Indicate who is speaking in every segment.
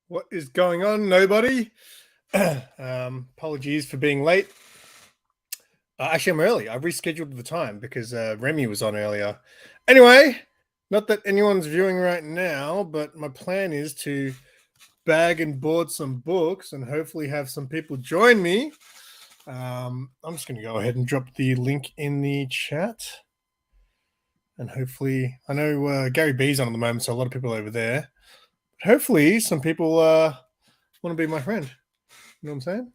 Speaker 1: What is going on, nobody? Apologies for being late. Actually, I'm early. I rescheduled the time because Remy was on earlier. Anyway, not that anyone's viewing right now, but my plan is to bag and board some books and hopefully have some people join me. I'm just going to go ahead and drop the link in the chat. And hopefully, I know Gary B's on at the moment, so a lot of people over there. But hopefully, some people want to be my friend. You know what I'm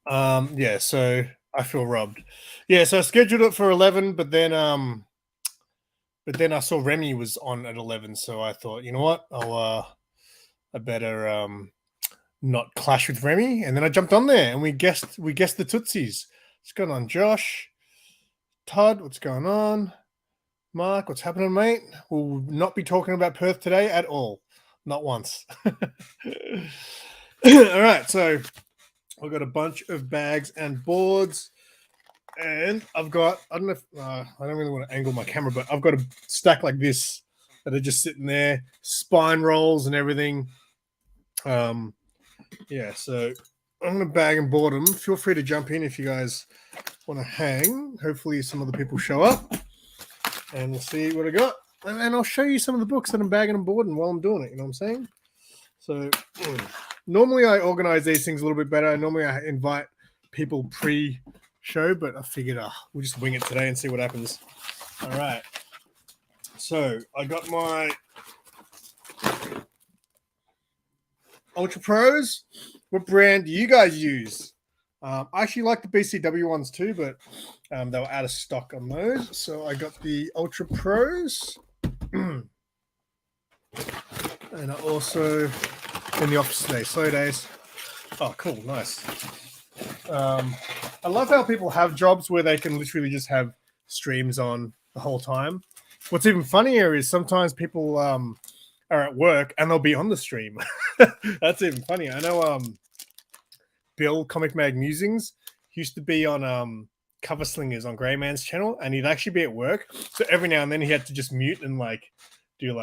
Speaker 1: saying? Yeah, so I feel robbed. Yeah, so I scheduled it for 11, but then I saw Remy was on at 11, so I thought, you know what? I better not clash with Remy, and then I jumped on there and we guessed the Tootsies. What's going on, Josh? Todd, what's going on? Mark, what's happening, mate? We'll not be talking about Perth today at all. Not once. All right, so I've got a bunch of bags and boards, and I've got, I don't know if, I don't really want to angle my camera, but I've got a stack like this that are just sitting there, spine rolls and everything. Yeah, so I'm going to bag and board them. Feel free to jump in if you guys want to hang. Hopefully some other people show up, and we'll see what I got. And I'll show you some of the books that I'm bagging and boarding while I'm doing it, you know what I'm saying? So normally I organize these things a little bit better. Normally I invite people pre-show, but I figured we'll just wing it today and see what happens. All right. So I got my Ultra Pros. What brand do you guys use? I actually like the BCW ones too, but they were out of stock on those. So I got the Ultra Pros. And I also in the office today, slow days. Oh, cool, nice. I love how people have jobs where they can literally just have streams on the whole time. What's even funnier is sometimes people are at work and they'll be on the stream. That's even funnier. I know Bill Comic Mag Musings used to be on Cover Slingers on Greyman's channel, and he'd actually be at work. So every now and then he had to just mute and do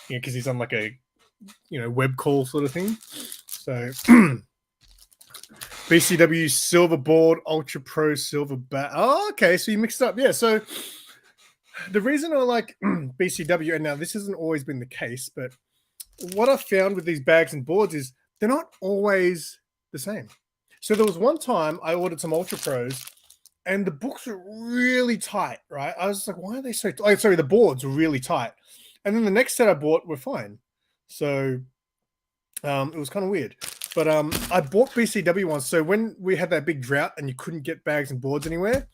Speaker 1: because he's on a web call sort of thing. So BCW silver board, Ultra Pro silver bat. Oh, okay. So you mixed up. Yeah. So the reason I like BCW, and now this hasn't always been the case, but what I've found with these bags and boards is they're not always the same. So there was one time I ordered some Ultra Pros and the books were really tight, right? I was like, why are they so tight? Oh, sorry, the boards were really tight. And then the next set I bought were fine. So it was kind of weird. But I bought BCW ones. So when we had that big drought and you couldn't get bags and boards anywhere,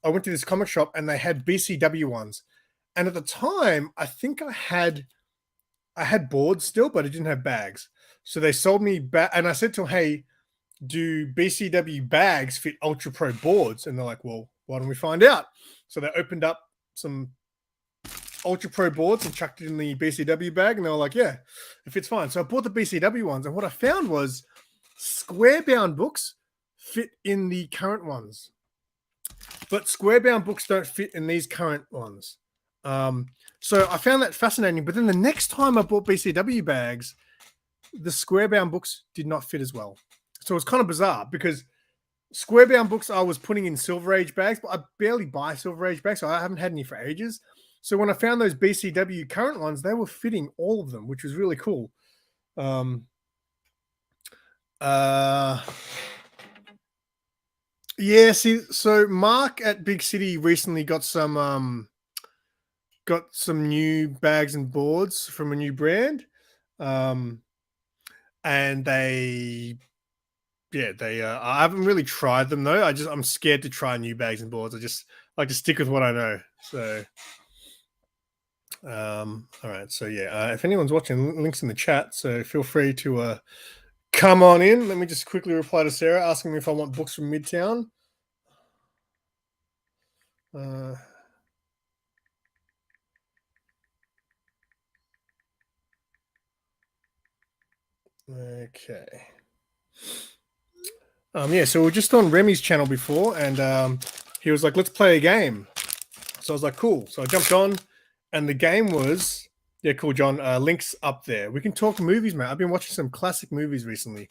Speaker 1: I went to this comic shop and they had BCW ones. And at the time, I think I had boards still, but I didn't have bags. So they sold me back, and I said to them, hey, do BCW bags fit Ultra Pro boards? And they're like, well, why don't we find out? So they opened up some Ultra Pro boards and chucked it in the BCW bag, and they were like, yeah, it fits fine. So I bought the BCW ones, and what I found was square bound books fit in the current ones, but square bound books don't fit in these current ones. So I found that fascinating. But then the next time I bought BCW bags, the square bound books did not fit as well. So it's kind of bizarre because square bound books I was putting in Silver Age bags, but I barely buy Silver Age bags, so I haven't had any for ages. So when I found those BCW current ones, they were fitting all of them, which was really cool. Yeah, see, so Mark at Big City recently got some new bags and boards from a new brand. And I haven't really tried them though. I'm scared to try new bags and boards. I just like to stick with what I know. So all right. So yeah, if anyone's watching, links in the chat. So feel free to come on in. Let me just quickly reply to Sarah asking me if I want books from Midtown. Okay. Yeah, so we were just on Remy's channel before, and he was like, let's play a game. So I was like, cool. So I jumped on, and the game was Yeah, cool, John. Links up there. We can talk movies, man. I've been watching some classic movies recently.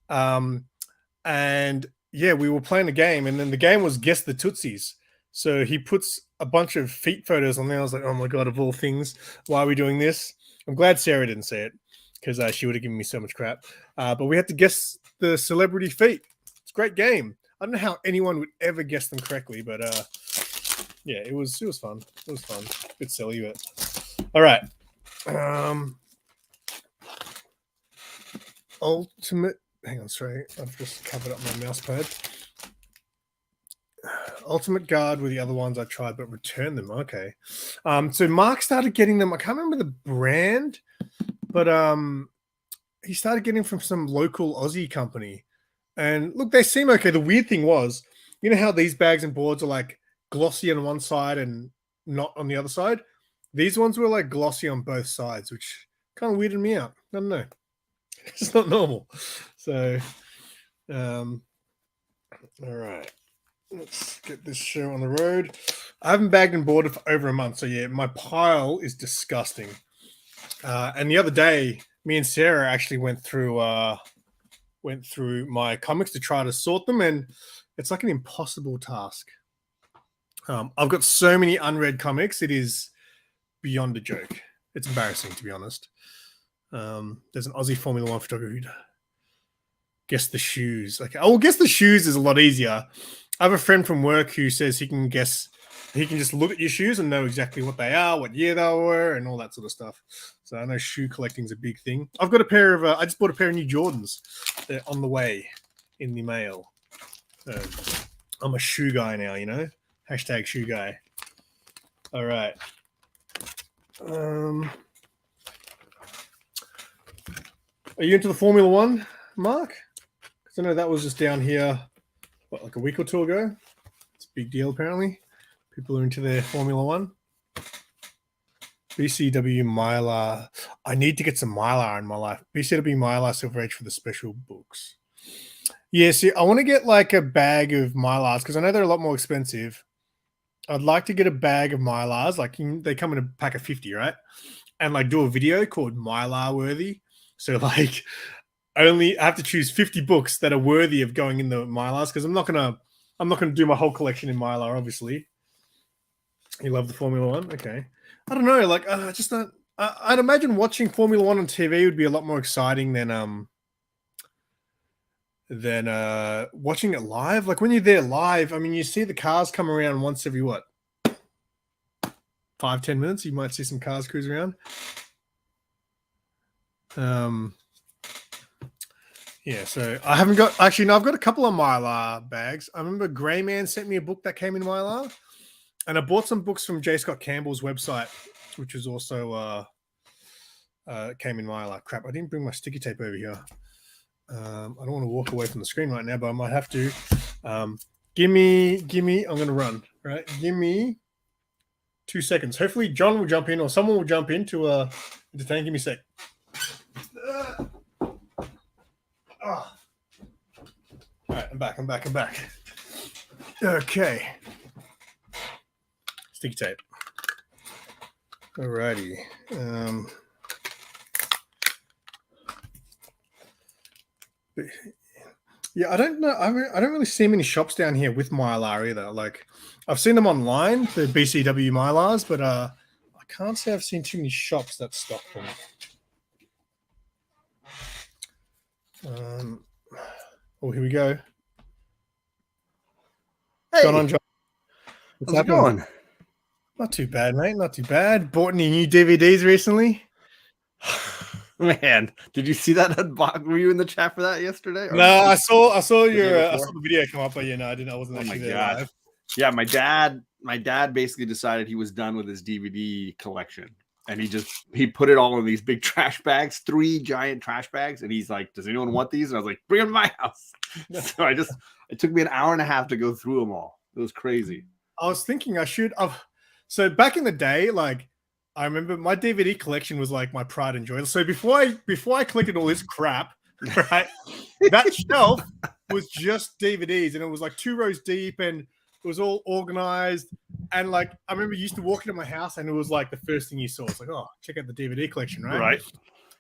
Speaker 1: And yeah, we were playing a game, and then the game was Guess the Tootsies. So he puts a bunch of feet photos on there. I was like, oh my God, of all things, why are we doing this? I'm glad Sarah didn't say it because she would have given me so much crap. But we had to guess the celebrity feet. It's a great game. I don't know how anyone would ever guess them correctly, but yeah, it was fun. It was fun. A bit silly, but all right. Ultimate. Hang on, sorry. I've just covered up my mouse pad. Ultimate Guard were the other ones I tried, but returned them. Okay. So Mark started getting them. I can't remember the brand, but he started getting from some local Aussie company. And look, they seem okay. The weird thing was, you know how these bags and boards are like glossy on one side and not on the other side? These ones were like glossy on both sides, which kind of weirded me out. I don't know. It's not normal. So, all right. Let's get this show on the road. I haven't bagged and boarded for over a month. So, yeah, my pile is disgusting. And the other day, me and Sarah actually went through my comics to try to sort them, and it's like an impossible task. I've got so many unread comics, it is beyond a joke. It's embarrassing, to be honest. There's an Aussie Formula One photographer. Guess the shoes. Okay. Oh, well, guess the shoes is a lot easier. I have a friend from work who says he can just look at your shoes and know exactly what they are, what year they were, and all that sort of stuff. So I know shoe collecting is a big thing. I've got a pair of, I just bought a pair of new Jordans. They're on the way in the mail. I'm a shoe guy now, you know? Hashtag shoe guy. All right. Are you into the Formula One, Mark? Because I know that was just down here, what, like a week or two ago? It's a big deal, apparently. People are into their Formula One. BCW Mylar. I need to get some Mylar in my life. BCW Mylar Silver Age for the special books. Yeah, see, I want to get like a bag of Mylars because I know they're a lot more expensive. I'd like to get a bag of Mylars. Like they come in a pack of 50, right? And like do a video called Mylar Worthy. So like I have to choose 50 books that are worthy of going in the Mylars because I'm not gonna do my whole collection in Mylar, obviously. You love the Formula One? Okay. I don't know. Like, I just don't. I'd imagine watching Formula One on TV would be a lot more exciting than watching it live. Like when you're there live, I mean, you see the cars come around once every what, 5-10 minutes. You might see some cars cruise around. Yeah. So I haven't got. Actually, no. I've got a couple of Mylar bags. I remember Grey Man sent me a book that came in Mylar. And I bought some books from J. Scott Campbell's website, which is also came in Mylar. Crap, I didn't bring my sticky tape over here. I don't want to walk away from the screen right now, but I might have to. Give me. I'm going to run, right? Give me 2 seconds. Hopefully John will jump in or someone will jump in to entertain. Give me a sec. All right, I'm back. Okay. Sticky tape. Alrighty. Yeah, I don't know. I don't really see many shops down here with Mylar either. Like, I've seen them online, the BCW Mylars, but I can't say I've seen too many shops that stock them. Oh, here we go.
Speaker 2: Hey,
Speaker 1: John.
Speaker 2: How's it going?
Speaker 1: Not too bad, mate. Not too bad. Bought any new DVDs recently?
Speaker 2: Man, did you see that? Were you in the chat for that yesterday?
Speaker 1: No, I saw I saw the video come up, but no, I didn't. I wasn't actually there live.
Speaker 2: Yeah, my dad basically decided he was done with his DVD collection, and he put it all in these big trash bags, 3 giant trash bags, and he's like, "Does anyone want these?" And I was like, "Bring them to my house." So it took me an hour and a half to go through them all. It was crazy.
Speaker 1: I was thinking I should. So back in the day, like I remember my DVD collection was like my pride and joy. So before I collected all this crap, right, that shelf was just DVDs, and it was like 2 rows deep, and It was all organized. And like, I remember you used to walk into my house and it was like the first thing you saw. It's like, oh, check out the DVD collection, right?
Speaker 2: Right.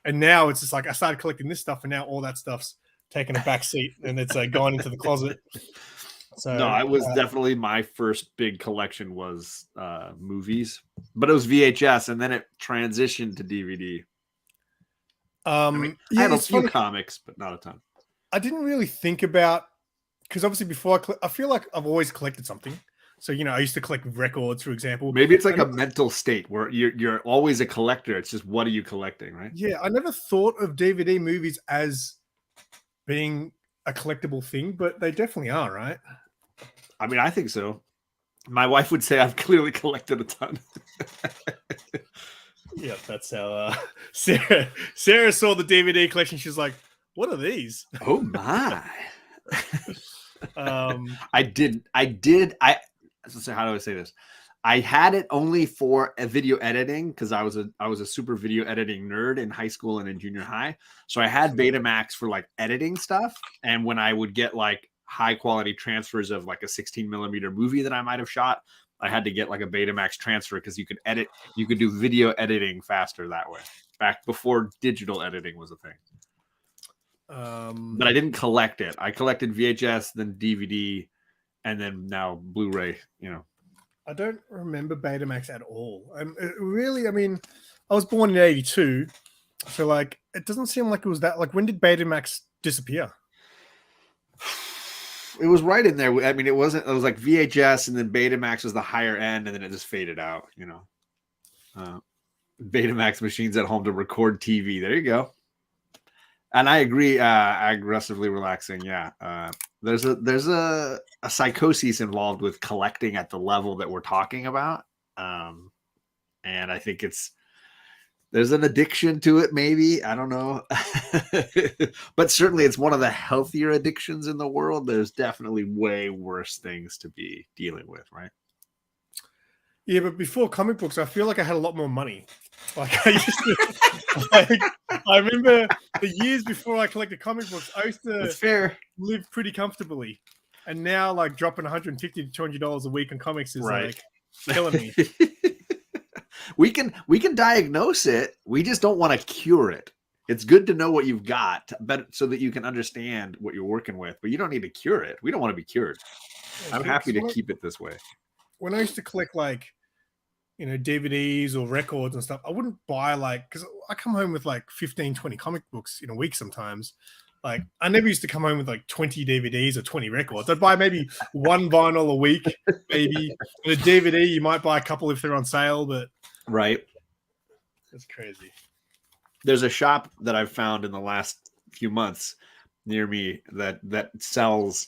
Speaker 1: And now it's just like, I started collecting this stuff and now all that stuff's taken a back seat and it's gone into the closet. So
Speaker 2: no, it was definitely my first big collection was movies, but it was VHS and then it transitioned to DVD. I had a few comics, but not a ton.
Speaker 1: I didn't really think about, because obviously before I feel like I've always collected something. So, I used to collect records, for example.
Speaker 2: Maybe it's like a mental state where you're always a collector. It's just, what are you collecting, right?
Speaker 1: Yeah, I never thought of DVD movies as being a collectible thing, but they definitely are, right?
Speaker 2: I mean, I think so. My wife would say I've clearly collected a ton.
Speaker 1: Yeah, that's how Sarah saw the DVD collection. She's like, what are these?
Speaker 2: Oh my. I did. So how do I say this? I had it only for a video editing because I was a super video editing nerd in high school and in junior high. So I had Betamax for like editing stuff. And when I would get like high quality transfers of like a 16 millimeter movie that I might have shot, I had to get like a Betamax transfer because you could do video editing faster that way. Back before digital editing was a thing. But I didn't collect it. I collected VHS, then DVD, and then now Blu-ray,
Speaker 1: I don't remember Betamax at all. I was born in 82. So like, it doesn't seem like it was that, like, when did Betamax disappear?
Speaker 2: It was right in there. I mean, it was like VHS and then Betamax was the higher end and then it just faded out, Betamax machines at home to record TV. There you go. And I agree. Aggressively relaxing. Yeah. There's a psychosis involved with collecting at the level that we're talking about. And I think there's an addiction to it. Maybe, I don't know, but certainly it's one of the healthier addictions in the world. There's definitely way worse things to be dealing with. Right.
Speaker 1: Yeah. But before comic books, I feel like I had a lot more money. Like I used to, I remember the years before I collected comic books, I used to live pretty comfortably. And now like dropping $150 to $200 a week on comics is like killing me.
Speaker 2: We can diagnose it. We just don't want to cure it. It's good to know what you've got, but so that you can understand what you're working with, but you don't need to cure it. We don't want to be cured. I'm happy to keep it this way.
Speaker 1: When I used to collect like, DVDs or records and stuff, I wouldn't buy because I come home with like 15, 20 comic books in a week sometimes. Like I never used to come home with like 20 DVDs or 20 records. I'd buy maybe one vinyl a week, maybe. And a DVD, you might buy a couple if they're on sale, but
Speaker 2: right.
Speaker 1: That's crazy. There's
Speaker 2: a shop that I've found in the last few months near me that sells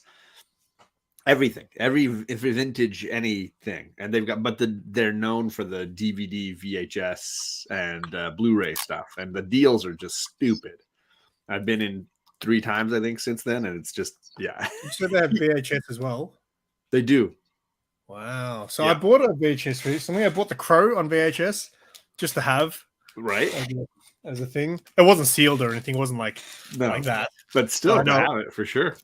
Speaker 2: everything, every vintage anything, and they're known for the DVD, VHS, and Blu-ray stuff, and the deals are just stupid. I've been in 3 times, I think, since then, and it's just
Speaker 1: You said they have VHS as well.
Speaker 2: They do.
Speaker 1: Wow. So I bought a VHS recently. I bought The Crow on VHS just to have as a thing. It wasn't sealed or anything. It wasn't like that,
Speaker 2: but still to have it for sure.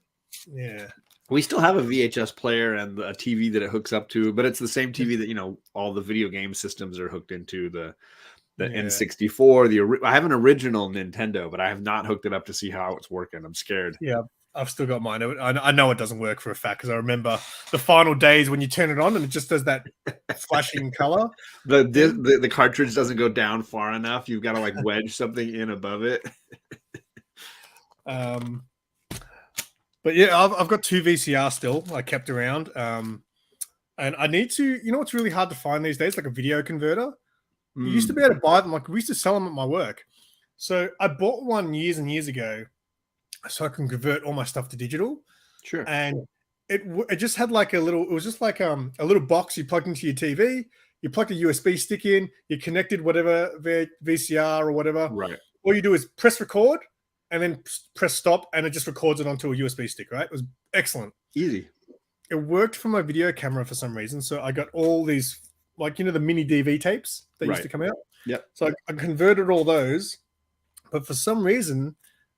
Speaker 1: Yeah.
Speaker 2: We still have a VHS player and a TV that it hooks up to, but it's the same TV that, all the video game systems are hooked into, the N64. I have an original Nintendo, but I have not hooked it up to see how it's working. I'm scared.
Speaker 1: Yeah, I've still got mine. I know it doesn't work for a fact because I remember the final days when you turn it on and it just does that flashing color.
Speaker 2: The cartridge doesn't go down far enough. You've got to like wedge something in above it.
Speaker 1: But yeah, I've got 2 VCR still I kept around. And I need to, what's really hard to find these days? Like a video converter. You used to be able to buy them. Like we used to sell them at my work. So I bought one years and years ago so I can convert all my stuff to digital.
Speaker 2: Sure.
Speaker 1: And it just had like it was just like a little box you plugged into your TV. You plugged a USB stick in, you connected whatever VCR or whatever.
Speaker 2: Right.
Speaker 1: All you do is press record and then press stop, and it just records it onto a USB stick, right? It was excellent.
Speaker 2: Easy.
Speaker 1: It worked for my video camera for some reason. So I got all these, like, the mini DV tapes that used to come out.
Speaker 2: Yep.
Speaker 1: So I converted all those. But for some reason,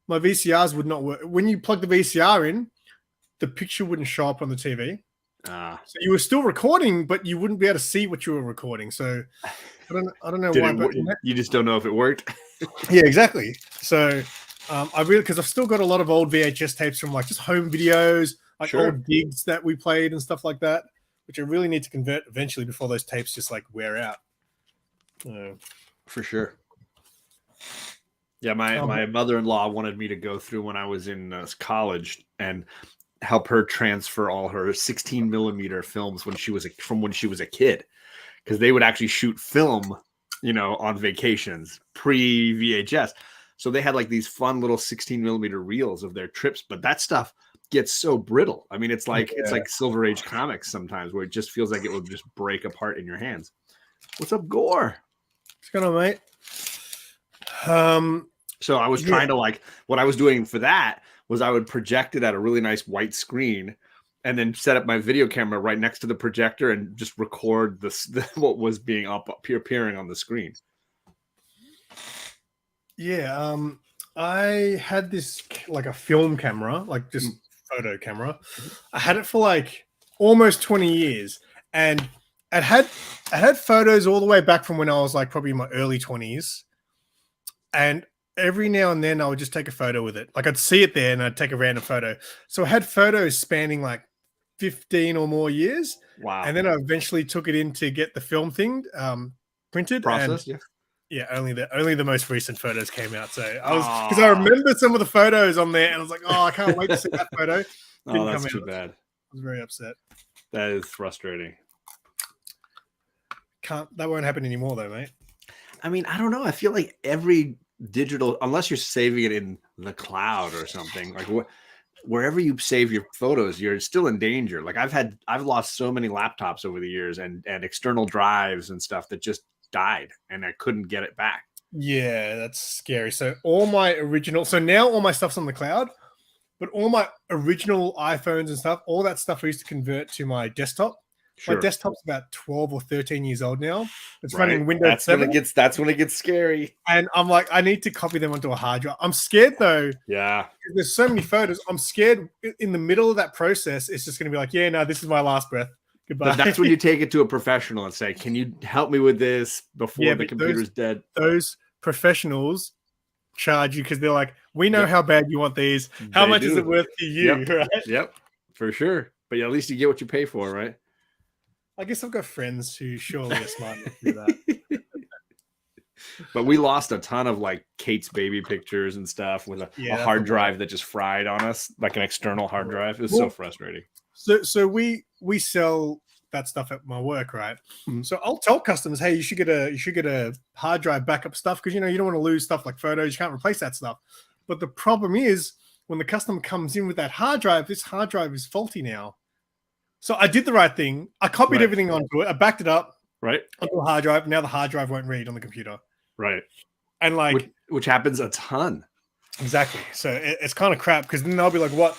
Speaker 1: my VCRs would not work. When you plug the VCR in, the picture wouldn't show up on the TV. So you were still recording, but you wouldn't be able to see what you were recording. So I don't know why, but
Speaker 2: you just don't know if it worked.
Speaker 1: yeah, exactly. So because I've still got a lot of old VHS tapes from like just home videos, like
Speaker 2: Sure.
Speaker 1: old gigs that we played and stuff like that, which I really need to convert eventually before those tapes just like wear out.
Speaker 2: For sure. Yeah, my mother-in-law wanted me to go through when I was in college and help her transfer all her 16 millimeter films when she was a kid, because they would actually shoot film, on vacations pre VHS. So they had like these fun little 16 millimeter reels of their trips, but that stuff gets so brittle. I mean, it's like Silver Age comics sometimes, where it just feels like it will just break apart in your hands. What's up, Gore?
Speaker 1: What's going on, mate?
Speaker 2: So I was trying to what I was doing for that was I would project it at a really nice white screen and then set up my video camera right next to the projector and just record what was appearing on the screen.
Speaker 1: Yeah. I had this like a film camera, like just photo camera. I had it for like almost 20 years. And I had photos all the way back from when I was like probably in my early 20s. And every now and then I would just take a photo with it. Like I'd see it there and I'd take a random photo. So I had photos spanning like 15 or more years.
Speaker 2: Wow.
Speaker 1: And then I eventually took it in to get the film thing printed.
Speaker 2: Processed,
Speaker 1: and yeah, only the most recent photos came out. So because I remember some of the photos on there and I was like, oh, I can't wait to see that photo.
Speaker 2: Oh, that's too bad.
Speaker 1: I was very upset.
Speaker 2: That is frustrating.
Speaker 1: That won't happen anymore though, mate.
Speaker 2: I mean, I don't know. I feel like every digital, unless you're saving it in the cloud or something, like wherever you save your photos, you're still in danger. Like I've lost so many laptops over the years and external drives and stuff that just died and I couldn't get it back.
Speaker 1: Yeah, that's scary. So now all my stuff's on the cloud, but all my original iPhones and stuff, all that stuff I used to convert to my desktop. Sure. My desktop's about 12 or 13 years old now. It's running Windows 7.
Speaker 2: That's when it gets scary.
Speaker 1: And I'm like, I need to copy them onto a hard drive. I'm scared though.
Speaker 2: Yeah.
Speaker 1: There's so many photos. I'm scared in the middle of that process, it's just going to be like, yeah, no, this is my last breath. Goodbye.
Speaker 2: But that's when you take it to a professional and say, can you help me with this before the computer's dead?
Speaker 1: Those professionals charge you because they're like, we know how bad you want these. How much is it worth to you? Right?
Speaker 2: Yep, for sure. But at least you get what you pay for, right?
Speaker 1: I guess I've got friends who surely are smart enough to do that.
Speaker 2: But we lost a ton of like Kate's baby pictures and stuff with a hard drive that just fried on us, like an external hard drive. It was so frustrating.
Speaker 1: So we sell that stuff at my work, right? Mm-hmm. So I'll tell customers, hey, you should get a hard drive backup stuff because you don't want to lose stuff like photos. You can't replace that stuff. But the problem is when the customer comes in with that hard drive, this hard drive is faulty now. So I did the right thing. I copied everything onto it. I backed it up onto a hard drive. Now the hard drive won't read on the computer.
Speaker 2: Right.
Speaker 1: And like
Speaker 2: which happens a ton.
Speaker 1: Exactly. So it's kind of crap because then they'll be like, what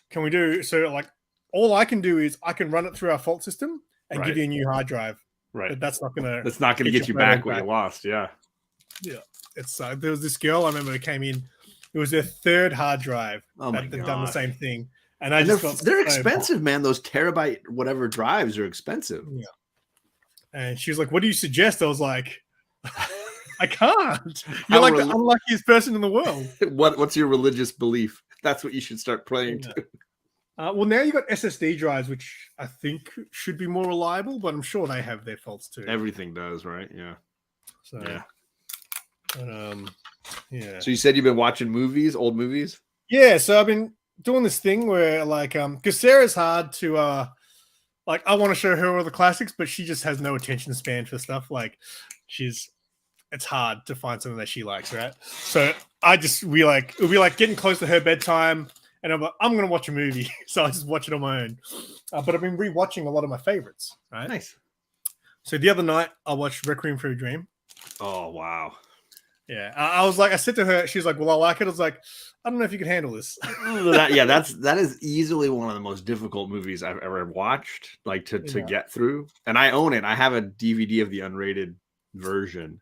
Speaker 1: can we do? So like all I can do is I can run it through our fault system and give you a new hard drive.
Speaker 2: Right.
Speaker 1: But that's not gonna
Speaker 2: get you back what you lost. Yeah.
Speaker 1: Yeah. It's there was this girl I remember who came in. It was their third hard drive that had done the same thing. And
Speaker 2: they're expensive, man. Those terabyte whatever drives are expensive.
Speaker 1: Yeah. And she was like, what do you suggest? I was like, I can't. You're like the unluckiest person in the world.
Speaker 2: What's your religious belief? That's what you should start praying to.
Speaker 1: Well, now you've got SSD drives, which I think should be more reliable, but I'm sure they have their faults too.
Speaker 2: Everything does, right? Yeah.
Speaker 1: So, yeah. But, yeah.
Speaker 2: So you said you've been watching old movies?
Speaker 1: Yeah. So I've been doing this thing where like because Sarah's hard to like I want to show her all the classics, but she just has no attention span for stuff. Like it's hard to find something that she likes, right? So it'll be like getting close to her bedtime and I'm like, I'm gonna watch a movie. So I just watch it on my own. But I've been rewatching a lot of my favorites, right?
Speaker 2: Nice.
Speaker 1: So the other night I watched Requiem for a Dream.
Speaker 2: Oh wow.
Speaker 1: Yeah, I said to her, she was like, well, I like it. I was like, I don't know if you can handle this.
Speaker 2: that is easily one of the most difficult movies I've ever watched, like to get through. And I own it. I have a DVD of the unrated version.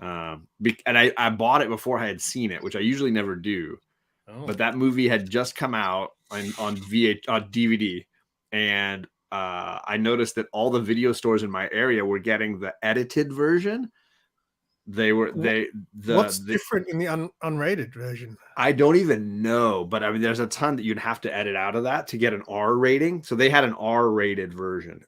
Speaker 2: And I bought it before I had seen it, which I usually never do. Oh. But that movie had just come out on DVD. And I noticed that all the video stores in my area were getting the edited version.
Speaker 1: What's different in the unrated version?
Speaker 2: I don't even know, but I mean, there's a ton that you'd have to edit out of that to get an R rating. So they had an R-rated version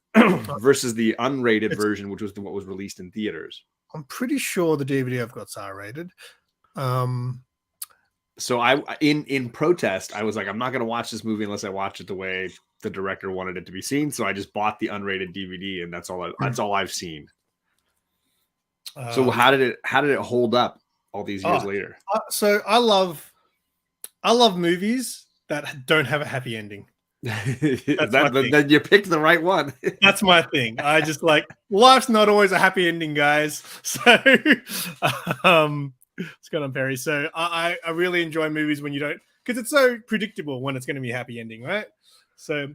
Speaker 2: versus the unrated version, which was what was released in theaters.
Speaker 1: I'm pretty sure the DVD I've got's R-rated.
Speaker 2: So in protest, I was like, I'm not going to watch this movie unless I watch it the way the director wanted it to be seen. So I just bought the unrated DVD, and that's all I've seen. So how did it hold up all these years later?
Speaker 1: So I love movies that don't have a happy ending.
Speaker 2: Then you picked the right one.
Speaker 1: That's my thing. I just like, life's not always a happy ending, guys. So it's going on Perry. So I really enjoy movies when you don't, because it's so predictable when it's going to be a happy ending, right? So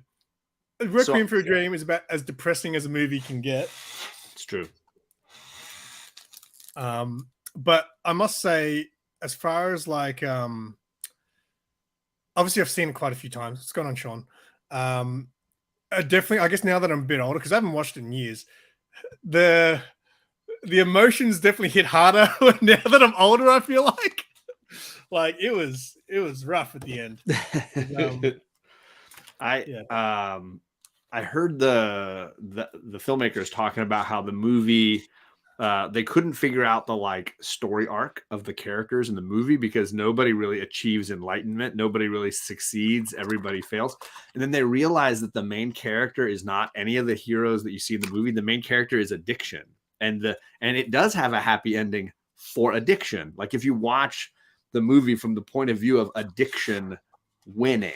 Speaker 1: Requiem for a Dream is about as depressing as a movie can get.
Speaker 2: It's true.
Speaker 1: But I must say, as far as like, obviously I've seen it quite a few times. What's going on, Sean? Definitely, I guess now that I'm a bit older, because I haven't watched it in years, the emotions definitely hit harder now that I'm older. I feel like it was rough at the end.
Speaker 2: I heard the filmmakers talking about how the movie, they couldn't figure out the like story arc of the characters in the movie because nobody really achieves enlightenment. Nobody really succeeds. Everybody fails. And then they realized that the main character is not any of the heroes that you see in the movie. The main character is addiction. And it does have a happy ending for addiction. Like if you watch the movie from the point of view of addiction winning,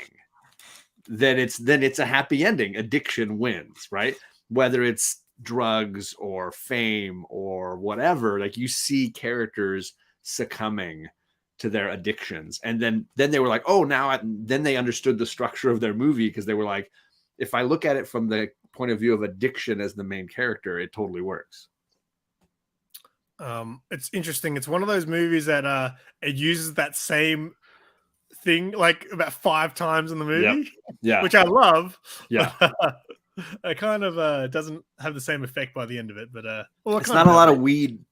Speaker 2: then it's a happy ending. Addiction wins, right? Whether it's drugs or fame or whatever, like you see characters succumbing to their addictions, and then they were like, oh, then they understood the structure of their movie, because they were like, if I look at it from the point of view of addiction as the main character, it totally works.
Speaker 1: It's interesting. It's one of those movies that it uses that same thing like about 5 times in the movie,
Speaker 2: yeah,
Speaker 1: which I love.
Speaker 2: Yeah.
Speaker 1: It kind of doesn't have the same effect by the end of it, but
Speaker 2: it's not a lot of weed,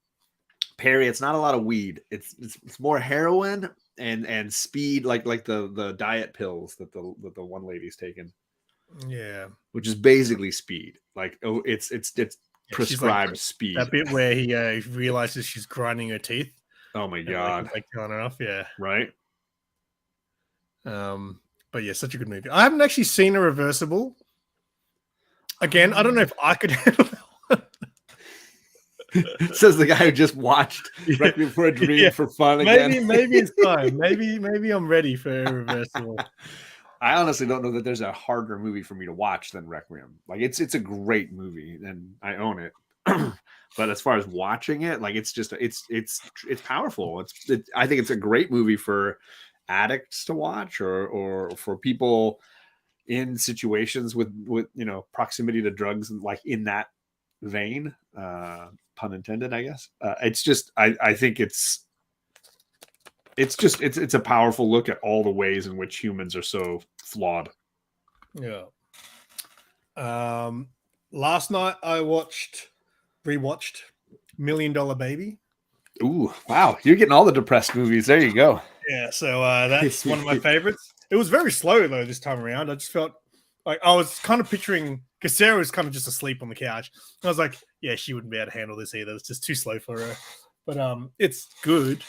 Speaker 2: Perry. It's not a lot of weed. It's more heroin and speed, like the diet pills that the one lady's taking.
Speaker 1: Yeah,
Speaker 2: which is basically speed. Like, oh, it's prescribed like, speed.
Speaker 1: That bit where he realizes she's grinding her teeth.
Speaker 2: Oh my god!
Speaker 1: Like on and off, yeah.
Speaker 2: Right.
Speaker 1: But yeah, such a good movie. I haven't actually seen Irreversible. Again, I don't know if I could handle that.
Speaker 2: Says the guy who just watched Requiem for a Dream for fun again.
Speaker 1: Maybe it's time. Maybe I'm ready for Irreversible.
Speaker 2: I honestly don't know that there's a harder movie for me to watch than Requiem. Like it's a great movie and I own it. But as far as watching it, like it's powerful. I think it's a great movie for addicts to watch or for people in situations with proximity to drugs and like in that vein, pun intended, I guess. It's just I think it's a powerful look at all the ways in which humans are so flawed.
Speaker 1: Yeah. Last night I rewatched $1 Million Baby.
Speaker 2: Ooh, wow. You're getting all the depressed movies. There you go.
Speaker 1: Yeah, so that's one of my favorites. It was very slow though this time around. I just felt like I was kind of picturing, because Sarah was kind of just asleep on the couch. I was like, yeah, she wouldn't be able to handle this either. It's just too slow for her. But it's good.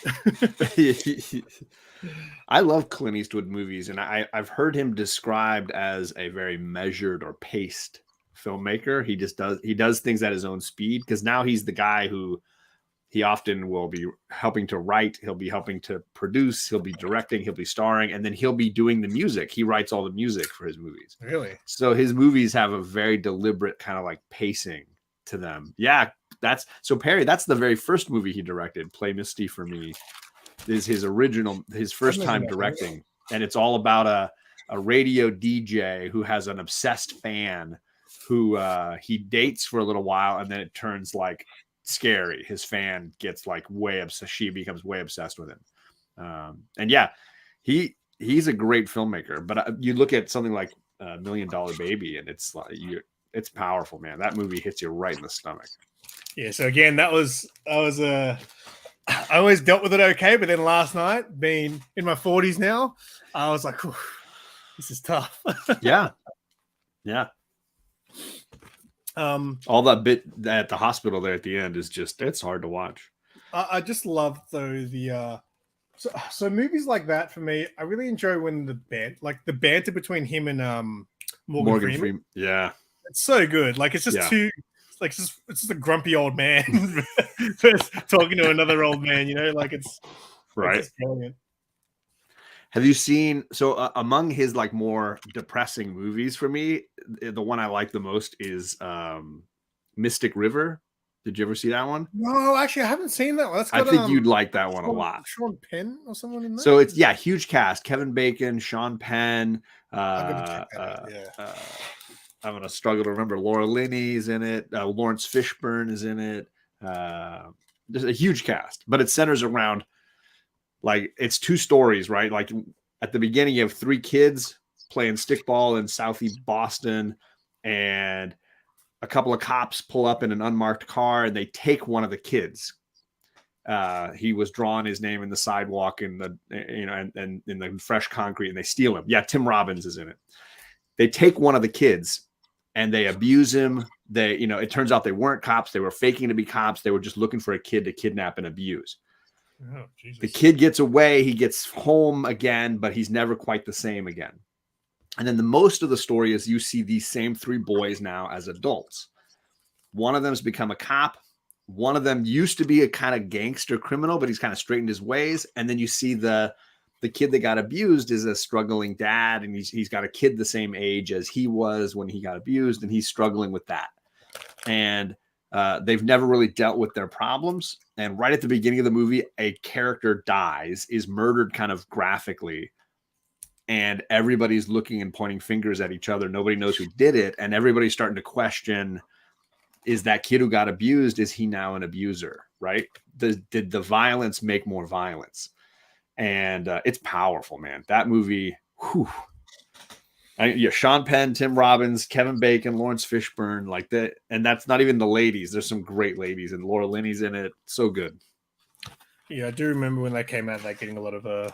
Speaker 2: I love Clint Eastwood movies, and I've heard him described as a very measured or paced filmmaker. He does things at his own speed, because now he's the guy who he often will be helping to write, he'll be helping to produce, he'll be directing, he'll be starring, and then he'll be doing the music. He writes all the music for his movies.
Speaker 1: Really?
Speaker 2: So his movies have a very deliberate kind of like pacing to them. Yeah, Perry, that's the very first movie he directed, Play Misty for Me, is his first time directing. And it's all about a radio DJ who has an obsessed fan who he dates for a little while, and then it turns like scary. His fan gets like way obsessed. She becomes way obsessed with him. And yeah, he's a great filmmaker. But you look at something like $1 Million Baby, and it's like It's powerful, man. That movie hits you right in the stomach.
Speaker 1: Yeah. So again, that was I always dealt with it okay, but then last night, being in my 40s now, I was like, this is tough.
Speaker 2: Yeah. All that bit at the hospital there at the end is just, it's hard to watch.
Speaker 1: I just love though so movies like that for me. I really enjoy when the banter between him and Morgan Freeman.
Speaker 2: Yeah,
Speaker 1: it's so good. Like it's just it's just a grumpy old man talking to another old man. You know, like it's brilliant.
Speaker 2: Have you seen, so among his like more depressing movies for me, the one I like the most is Mystic River. Did you ever see that one?
Speaker 1: No, actually, I haven't seen that one.
Speaker 2: I think you'd like that one a lot.
Speaker 1: Sean Penn or someone in there?
Speaker 2: So it's, huge cast. Kevin Bacon, Sean Penn.
Speaker 1: I'm going to check that out, yeah.
Speaker 2: I'm going to struggle to remember. Laura Linney's in it. Lawrence Fishburne is in it. There's a huge cast, but it centers around, like, it's two stories, right? Like at the beginning, you have three kids playing stickball in Southeast Boston, and a couple of cops pull up in an unmarked car and they take one of the kids. He was drawing his name in the sidewalk in the, and in the fresh concrete, and they steal him. Yeah. Tim Robbins is in it. They take one of the kids and they abuse him. They, it turns out they weren't cops. They were faking to be cops. They were just looking for a kid to kidnap and abuse.
Speaker 1: Oh, Jesus.
Speaker 2: The kid gets away. He gets home again, but he's never quite the same again. And then the most of the story is you see these same three boys now as adults. One of them has become a cop. One of them used to be a kind of gangster criminal, but he's kind of straightened his ways. And then you see the kid that got abused is a struggling dad, and he's got a kid the same age as he was when he got abused, and he's struggling with that. And they've never really dealt with their problems. And right at the beginning of the movie, a character dies, is murdered kind of graphically. And everybody's looking and pointing fingers at each other. Nobody knows who did it. And everybody's starting to question, is that kid who got abused, is he now an abuser, right? Did the violence make more violence? And it's powerful, man. That movie, Sean Penn, Tim Robbins, Kevin Bacon, Lawrence Fishburne, like that. And that's not even the ladies. There's some great ladies, and Laura Linney's in it. So good. Yeah,
Speaker 1: I do remember when they came out, getting a lot of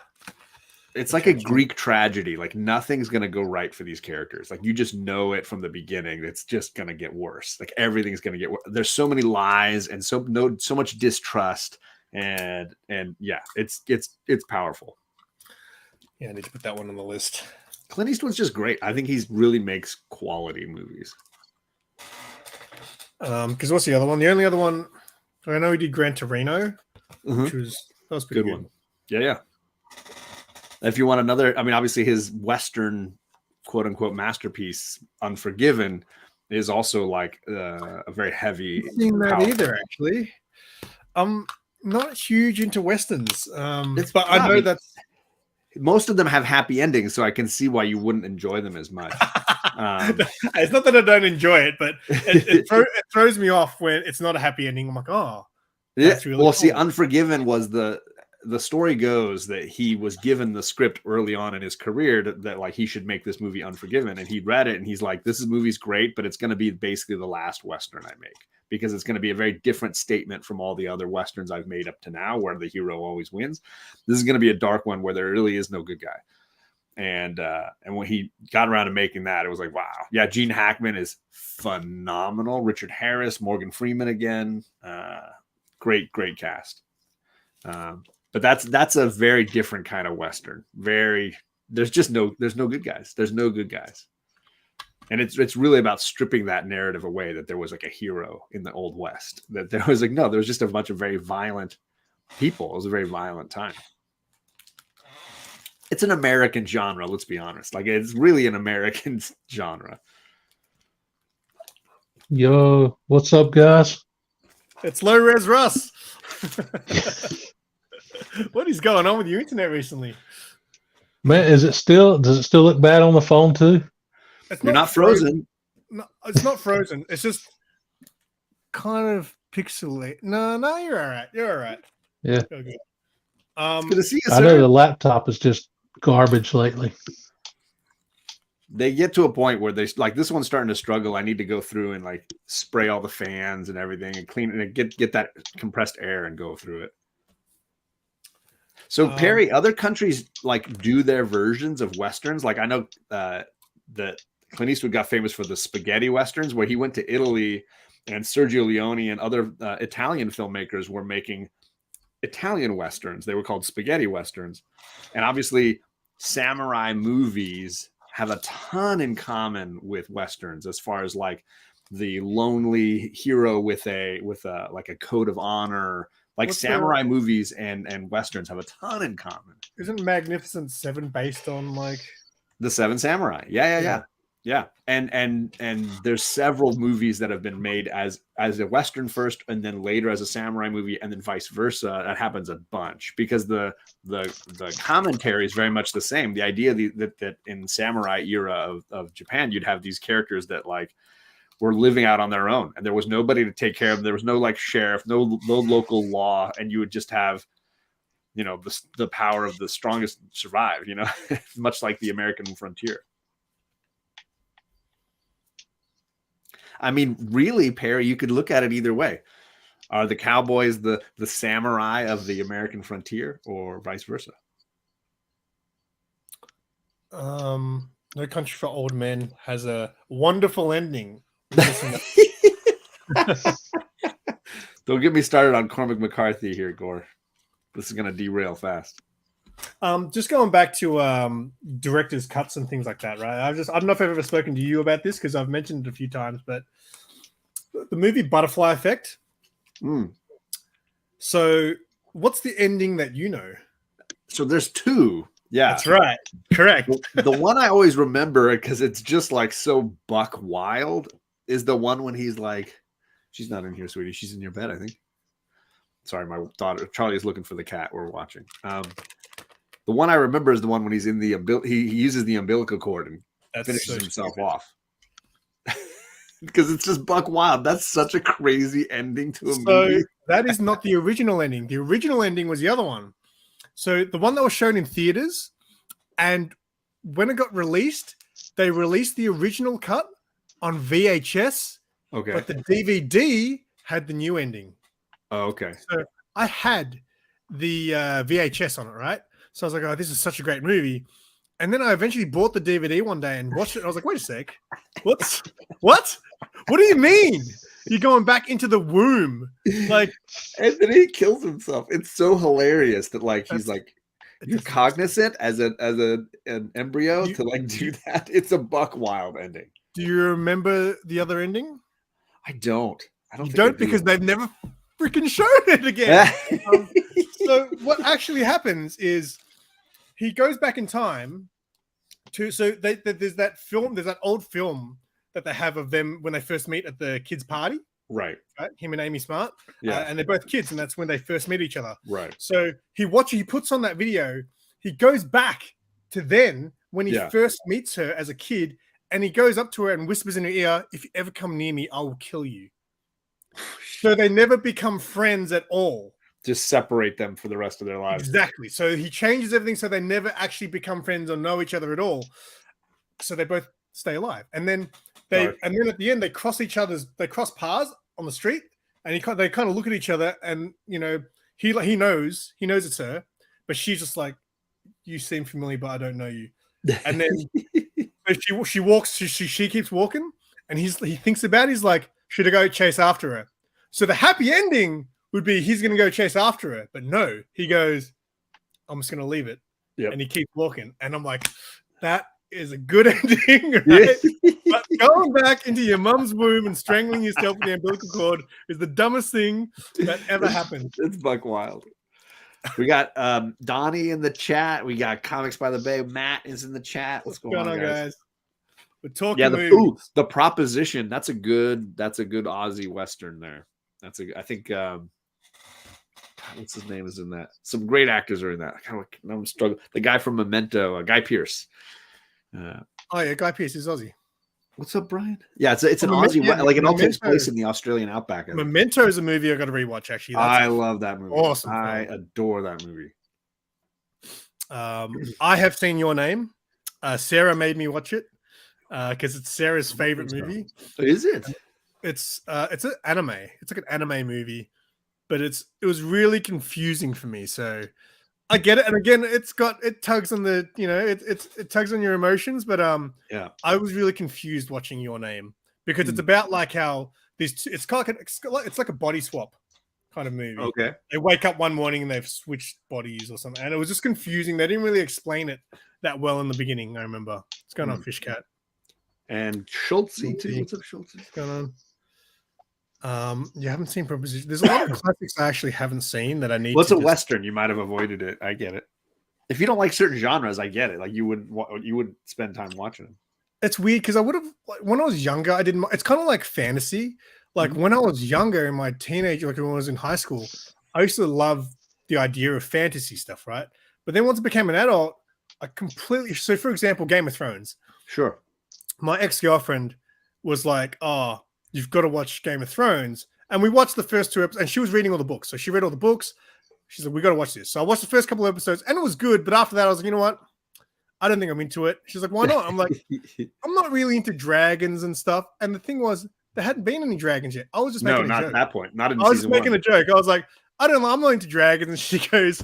Speaker 2: it's like a Greek tragedy. Like nothing's going to go right for these characters. Like you just know it from the beginning. It's just going to get worse. Like everything's going to get worse. There's so many lies and so much distrust. And yeah, it's powerful.
Speaker 1: Yeah, I need to put that one on the list.
Speaker 2: Clint Eastwood's just great. I think he really makes quality movies.
Speaker 1: Because what's the other one? The only other one, I know he did Gran Torino, which was pretty good
Speaker 2: one. Yeah. If you want another, I mean, obviously his Western quote unquote masterpiece, Unforgiven, is also like a very heavy.
Speaker 1: I haven't seen that either, actually. I'm not huge into Westerns, but I know that
Speaker 2: most of them have happy endings, so I can see why you wouldn't enjoy them as much.
Speaker 1: It's not that I don't enjoy it, but it throws me off when it's not a happy ending. I'm like, oh, that's really cool.
Speaker 2: See, Unforgiven was the story goes that he was given the script early on in his career that like he should make this movie Unforgiven, and he read it and he's like, this movie's great, but it's going to be basically the last Western I make, because it's going to be a very different statement from all the other Westerns I've made up to now, where the hero always wins. This is going to be a dark one where there really is no good guy. And when he got around to making that, it was like, wow. Yeah, Gene Hackman is phenomenal. Richard Harris, Morgan Freeman again. Great cast. But that's a very different kind of Western. There's no good guys. There's no good guys. And it's really about stripping that narrative away that there was like a hero in the Old West. That there was like, no, there was just a bunch of very violent people. It was a very violent time. It's an American genre, let's be honest. Like it's really an American genre.
Speaker 3: Yo, what's up, guys?
Speaker 1: It's Low Res Russ. What is going on with your internet recently?
Speaker 3: Man, does it still look bad on the phone too?
Speaker 2: You're not frozen.
Speaker 1: No, it's not frozen. It's just kind of pixelated. No, you're all right. You're all right.
Speaker 3: Yeah.
Speaker 1: Okay.
Speaker 2: Good to see you, sir.
Speaker 3: I know the laptop is just garbage lately.
Speaker 2: they get to a point where they like this one's starting to struggle. I need to go through and like spray all the fans and everything and clean it and get that compressed air and go through it. So Perry, other countries like do their versions of westerns. Like I know that Clint Eastwood got famous for the spaghetti westerns, where he went to Italy, and Sergio Leone and other Italian filmmakers were making Italian westerns. They were called spaghetti westerns, and obviously samurai movies have a ton in common with westerns as far as like the lonely hero with a like a code of honor. Like samurai movies and westerns have a ton in common.
Speaker 1: Isn't Magnificent Seven based on like
Speaker 2: the Seven Samurai? Yeah. And there's several movies that have been made as a western first, and then later as a samurai movie, and then vice versa. That happens a bunch because the commentary is very much the same. The idea that in samurai era of Japan, you'd have these characters that like were living out on their own, and there was nobody to take care of them. There was no like sheriff, no local law, and you would just have, you know, the power of the strongest survive, you know, much like the American frontier. I mean, really, Perry, you could look at it either way. Are the cowboys the samurai of the American frontier, or vice versa?
Speaker 1: No Country for Old Men has a wonderful ending.
Speaker 2: Don't get me started on Cormac McCarthy here, Gore. This is going to derail fast.
Speaker 1: Just going back to director's cuts and things like that, right? I don't know if I've ever spoken to you about this because I've mentioned it a few times, but the movie Butterfly Effect. So what's the ending that you know? So
Speaker 2: there's two. Yeah,
Speaker 1: that's right. Correct.
Speaker 2: The one I always remember, because it's just like so buck wild, is the one when he's like, she's not in here, sweetie. She's in your bed, I think. Sorry, my daughter Charlie is looking for the cat we're watching. The one I remember is the one when he's in the he uses the umbilical cord and finishes himself off. Because it's just buck wild. That's such a crazy ending to a movie.
Speaker 1: That is not the original ending. The original ending was the other one. So the one that was shown in theaters, and when it got released, they released the original cut on VHS.
Speaker 2: Okay.
Speaker 1: But the DVD had the new ending.
Speaker 2: Oh, okay.
Speaker 1: So I had the VHS on it, right? So I was like, oh, this is such a great movie. And then I eventually bought the DVD one day and watched it. I was like, wait a sec. What? What do you mean? You're going back into the womb. Like,
Speaker 2: and then he kills himself. It's so hilarious that like he's like, you're cognizant as an embryo to like do that. It's a buck wild ending.
Speaker 1: Do you remember the other ending?
Speaker 2: I don't.
Speaker 1: You don't because they've never freaking shown it again. So what actually happens is he goes back in time to there's that film, there's that old film that they have of them when they first meet at the kids' party.
Speaker 2: Right.
Speaker 1: Him and Amy Smart.
Speaker 2: Yeah.
Speaker 1: And they're both kids, and that's when they first meet each other.
Speaker 2: Right.
Speaker 1: So he puts on that video, he goes back to then when he first meets her as a kid, and he goes up to her and whispers in her ear, if you ever come near me, I will kill you. So they never become friends at all.
Speaker 2: Just separate them for the rest of their lives.
Speaker 1: Exactly. So he changes everything so they never actually become friends or know each other at all. So they both stay alive. And then and then at the end they cross paths on the street, and they kind of look at each other, and you know, he knows it's her, but she's just like, you seem familiar, but I don't know you. And then she keeps walking, and he thinks about it, he's like, should I go chase after her? So the happy ending would be he's going to go chase after her, but no, he goes, I'm just going to leave it.
Speaker 2: Yep.
Speaker 1: And he keeps walking. And I'm like, that is a good ending, right? But going back into your mum's womb and strangling yourself with the umbilical cord is the dumbest thing that ever happened.
Speaker 2: It's buck wild. We got Donnie in the chat. We got Comics by the Bay. Matt is in the chat. What's going on, guys?
Speaker 1: We're talking.
Speaker 2: Yeah, the Proposition. That's a good Aussie Western there. I think what's his name is in that. Some great actors are in that. I'm struggling. The guy from Memento, Guy Pearce.
Speaker 1: Guy Pearce is Aussie.
Speaker 2: What's up, Brian? Yeah, it's an Aussie, like it all takes place in the Australian outback.
Speaker 1: Memento is a movie I got to rewatch. Actually,
Speaker 2: I love that movie.
Speaker 1: Awesome.
Speaker 2: I adore that movie.
Speaker 1: I have seen Your Name. Sarah made me watch it. because it's Sarah's favorite movie.
Speaker 2: Is it?
Speaker 1: It's an anime. It's like an anime movie, but it was really confusing for me. So I get it, and again, it tugs on the it tugs on your emotions, but
Speaker 2: Yeah.
Speaker 1: I was really confused watching Your Name because it's about like how it's kind of it's like a body swap kind of movie.
Speaker 2: Okay.
Speaker 1: They wake up one morning and they've switched bodies or something, and it was just confusing. They didn't really explain it that well in the beginning. I remember. What's going on, Fish Cat?
Speaker 2: And Schultz too. What's up, Schultz?
Speaker 1: What's going on? You haven't seen Proposition. There's a lot of classics I actually haven't seen that I need.
Speaker 2: Well, it's
Speaker 1: to
Speaker 2: a Western. You might have avoided it. I get it. If you don't like certain genres, I get it. Like you would spend time watching them.
Speaker 1: It's weird because I would have when I was younger. I didn't. It's kind of like fantasy. Like when I was younger in my teenage, like when I was in high school, I used to love the idea of fantasy stuff, right? But then once I became an adult, I completely. So, for example, Game of Thrones.
Speaker 2: Sure.
Speaker 1: My ex-girlfriend was like, "Oh, you've got to watch Game of Thrones," and we watched the first 2 episodes. And she was reading all the books, so she read all the books. She's like, "We got to watch this." So I watched the first couple of episodes, and it was good. But after that, I was like, "You know what? I don't think I'm into it." She's like, "Why not?" I'm like, "I'm not really into dragons and stuff." And the thing was, there hadn't been any dragons yet. I was just making a joke.
Speaker 2: Not at that point. Not in
Speaker 1: I was
Speaker 2: season
Speaker 1: just making
Speaker 2: one.
Speaker 1: a joke. I was like, "I don't know. I'm not into dragons." And she goes,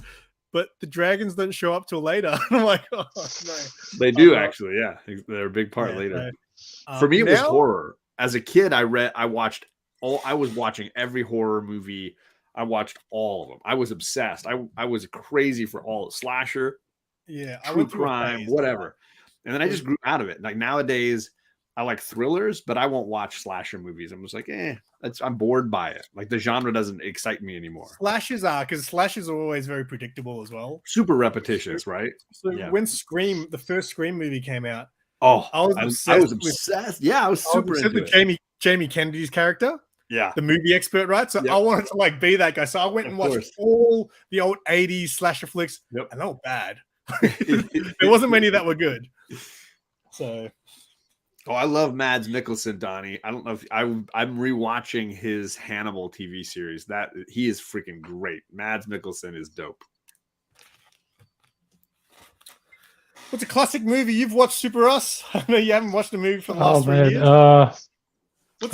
Speaker 1: "But the dragons don't show up till later." And I'm like, "Oh no."
Speaker 2: They do actually. Yeah, they're a big part later. For me, it was horror. As a kid, I was watching every horror movie. I watched all of them. I was obsessed. I was crazy for all slasher, true crime, whatever. And then I just grew out of it. Like nowadays, I like thrillers, but I won't watch slasher movies. I'm just like, I'm bored by it. Like the genre doesn't excite me anymore.
Speaker 1: Slashes are because slashes are always very predictable as well.
Speaker 2: Super repetitious, right?
Speaker 1: So when the first Scream movie came out,
Speaker 2: I was obsessed. Yeah, I was super into
Speaker 1: it. Jamie Kennedy's character.
Speaker 2: Yeah,
Speaker 1: the movie expert, right? So I wanted to like be that guy. So I went and watched all the old 80s slasher flicks, and they were bad. There wasn't many that were good. So,
Speaker 2: I love Mads Mikkelsen, Donnie. I don't know if I'm rewatching his Hannibal TV series. That he is freaking great. Mads Mikkelsen is dope.
Speaker 1: What's a classic movie you've watched? Super Us. I know you haven't watched a movie for the last 3 years.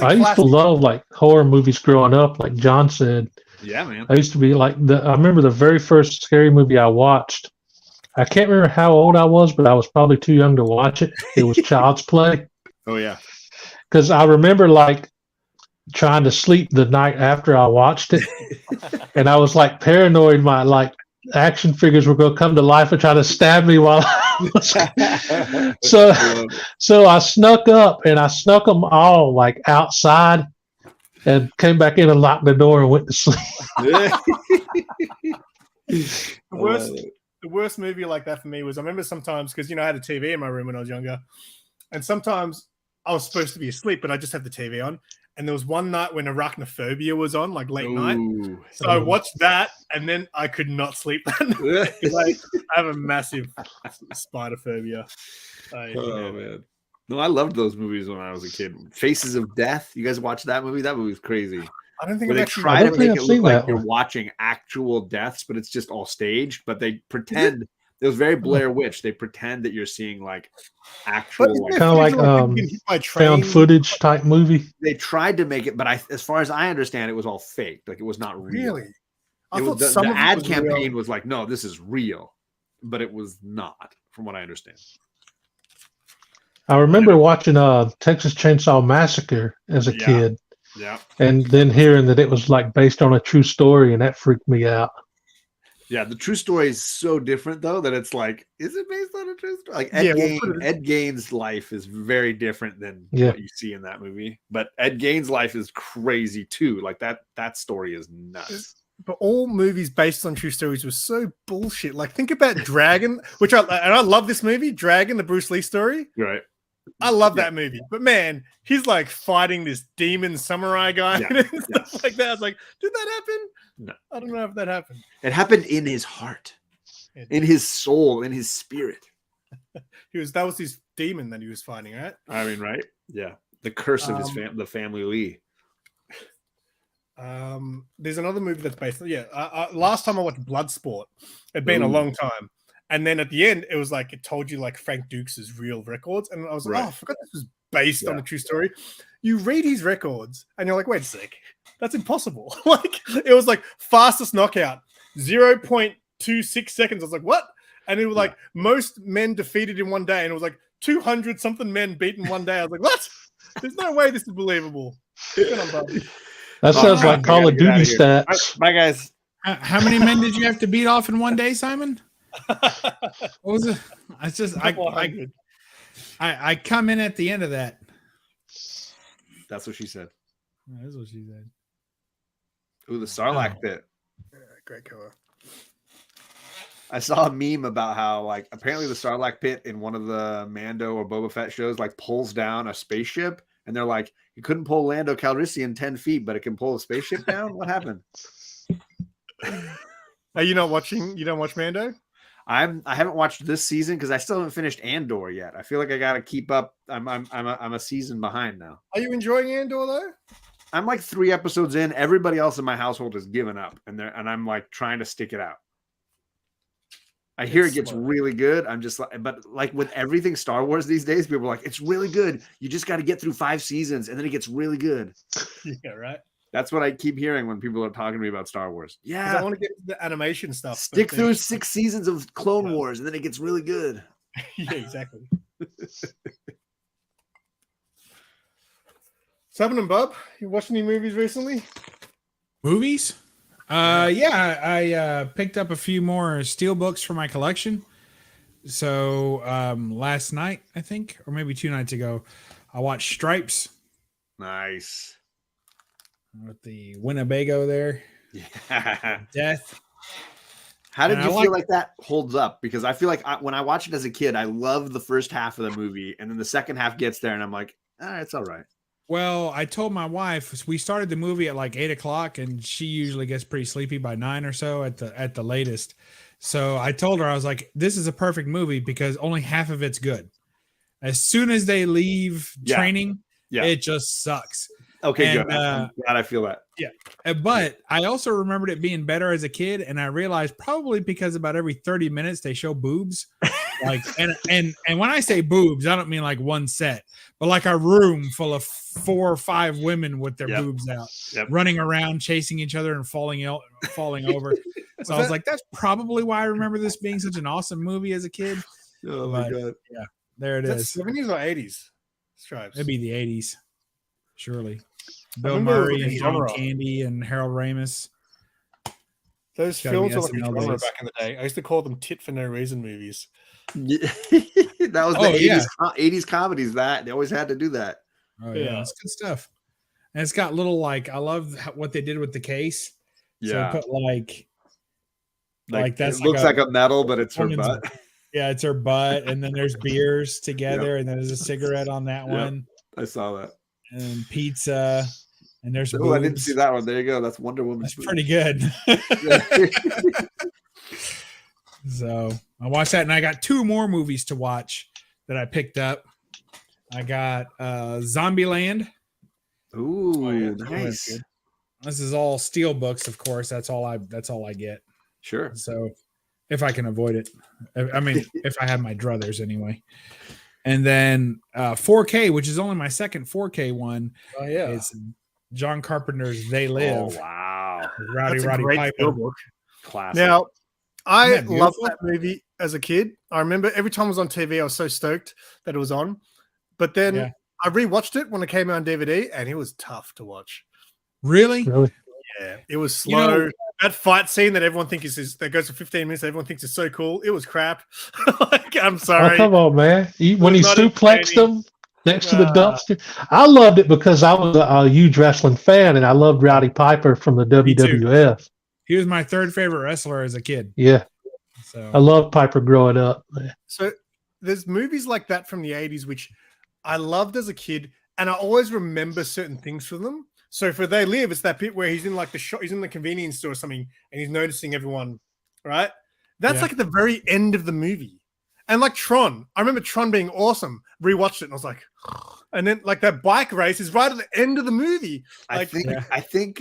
Speaker 3: I used to love like horror movies growing up, like John said.
Speaker 2: Yeah, man.
Speaker 3: I used to be like I remember the very first scary movie I watched. I can't remember how old I was, but I was probably too young to watch it. It was Child's Play.
Speaker 2: Oh yeah.
Speaker 3: Because I remember like trying to sleep the night after I watched it, and I was like paranoid my like action figures were going to come to life and try to stab me while I was. So I snuck up and I snuck them all like outside and came back in and locked the door and went to sleep.
Speaker 1: The worst movie like that for me was I remember sometimes because I had a TV in my room when I was younger, and sometimes I was supposed to be asleep, but I just had the TV on. And there was one night when Arachnophobia was on, like late night. So I watched that, and then I could not sleep that night because I have a massive spider phobia.
Speaker 2: Man. No, I loved those movies when I was a kid. Faces of Death. You guys watch that movie? That movie was crazy.
Speaker 1: I don't think
Speaker 2: they try to make it look like you're watching actual deaths, but it's just all staged. But they pretend it was very Blair Witch. They pretend that you're seeing like actual,
Speaker 3: kind of like found footage type movie.
Speaker 2: They tried to make it, but as far as I understand, it was all fake. Like it was not real.
Speaker 1: Really?
Speaker 2: The ad campaign was like, no, this is real, but it was not, from what I understand.
Speaker 3: I remember watching Texas Chainsaw Massacre as a kid.
Speaker 2: Yeah.
Speaker 3: And then hearing that it was like based on a true story, and that freaked me out.
Speaker 2: Yeah, the true story is so different though that it's like, is it based on a true story? Like Ed Gein's life is very different than what you see in that movie. But Ed Gein's life is crazy too. Like that story is nuts.
Speaker 1: But all movies based on true stories were so bullshit. Like think about Dragon, which I love this movie, Dragon, the Bruce Lee story.
Speaker 2: Right.
Speaker 1: I love that movie, but man, he's like fighting this demon samurai guy and stuff like that. I was like, did that happen?
Speaker 2: No,
Speaker 1: I don't know if that happened.
Speaker 2: It happened in his heart, in his soul, in his spirit.
Speaker 1: That was his demon that he was fighting, right?
Speaker 2: I mean, right? Yeah, the curse of the family Lee.
Speaker 1: There's another movie that's based. Last time I watched Bloodsport, it'd been a long time. And then at the end, it was like it told you like Frank Dukes' real records, and I was like,
Speaker 2: Right.
Speaker 1: oh, I forgot this was based on a true story. You read his records, and you're like, wait a sec, that's impossible. Like it was like fastest knockout, 0.26 seconds. I was like, what? And it was like most men defeated in one day, and it was like 200 something men beaten one day. I was like, what? There's no way this is believable. Good on Bob.
Speaker 3: That sounds like Call of Duty stats.
Speaker 2: Bye, guys.
Speaker 4: How many men did you have to beat off in one day, Simon? What was it? It's just I come in at the end of that.
Speaker 2: That's what she said.
Speaker 4: That's what she said.
Speaker 2: Ooh, the Sarlacc pit.
Speaker 1: Yeah, great cover.
Speaker 2: I saw a meme about how like apparently the Sarlacc pit in one of the Mando or Boba Fett shows like pulls down a spaceship, and they're like, you couldn't pull Lando Calrissian 10 feet, but it can pull a spaceship down. What happened?
Speaker 1: Are you not watching? You don't watch Mando?
Speaker 2: I haven't watched this season because I still haven't finished Andor yet. I feel like I got to keep up. I'm a season behind now.
Speaker 1: Are you enjoying Andor though?
Speaker 2: I'm like 3 episodes in. Everybody else in my household has given up, and I'm like trying to stick it out. I hear it gets really good. I'm just like, but like with everything Star Wars these days, people are like, it's really good. You just got to get through 5 seasons, and then it gets really good.
Speaker 1: Yeah, right.
Speaker 2: That's what I keep hearing when people are talking to me about Star Wars. Yeah,
Speaker 1: I want to get into the animation stuff.
Speaker 2: Stick through 6 seasons of Clone Wars, and then it gets really good.
Speaker 1: Yeah, exactly. Simon and Bob, you watched any movies recently?
Speaker 4: Movies? Yeah, I picked up a few more steelbooks for my collection. So last night, I think, or maybe 2 nights ago, I watched Stripes.
Speaker 2: Nice.
Speaker 4: With the Winnebago there.
Speaker 2: Yeah.
Speaker 4: Death.
Speaker 2: How did you feel like that holds up? Because I feel like when I watched it as a kid, I loved the first half of the movie, and then the second half gets there, and I'm like, it's all right.
Speaker 4: Well, I told my wife we started the movie at like 8:00, and she usually gets pretty sleepy by 9 or so at the latest. So I told her, I was like, "This is a perfect movie because only half of it's good. As soon as they leave training, it just sucks."
Speaker 2: Okay, good. I'm glad I feel that.
Speaker 4: Yeah, but I also remembered it being better as a kid, and I realized probably because about every 30 minutes they show boobs. Like and when I say boobs, I don't mean like one set, but like a room full of 4 or 5 women with their boobs out, running around, chasing each other, and falling over. So I was like, that's probably why I remember this being such an awesome movie as a kid.
Speaker 2: Oh my god!
Speaker 4: Yeah, there it is.
Speaker 1: 70s or 80s? Stripes.
Speaker 4: It'd be the 80s, surely. Bill Murray and John Candy and Harold Ramis.
Speaker 1: Those films were like a genre back in the day. I used to call them tit for no reason movies.
Speaker 2: Yeah. That was the 80s comedies. That they always had to do that.
Speaker 4: Oh yeah, it's good stuff. And it's got little like I love what they did with the case.
Speaker 2: Yeah,
Speaker 4: so put like that's
Speaker 2: it looks like a medal, but it's her butt.
Speaker 4: Yeah, it's her butt, and then there's beers together, and then there's a cigarette on that one.
Speaker 2: I saw that.
Speaker 4: And pizza, and there's
Speaker 2: boobs. I didn't see that one. There you go. That's Wonder Woman.
Speaker 4: That's pretty good. So I watched that, and I got 2 more movies to watch that I picked up. I got Zombieland.
Speaker 2: Ooh, nice.
Speaker 4: This is all steel books, of course. That's all I get.
Speaker 2: Sure.
Speaker 4: So if I can avoid it, I mean, if I have my druthers anyway. And then 4K, which is only my second 4K one.
Speaker 1: Oh yeah,
Speaker 4: it's John Carpenter's "They Live."
Speaker 2: Oh wow,
Speaker 4: Roddy Piper.
Speaker 2: Classic.
Speaker 1: Now, I loved that movie as a kid. I remember every time it was on TV, I was so stoked that it was on. But then I rewatched it when it came out on DVD, and it was tough to watch.
Speaker 4: Really?
Speaker 1: Yeah, it was slow. That fight scene that everyone thinks that goes for 15 minutes, everyone thinks is so cool. It was crap. Like, I'm sorry.
Speaker 3: Oh, come on, man. When he suplexed them next to the dumpster. I loved it because I was a huge wrestling fan, and I loved Rowdy Piper from the WWF.
Speaker 4: He was my 3rd favorite wrestler as a kid.
Speaker 3: Yeah. So I loved Piper growing up.
Speaker 1: So there's movies like that from the 80s, which I loved as a kid, and I always remember certain things from them. So for They Live, it's that bit where he's in like the shop, he's in the convenience store or something, and he's noticing everyone, right? That's like at the very end of the movie. And like Tron, I remember Tron being awesome. Rewatched it and I was like, and then like that bike race is right at the end of the movie. Like,
Speaker 2: I think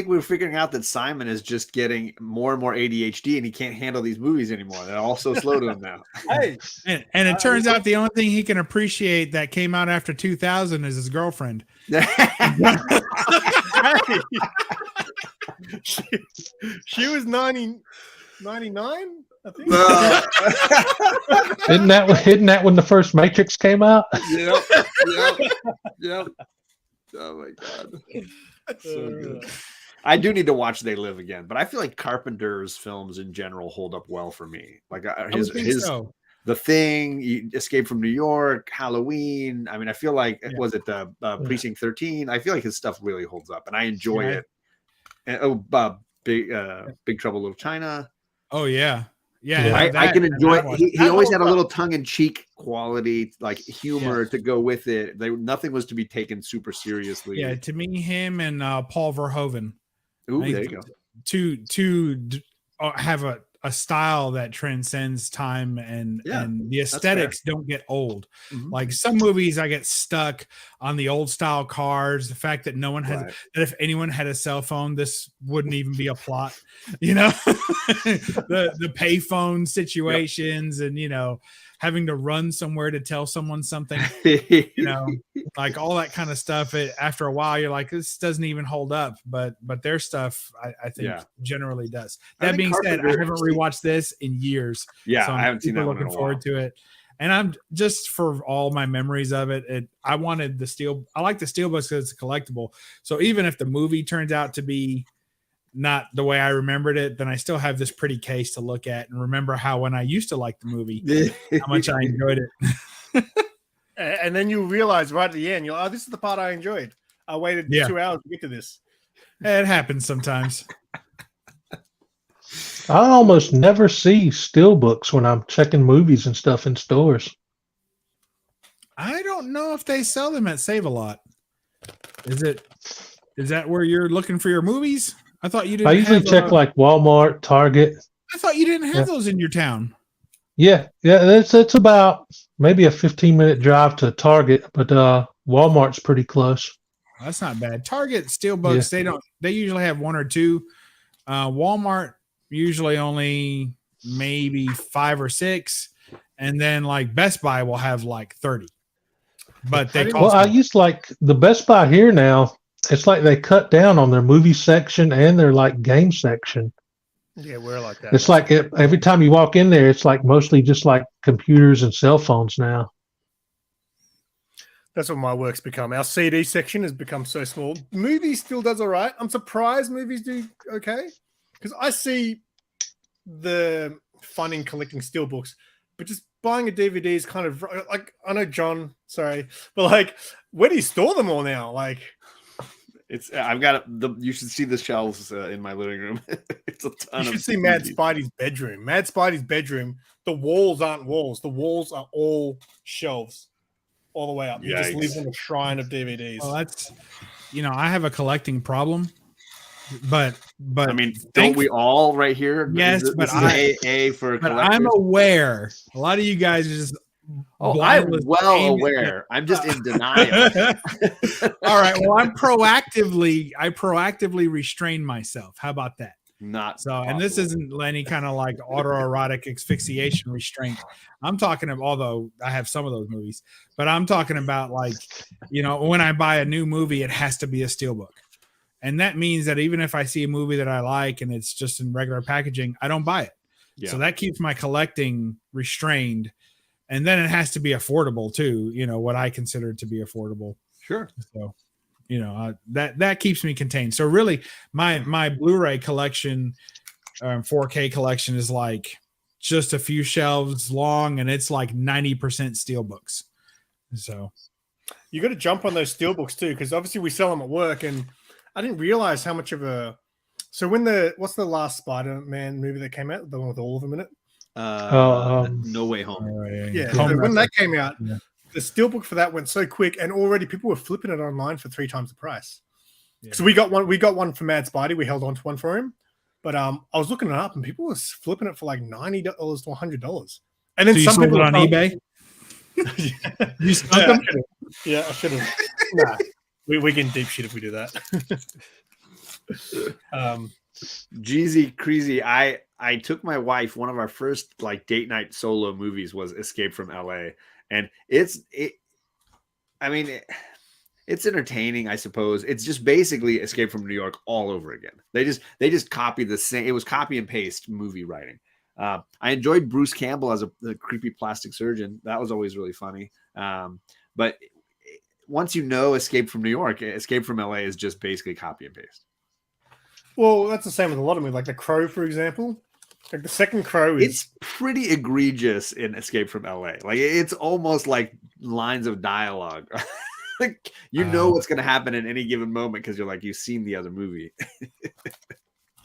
Speaker 2: we're figuring out that Simon is just getting more and more ADHD, and he can't handle these movies anymore. They're all so slow to him now.
Speaker 1: hey,
Speaker 4: And it turns out the only thing he can appreciate that came out after 2000 is his girlfriend.
Speaker 1: she was 99, I think.
Speaker 3: Isn't that when the first Matrix came out?
Speaker 2: Yep. Oh my god, so good. I do need to watch They Live again, but I feel like Carpenter's films in general hold up well for me. Like The Thing, Escape from New York, Halloween. I mean, I feel like was it the Precinct 13? I feel like his stuff really holds up, and I enjoy it. And Big Trouble in Little China.
Speaker 4: Oh yeah. Yeah,
Speaker 2: I can enjoy it. He always had a little tongue-in-cheek quality, like humor to go with it. Nothing was to be taken super seriously.
Speaker 4: Yeah, to me, him and Paul Verhoeven.
Speaker 2: Ooh, there you go.
Speaker 4: To have a style that transcends time and the aesthetics don't get old. Mm-hmm. Like some movies, I get stuck on the old style cars. The fact that no one has that if anyone had a cell phone, this wouldn't even be a plot. You know, the payphone situations and having to run somewhere to tell someone something. Like all that kind of stuff. After a while, you're like, this doesn't even hold up. But their stuff, I think, generally does. That being said, I haven't rewatched this in years.
Speaker 2: Yeah,
Speaker 4: so
Speaker 2: I haven't seen that one in a
Speaker 4: looking forward to it. And I'm just for all my memories of it. I wanted the steel. I like the steelbooks because it's collectible. So even if the movie turns out to be not the way I remembered it, then I still have this pretty case to look at and remember how when I used to like the movie, how much I enjoyed it.
Speaker 1: And then you realize right at the end, you're like, oh, this is the part I enjoyed. I waited 2 hours to get to this.
Speaker 4: It happens sometimes.
Speaker 3: I almost never see steelbooks when I'm checking movies and stuff in stores.
Speaker 4: I don't know if they sell them at Save-A-Lot. Is that where you're looking for your movies? I thought you didn't.
Speaker 3: I usually check like Walmart, Target.
Speaker 4: I thought you didn't have those in your town.
Speaker 3: Yeah. It's about maybe a 15-minute drive to Target, but Walmart's pretty close.
Speaker 4: That's not bad. Target steelbooks, they usually have one or two. Walmart usually only maybe 5 or 6, and then like Best Buy will have like 30. But they cost
Speaker 3: I used to like the Best Buy here now. It's like they cut down on their movie section and their like game section.
Speaker 1: Yeah, we're like that.
Speaker 3: It's like every time you walk in there, it's like mostly just like computers and cell phones now.
Speaker 1: That's what my work's become. Our CD section has become so small. Movies still does all right. I'm surprised movies do okay because I see the fun in collecting steelbooks, but just buying a DVD is kind of like, I know John, sorry, but like, where do you store them all now? Like,
Speaker 2: I've got you should see the shelves in my living room. It's a ton. You
Speaker 1: should see Mad Spidey's bedroom. Mad Spidey's bedroom. The walls aren't walls. The walls are all shelves, all the way up. You just live in a shrine of DVDs.
Speaker 4: Well, that's, I have a collecting problem, but
Speaker 2: I mean, don't we all right here?
Speaker 4: Yes,
Speaker 2: this is AA for.
Speaker 4: But I'm aware. A lot of you guys are just.
Speaker 2: Oh, I'm well aware. I'm just in denial.
Speaker 4: All right. Well, I proactively restrain myself. How about that?
Speaker 2: Not
Speaker 4: so.
Speaker 2: Possible.
Speaker 4: And this isn't any kind of like autoerotic asphyxiation restraint. I'm talking about, although I have some of those movies, but I'm talking about like, when I buy a new movie, it has to be a steelbook. And that means that even if I see a movie that I like and it's just in regular packaging, I don't buy it. Yeah. So that keeps my collecting restrained. And then it has to be affordable too, what I consider to be affordable.
Speaker 2: Sure.
Speaker 4: So, that keeps me contained. So really my Blu-ray collection, 4K collection is like just a few shelves long and it's like 90% steelbooks. So
Speaker 1: you got to jump on those steelbooks too, because obviously we sell them at work and I didn't realize how much of so what's the last Spider-Man movie that came out? The one with all of them in it?
Speaker 2: No Way Home.
Speaker 1: Yeah. So when that came out, the steelbook for that went so quick, and already people were flipping it online for 3 times the price. Yeah. So we got one for Mad Spidey. We held on to one for him, but I was looking it up, and people were flipping it for like $90 to $100. And then
Speaker 4: So you
Speaker 1: some
Speaker 4: sold
Speaker 1: people
Speaker 4: it on eBay? You stunk
Speaker 1: yeah,
Speaker 4: them?
Speaker 1: I should have. Nah, we get in deep shit if we do that.
Speaker 2: Jeezy Creasy, I took my wife. One of our first like date night solo movies was Escape from LA, and it's entertaining, I suppose. It's just basically Escape from New York all over again. They just copied the same. It was copy and paste movie writing. I enjoyed Bruce Campbell as the creepy plastic surgeon. That was always really funny. But once you know Escape from New York, Escape from LA is just basically copy and paste.
Speaker 1: Well, that's the same with a lot of movies, like The Crow, for example. Like the second Crow is
Speaker 2: It's pretty egregious in Escape from LA. Like it's almost like lines of dialogue. Like you know what's going to happen in any given moment because you're like you've seen the other movie.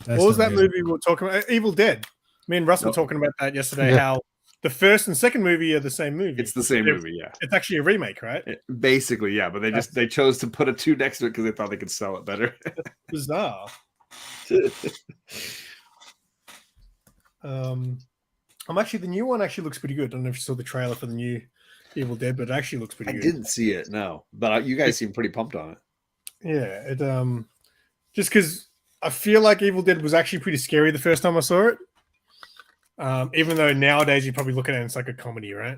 Speaker 1: what was that movie we were talking about? Evil Dead. Me and Russ were talking about that yesterday.
Speaker 3: Yeah.
Speaker 1: How the first and second movie are the same movie.
Speaker 2: It's the same movie, yeah.
Speaker 1: It's actually a remake, right?
Speaker 2: Basically, yeah. But they chose to put a 2 next to it because they thought they could sell it better.
Speaker 1: Bizarre. Actually, the new one actually looks pretty good. I don't know if you saw the trailer for the new Evil Dead, but it actually looks pretty good.
Speaker 2: I didn't see it, no. But you guys seem pretty pumped on it.
Speaker 1: Yeah, it just because I feel like Evil Dead was actually pretty scary the first time I saw it. Even though nowadays you probably look at it and it's like a comedy, right?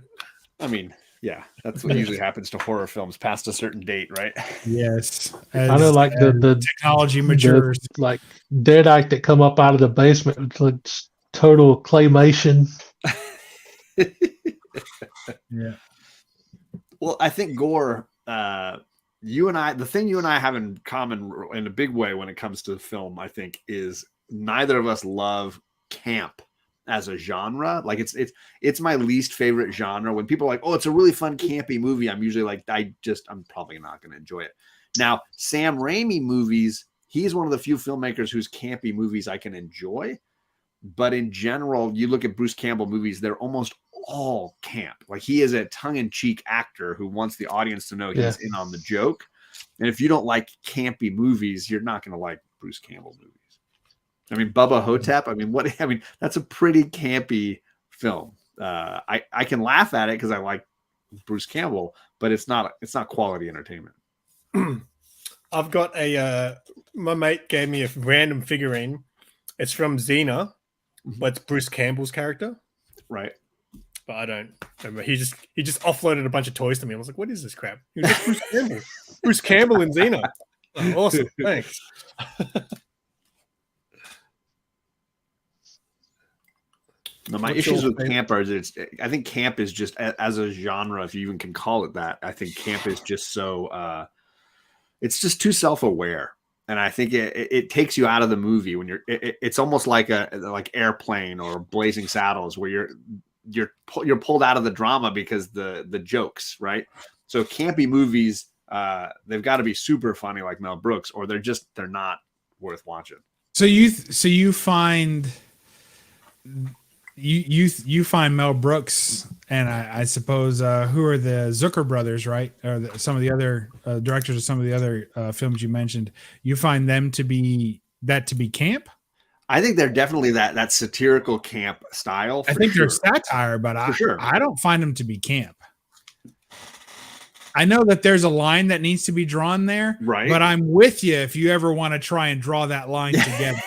Speaker 2: I mean, yeah, that's what usually happens to horror films past a certain date, right?
Speaker 4: Yes.
Speaker 3: I know, like the
Speaker 4: technology matures.
Speaker 3: like Deadite that come up out of the basement. It's like total claymation.
Speaker 4: Yeah.
Speaker 2: Well, I think Gore, you and I, the thing you and I have in common in a big way when it comes to film, I think, is neither of us love camp as a genre. Like it's my least favorite genre. When people are like, oh, it's a really fun campy movie, I'm usually like, I'm probably not going to enjoy it. Now, Sam Raimi movies, he's one of the few filmmakers whose campy movies I can enjoy. But in general, you look at Bruce Campbell movies, they're almost all camp. Like he is a tongue-in-cheek actor who wants the audience to know he's in on the joke. And if you don't like campy movies, you're not going to like Bruce Campbell movies. I mean, Bubba Hotep. I mean, that's a pretty campy film. I can laugh at it because I like Bruce Campbell, but it's not quality entertainment.
Speaker 1: I've got my mate gave me a random figurine. It's from Xena, but it's Bruce Campbell's character.
Speaker 2: Right.
Speaker 1: But I don't remember. He just offloaded a bunch of toys to me. I was like, what is this crap? He was like, Bruce Campbell. Bruce Campbell in Xena. Oh, awesome. Thanks.
Speaker 2: No, my issues with camp are I think camp is just as a genre, if you even can call it that. I think camp is just so it's just too self-aware, and I think it takes you out of the movie when it's almost like like Airplane or Blazing Saddles, where you're pulled out of the drama because the jokes, right? So campy movies, they've got to be super funny like Mel Brooks, or they're not worth watching.
Speaker 4: So you find. You find Mel Brooks and I suppose who are the Zucker brothers, right? Or some of the other directors of some of the other films you mentioned. You find them to be camp?
Speaker 2: I think they're definitely that satirical camp style.
Speaker 4: I think they're satire, but I don't find them to be camp. I know that there's a line that needs to be drawn there,
Speaker 2: right?
Speaker 4: But I'm with you if you ever want to try and draw that line together.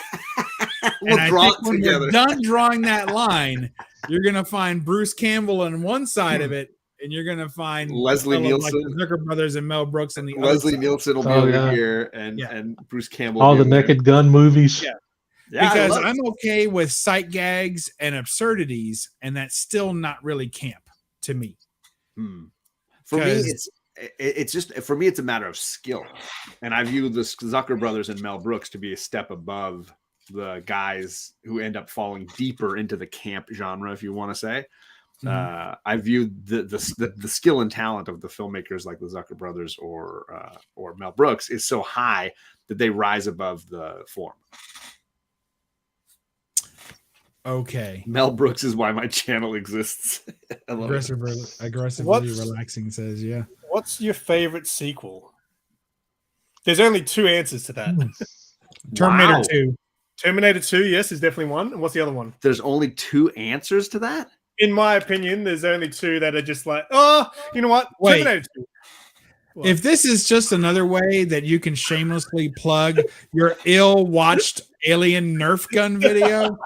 Speaker 4: And I think when you're done drawing that line, you're going to find Bruce Campbell on one side of it, and you're going to find
Speaker 2: Leslie Nielsen,
Speaker 4: like the Zucker brothers and Mel Brooks on the
Speaker 2: Leslie
Speaker 4: other
Speaker 2: Nielsen will be over here, and Bruce Campbell.
Speaker 3: All the Naked Gun movies.
Speaker 1: Yeah.
Speaker 4: Because I'm okay with sight gags and absurdities, and that's still not really camp to me.
Speaker 2: For me, it's just it's a matter of skill, and I view the Zucker brothers and Mel Brooks to be a step above the guys who end up falling deeper into the camp genre, if you want to say. I view the skill and talent of the filmmakers like the Zucker brothers or Mel Brooks is so high that they rise above the form.
Speaker 4: Okay.
Speaker 2: Mel Brooks is why my channel exists.
Speaker 4: Aggressively relaxing says, yeah.
Speaker 1: What's your favorite sequel? There's only 2 answers to that.
Speaker 4: Terminator 2.
Speaker 1: Terminator 2, yes, is definitely one. And what's the other one?
Speaker 2: There's only 2 answers to that?
Speaker 1: in my opinion, there's only two that are just like, oh, you know what?
Speaker 4: Wait.
Speaker 1: Terminator 2. What?
Speaker 4: If this is just another way that you can shamelessly plug your ill-watched alien Nerf gun video,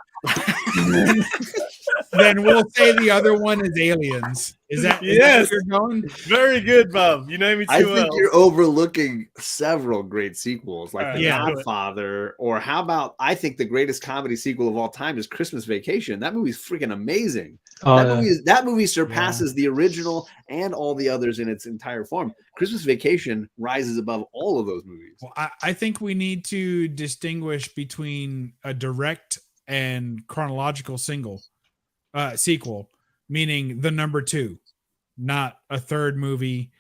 Speaker 4: then we'll say the other one is Aliens. Is that
Speaker 1: Yes.
Speaker 4: where you're going?
Speaker 1: Very good, Bob. You know me too
Speaker 2: I think
Speaker 1: well.
Speaker 2: you're overlooking several great sequels, like The
Speaker 4: Yeah.
Speaker 2: Godfather, or how about I think the greatest comedy sequel of all time is Christmas Vacation. That movie's freaking amazing. That movie surpasses the original and all the others in its entire form. Christmas Vacation rises above all of those movies.
Speaker 4: Well, I think we need to distinguish between a direct and chronological sequel, meaning the number 2, not a third movie,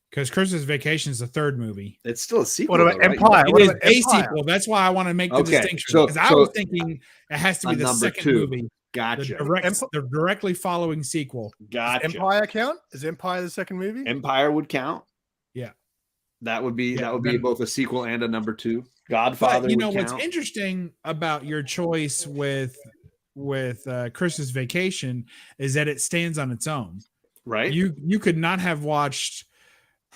Speaker 4: because Christmas Vacation is the third movie.
Speaker 2: It's still a sequel.
Speaker 1: What about
Speaker 2: though, right?
Speaker 1: Empire?
Speaker 4: It
Speaker 1: What
Speaker 4: is
Speaker 1: about
Speaker 4: a
Speaker 1: Empire?
Speaker 4: sequel. That's why I want to make the
Speaker 2: Okay,
Speaker 4: distinction,
Speaker 2: so-
Speaker 4: because I
Speaker 2: so
Speaker 4: was thinking it has to be
Speaker 2: a
Speaker 4: the
Speaker 2: number
Speaker 4: second
Speaker 2: 2.
Speaker 4: movie,
Speaker 2: Gotcha.
Speaker 4: the directly following sequel.
Speaker 2: Gotcha.
Speaker 1: Empire count? Is Empire the second movie?
Speaker 2: Empire would count.
Speaker 4: Yeah.
Speaker 2: That would be
Speaker 4: Yeah,
Speaker 2: be
Speaker 4: then-
Speaker 2: both a sequel and a number 2. Godfather.
Speaker 4: But you know
Speaker 2: would
Speaker 4: what's
Speaker 2: count.
Speaker 4: interesting about your choice with Christmas Vacation is that it stands on its own.
Speaker 2: right?
Speaker 4: You could not have watched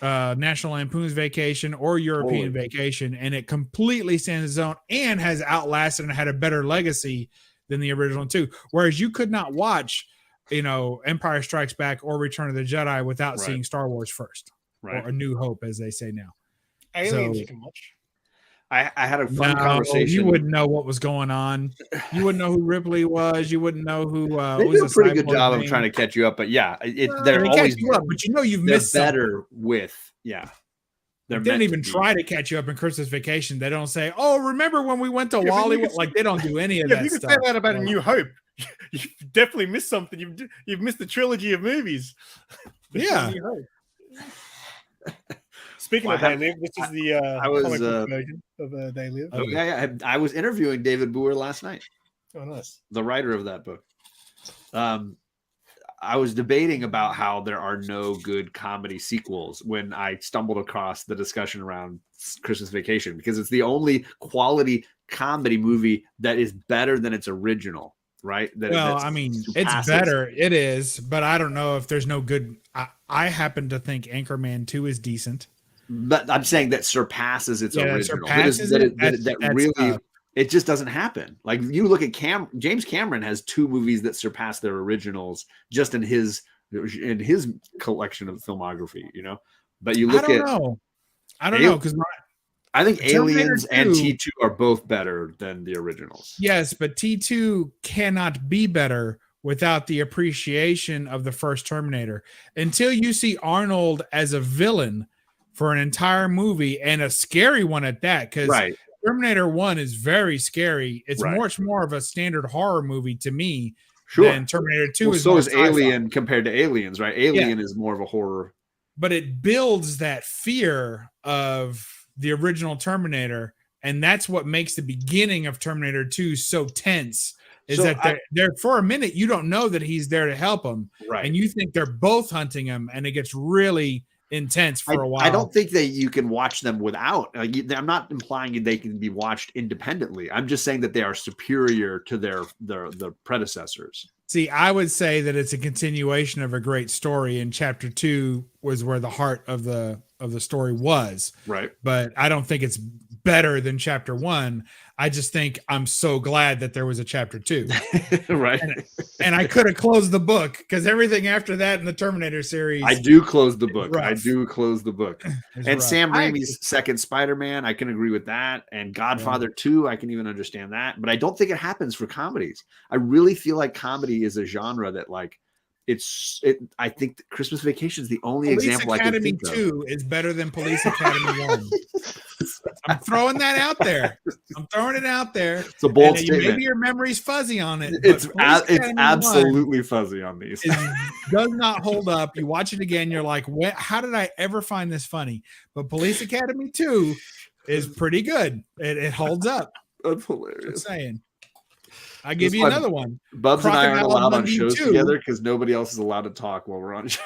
Speaker 4: National Lampoon's Vacation or European Vacation, and it completely stands its own and has outlasted and had a better legacy than the original 2. Whereas you could not watch, Empire Strikes Back or Return of the Jedi without
Speaker 2: Right.
Speaker 4: seeing Star Wars first,
Speaker 2: Right.
Speaker 4: or A New Hope, as they say now.
Speaker 1: Aliens
Speaker 4: So-
Speaker 1: you can watch.
Speaker 2: I had a fun
Speaker 4: No,
Speaker 2: conversation.
Speaker 4: you wouldn't know what was going on. You wouldn't know who Ripley was. You wouldn't know who.
Speaker 2: They
Speaker 4: was
Speaker 2: do a pretty good
Speaker 4: cyborg
Speaker 2: job of
Speaker 4: name.
Speaker 2: trying to catch you up, but yeah,
Speaker 4: Well,
Speaker 2: they're
Speaker 4: they
Speaker 2: always
Speaker 4: catch you up, but you've
Speaker 2: they're
Speaker 4: missed something.
Speaker 2: better with They're
Speaker 4: They
Speaker 2: meant
Speaker 4: didn't
Speaker 2: to
Speaker 4: even
Speaker 2: be.
Speaker 4: try to catch you up in Christmas Vacation. They don't say, "Oh, remember when we went to
Speaker 1: Yeah, but you
Speaker 4: Wally?"
Speaker 1: can
Speaker 4: Like they don't do any of
Speaker 1: Yeah,
Speaker 4: that
Speaker 1: you can
Speaker 4: stuff.
Speaker 1: say that about A New Hope. You've definitely missed something. You've missed the trilogy of movies.
Speaker 4: Yeah.
Speaker 1: A New Hope. Speaking
Speaker 2: Well,
Speaker 1: of
Speaker 2: I
Speaker 1: They
Speaker 2: have-
Speaker 1: Live, this is the
Speaker 2: I was,
Speaker 1: comic book version of They Live.
Speaker 2: Oh, yeah. I was interviewing David Boer last night,
Speaker 1: Oh, nice.
Speaker 2: the writer of that book. I was debating about how there are no good comedy sequels when I stumbled across the discussion around Christmas Vacation, because it's the only quality comedy movie that is better than its original, right?
Speaker 4: Well,
Speaker 2: that
Speaker 4: I mean, it's
Speaker 2: surpasses-
Speaker 4: better. It is, but I don't know if there's no good. I happen to think Anchorman 2 is decent.
Speaker 2: But I'm saying that surpasses its
Speaker 4: Yeah, that
Speaker 2: original.
Speaker 4: surpasses it? That's
Speaker 2: Really,
Speaker 4: tough.
Speaker 2: it just doesn't happen. Like you look at James Cameron has 2 movies that surpass their originals just in his collection of filmography, But you look
Speaker 4: I don't
Speaker 2: at
Speaker 4: know. I don't know because
Speaker 2: I think
Speaker 4: Terminator
Speaker 2: Aliens and
Speaker 4: 2
Speaker 2: T2 are both better than the originals.
Speaker 4: yes, but T2 cannot be better without the appreciation of the first Terminator. Until you see Arnold as a villain for an entire movie, and a scary one at that, because
Speaker 2: Right.
Speaker 4: Terminator 1 is very scary. It's
Speaker 2: Right.
Speaker 4: much more of a standard horror movie to me
Speaker 2: Sure.
Speaker 4: than Terminator 2
Speaker 2: Well,
Speaker 4: is.
Speaker 2: so
Speaker 4: more
Speaker 2: is
Speaker 4: sci-fi.
Speaker 2: Alien compared to Aliens, right? Alien is more of a horror.
Speaker 4: But it builds that fear of the original Terminator, and that's what makes the beginning of Terminator 2 so tense. Is
Speaker 2: So
Speaker 4: that they're for a minute you don't know that he's there to help him,
Speaker 2: Right.
Speaker 4: and you think they're both hunting him, and it gets really intense for a while.
Speaker 2: I don't think that you can watch them without. I'm not implying they can be watched independently. I'm just saying that they are superior to their predecessors.
Speaker 4: See, I would say that it's a continuation of a great story, and chapter 2 was where the heart of the story was.
Speaker 2: Right.
Speaker 4: But I don't think it's better than chapter 1. I just think I'm so glad that there was a chapter 2.
Speaker 2: Right.
Speaker 4: And I could have closed the book, because everything after that in the Terminator series,
Speaker 2: I do close the book.
Speaker 4: rough.
Speaker 2: I do close the book.
Speaker 4: is
Speaker 2: And
Speaker 4: rough.
Speaker 2: Sam Raimi's second Spider-Man, I can agree with that. And Godfather 2, I can even understand that. But I don't think it happens for comedies. I really feel like comedy is a genre that, like, I think that Christmas Vacation is the only
Speaker 4: Police
Speaker 2: example I
Speaker 4: Academy
Speaker 2: can think
Speaker 4: 2 is better than Police Academy 1. I'm throwing that out there. I'm throwing it out there.
Speaker 2: It's a bold
Speaker 4: And
Speaker 2: statement.
Speaker 4: maybe your memory's fuzzy on it.
Speaker 2: It's
Speaker 4: but Police Academy 1
Speaker 2: absolutely fuzzy on these.
Speaker 4: does not hold up. You watch it again, you're like, how did I ever find this funny? But Police Academy 2 is pretty good. It holds up.
Speaker 2: That's
Speaker 4: Just
Speaker 2: hilarious.
Speaker 4: saying. I give
Speaker 2: This
Speaker 4: you
Speaker 2: one-
Speaker 4: another one.
Speaker 2: Bubs and I aren't
Speaker 4: Crocodile
Speaker 2: allowed on
Speaker 4: Dundee
Speaker 2: shows
Speaker 4: 2.
Speaker 2: together because nobody else is allowed to talk while we're on shows.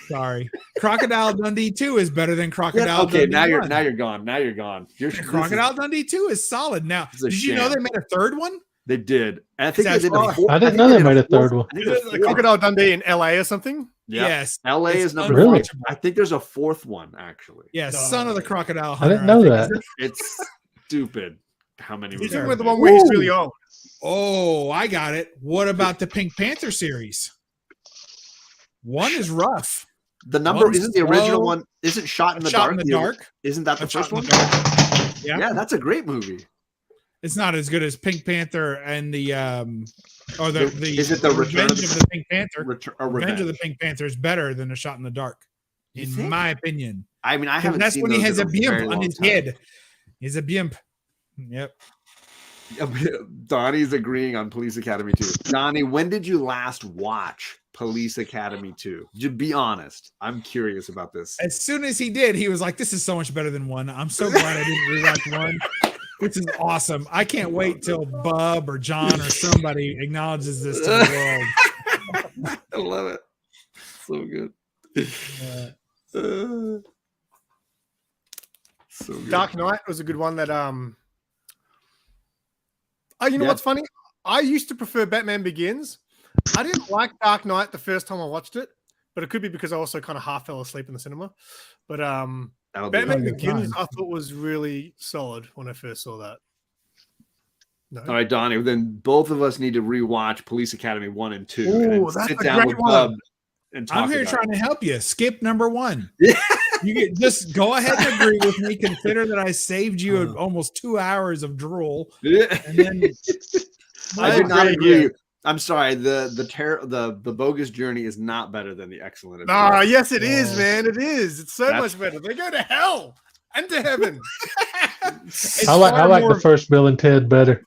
Speaker 4: Sorry. Crocodile Dundee 2 is better than Crocodile
Speaker 2: Okay,
Speaker 4: Dundee
Speaker 2: now
Speaker 4: 1.
Speaker 2: you're gone. Now you're gone.
Speaker 4: Crocodile Dundee 2 is solid. Now,
Speaker 2: This is a
Speaker 4: did you know
Speaker 2: sham.
Speaker 4: they made a third one?
Speaker 2: They did. And I think they
Speaker 4: That's
Speaker 2: did a
Speaker 4: right.
Speaker 2: fourth.
Speaker 3: I didn't
Speaker 2: think
Speaker 3: know they
Speaker 2: did a
Speaker 3: made a
Speaker 2: fourth-
Speaker 3: third one.
Speaker 2: I think
Speaker 1: Is
Speaker 2: a
Speaker 1: it
Speaker 2: fourth.
Speaker 1: Crocodile Dundee in LA or something?
Speaker 2: Yeah.
Speaker 4: Yes.
Speaker 2: LA
Speaker 4: It's
Speaker 2: is number
Speaker 3: Really?
Speaker 2: 4. I think there's a fourth one actually.
Speaker 4: Yeah,
Speaker 1: No.
Speaker 4: Son of the Crocodile
Speaker 3: I
Speaker 4: Hunter.
Speaker 3: didn't know
Speaker 4: think
Speaker 3: that.
Speaker 4: is it.
Speaker 2: It's stupid how many
Speaker 1: He's
Speaker 2: movies.
Speaker 1: talking
Speaker 2: they
Speaker 1: about the
Speaker 2: made.
Speaker 1: one where he's really
Speaker 3: Ooh.
Speaker 1: old.
Speaker 4: Oh, I got it. What about the Pink Panther series? One is rough.
Speaker 2: The number
Speaker 4: One's
Speaker 2: isn't the original
Speaker 4: slow.
Speaker 2: one. Isn't Shot in the
Speaker 4: Shot
Speaker 2: Dark?
Speaker 4: in the Dark.
Speaker 2: Isn't that the
Speaker 4: A Shot
Speaker 2: first
Speaker 4: in
Speaker 2: one?
Speaker 4: the Dark. Yeah.
Speaker 2: Yeah, that's a great movie.
Speaker 4: It's not as good as Pink Panther and the
Speaker 2: Is it the Return
Speaker 4: Revenge of the Pink Panther. Revenge of the Pink Panther is better than A Shot in the Dark,
Speaker 2: You
Speaker 4: in
Speaker 2: think?
Speaker 4: my opinion.
Speaker 2: I mean, I
Speaker 4: 'Cause
Speaker 2: haven't
Speaker 4: that's
Speaker 2: seen
Speaker 4: when he
Speaker 2: those
Speaker 4: has
Speaker 2: in
Speaker 4: a
Speaker 2: very
Speaker 4: blimp on
Speaker 2: long
Speaker 4: his
Speaker 2: time.
Speaker 4: head. He's a blimp. Yep.
Speaker 2: Donnie's agreeing on Police Academy 2. Donnie, when did you last watch Police Academy 2? Just be honest. I'm curious about this.
Speaker 4: As soon as he did, he was like, "This is so much better than one. I'm so glad I didn't rewatch one. This is awesome. I can't wait till Bub or John or somebody acknowledges this to the world."
Speaker 2: I love it. So good. So good.
Speaker 1: Dark Knight was a good one that Oh, you know
Speaker 2: Yeah.
Speaker 1: what's funny? I used to prefer Batman Begins. I didn't like Dark Knight the first time I watched it, but it could be because I also kind of half fell asleep in the cinema. But
Speaker 2: That'll be
Speaker 1: Batman
Speaker 4: a good
Speaker 1: Begins
Speaker 4: time.
Speaker 1: I thought was really solid when I first saw that. No.
Speaker 2: All right, Donnie. Then both of us need to rewatch Police Academy 1 and 2.
Speaker 1: Ooh,
Speaker 2: and
Speaker 1: that's
Speaker 2: sit
Speaker 1: a
Speaker 2: down
Speaker 1: great
Speaker 2: with
Speaker 1: one.
Speaker 2: Bub and talk
Speaker 4: I'm here
Speaker 2: about
Speaker 4: trying to help you. Skip number 1.
Speaker 2: Yeah.
Speaker 4: You get, just go ahead and agree with me. Consider that I saved you almost 2 hours of drool,
Speaker 2: it.
Speaker 4: and then
Speaker 2: I do not
Speaker 1: agree,
Speaker 2: agree. I'm sorry. The bogus journey is not better than the excellent.
Speaker 1: Nah, yes, it is,
Speaker 4: Oh.
Speaker 1: man. It is. It's so
Speaker 2: That's-
Speaker 1: much better. They go to hell and to heaven.
Speaker 4: it's
Speaker 3: I
Speaker 4: far
Speaker 3: like
Speaker 4: more-
Speaker 3: the first Bill and Ted better.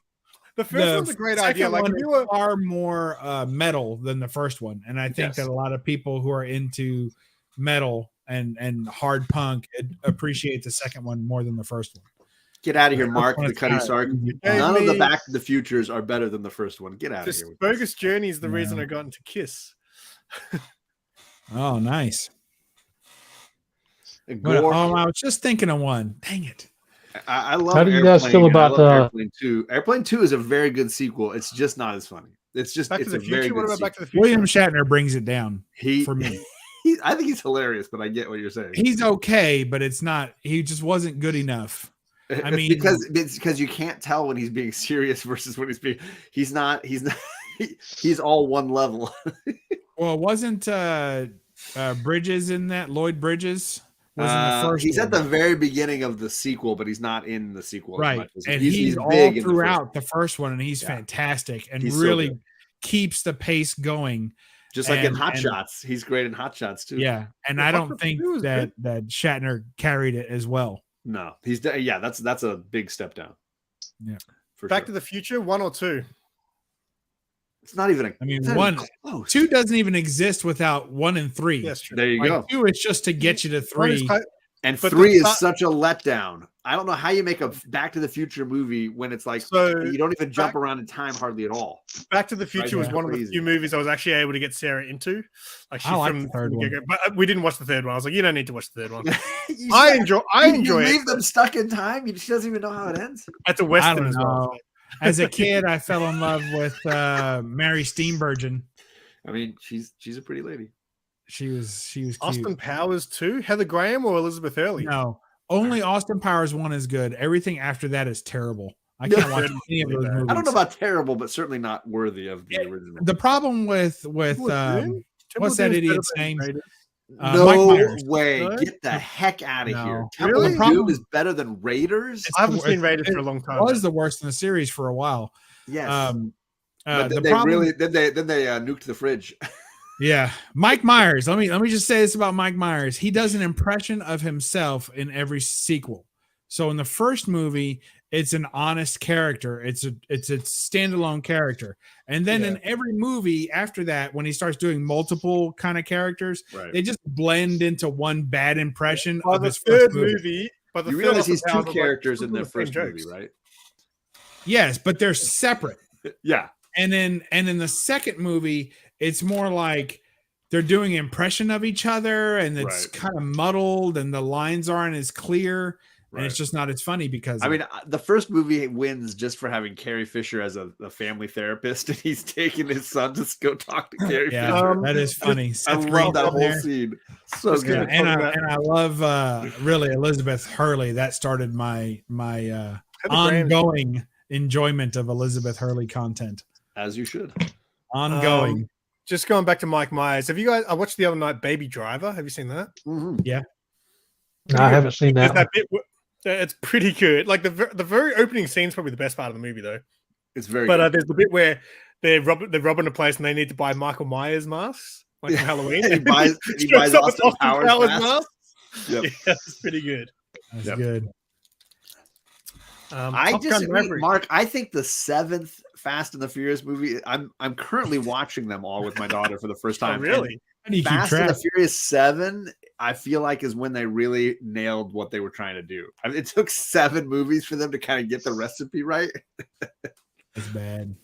Speaker 1: The first
Speaker 4: the
Speaker 1: one's a great
Speaker 4: second
Speaker 1: idea. Like
Speaker 4: one
Speaker 1: if
Speaker 4: is
Speaker 1: you were
Speaker 4: far more metal than the first one, and I think
Speaker 2: Yes.
Speaker 4: that a lot of people who are into metal and hard punk appreciate the second one more than the first one.
Speaker 2: Get out of here,
Speaker 4: The
Speaker 2: Mark.
Speaker 4: first one
Speaker 2: The
Speaker 4: is
Speaker 2: Cutty
Speaker 4: kinda
Speaker 2: Sark.
Speaker 4: easy.
Speaker 1: Hey,
Speaker 2: None of the
Speaker 1: me-
Speaker 2: Back to the Futures are better than the first one. Get out of
Speaker 1: this
Speaker 2: here.
Speaker 1: bogus journey is the reason
Speaker 4: Yeah.
Speaker 1: I got into Kiss.
Speaker 4: Oh, nice.
Speaker 2: And
Speaker 4: Well,
Speaker 2: Gore,
Speaker 4: I was just thinking of one. Dang it.
Speaker 2: I love.
Speaker 3: How do you guys
Speaker 2: Airplane,
Speaker 3: feel
Speaker 2: and I
Speaker 3: about
Speaker 2: love Airplane 2? Airplane 2 is a very good sequel. It's just not as funny. It's just
Speaker 1: Back to
Speaker 2: it's
Speaker 1: the
Speaker 2: a very
Speaker 1: Future.
Speaker 2: good
Speaker 1: What about
Speaker 2: sequel.
Speaker 1: Back to the Future?
Speaker 4: William Shatner brings it down
Speaker 2: He
Speaker 4: for me.
Speaker 2: I think he's hilarious, but I get what you're saying.
Speaker 4: He's okay, but it's not. He just wasn't good enough. I mean-
Speaker 2: because you can't tell when he's being serious versus when he's not he's all one level.
Speaker 4: Well, wasn't Bridges in that? Lloyd Bridges was in the first.
Speaker 2: He's
Speaker 4: one.
Speaker 2: at the very beginning of the sequel, but he's not in the sequel as
Speaker 4: right,
Speaker 2: much as
Speaker 4: and he's all
Speaker 2: big in the first
Speaker 4: throughout
Speaker 2: one.
Speaker 4: the first one, and he's
Speaker 2: Yeah.
Speaker 4: fantastic and
Speaker 2: He's so
Speaker 4: really
Speaker 2: good.
Speaker 4: keeps the pace going.
Speaker 2: Just like in
Speaker 4: and-
Speaker 2: Hot
Speaker 4: and-
Speaker 2: Shots, he's great in Hot Shots too.
Speaker 4: Yeah, and
Speaker 1: Yeah,
Speaker 4: I
Speaker 1: Hot
Speaker 4: don't
Speaker 1: Shots
Speaker 4: think
Speaker 1: 2 is
Speaker 4: that Shatner carried it as well.
Speaker 2: No, that's a big step down.
Speaker 4: Yeah.
Speaker 2: for
Speaker 1: Back
Speaker 2: sure.
Speaker 1: to the Future 1 or 2?
Speaker 2: It's not even.
Speaker 4: I mean,
Speaker 2: it's not
Speaker 4: one-
Speaker 2: even close.
Speaker 4: 2 doesn't even exist without 1 and 3.
Speaker 1: Yes, true.
Speaker 2: There you
Speaker 4: Like,
Speaker 2: go.
Speaker 4: 2 is just to get you to
Speaker 1: One is
Speaker 4: 3.
Speaker 1: quite-
Speaker 2: And
Speaker 1: but
Speaker 2: 3
Speaker 1: the
Speaker 2: is such a letdown. I don't know how you make a Back to the Future movie when it's like
Speaker 1: So
Speaker 2: you don't even jump
Speaker 1: Back-
Speaker 2: around in time hardly at all.
Speaker 1: Back to the Future was
Speaker 2: yeah.
Speaker 1: one of the
Speaker 2: Crazy.
Speaker 1: few movies I was actually able to get Sarah into. Like she
Speaker 4: I like
Speaker 1: from
Speaker 4: the third
Speaker 1: the
Speaker 4: one.
Speaker 1: get-go. But we didn't watch the third one. I was like, you don't need to watch the third one.
Speaker 2: You
Speaker 1: I
Speaker 2: said-
Speaker 1: enjoy
Speaker 2: you
Speaker 1: it.
Speaker 2: leave them stuck in time. She doesn't even know how it ends.
Speaker 1: That's a
Speaker 4: I
Speaker 1: western
Speaker 4: don't
Speaker 1: as well.
Speaker 4: know. As a kid, I fell in love with Mary Steenburgen.
Speaker 2: I mean, she's a pretty lady.
Speaker 4: She was cute.
Speaker 1: Austin Powers 2, Heather Graham or Elizabeth Hurley?
Speaker 4: No, only Austin Powers 1 is good. Everything after that is terrible. I can't watch any of those movies.
Speaker 2: I don't know about terrible, but certainly not worthy of the original.
Speaker 4: The problem with
Speaker 1: Temple of Doom?
Speaker 4: what's
Speaker 1: Temple
Speaker 4: that
Speaker 1: of Doom is
Speaker 4: idiot's
Speaker 1: better than
Speaker 4: name?
Speaker 1: Raiders.
Speaker 4: Mike
Speaker 2: No
Speaker 4: Myers.
Speaker 2: way.
Speaker 1: Really?
Speaker 2: Get the heck out of
Speaker 4: No.
Speaker 2: here. Temple
Speaker 1: Really?
Speaker 2: of
Speaker 4: The
Speaker 2: Doom
Speaker 4: problem-
Speaker 2: is better than Raiders?
Speaker 1: I haven't
Speaker 4: the-
Speaker 1: seen Raiders for a long time.
Speaker 4: Was the worst in the series for a while.
Speaker 2: Yes.
Speaker 4: The
Speaker 2: but then
Speaker 4: problem,
Speaker 2: they nuked the fridge.
Speaker 4: yeah, Mike Myers. Let me just say this about Mike Myers. He does an impression of himself in every sequel. So in the first movie, it's an honest character. It's a standalone character. And then
Speaker 1: Yeah.
Speaker 4: in every movie after that, when he starts doing multiple kind of characters,
Speaker 2: Right.
Speaker 4: they just blend into one bad impression
Speaker 1: By
Speaker 4: of
Speaker 1: the
Speaker 4: his
Speaker 1: third
Speaker 4: first movie.
Speaker 1: movie, by the
Speaker 2: You
Speaker 1: third
Speaker 2: realize
Speaker 1: Austin
Speaker 2: he's two
Speaker 1: Powers, I was like,
Speaker 2: characters in
Speaker 1: "These are
Speaker 2: their
Speaker 1: the same
Speaker 2: first
Speaker 1: jokes."
Speaker 2: movie, right?
Speaker 4: Yes, but they're separate.
Speaker 2: Yeah.
Speaker 4: And in the second movie, it's more like they're doing an impression of each other, and it's
Speaker 2: Right.
Speaker 4: kind of muddled, and the lines aren't as clear. and it's just not as funny because
Speaker 2: I mean, the first movie wins just for having Carrie Fisher as a family therapist, and he's taking his son to go talk to Carrie Fisher.
Speaker 4: that is funny.
Speaker 2: I
Speaker 4: Seth
Speaker 2: love
Speaker 4: Green's
Speaker 2: that
Speaker 4: in
Speaker 2: whole
Speaker 4: there.
Speaker 2: scene. So
Speaker 1: Just
Speaker 2: good.
Speaker 1: gonna-
Speaker 4: And I love really Elizabeth Hurley. That started my
Speaker 1: Heather Graham-
Speaker 4: ongoing enjoyment of Elizabeth Hurley content.
Speaker 2: As you should.
Speaker 4: Ongoing.
Speaker 1: Just going back to Mike Myers. Have you guys? I watched the other night, Baby Driver. Have you seen that?
Speaker 2: Mhm.
Speaker 3: I haven't seen
Speaker 1: There's
Speaker 3: that.
Speaker 1: that bit. It's pretty good. Like the very opening scene is probably the best part of the movie, though.
Speaker 2: It's very
Speaker 1: But
Speaker 2: good.
Speaker 1: there's the bit where they're robbing a place and they need to buy Michael Myers masks, like from Halloween.
Speaker 2: he buys
Speaker 1: Shows up with
Speaker 2: Austin Powers mask.
Speaker 1: mask.
Speaker 2: Yep.
Speaker 1: Yeah, it's pretty good.
Speaker 4: That's
Speaker 2: Yep.
Speaker 4: good.
Speaker 2: I
Speaker 1: Top Gun
Speaker 2: disagree,
Speaker 1: Maverick.
Speaker 2: Mark. I think the 7th Fast and the Furious movie. I'm currently watching them all with my daughter for the first
Speaker 1: Oh,
Speaker 2: time.
Speaker 1: really?
Speaker 4: How do you keep
Speaker 2: Fast and
Speaker 4: track?
Speaker 2: the Furious 7, I feel like, is when they really nailed what they were trying to do. I mean, it took 7 movies for them to kind of get the recipe right.
Speaker 4: That's bad.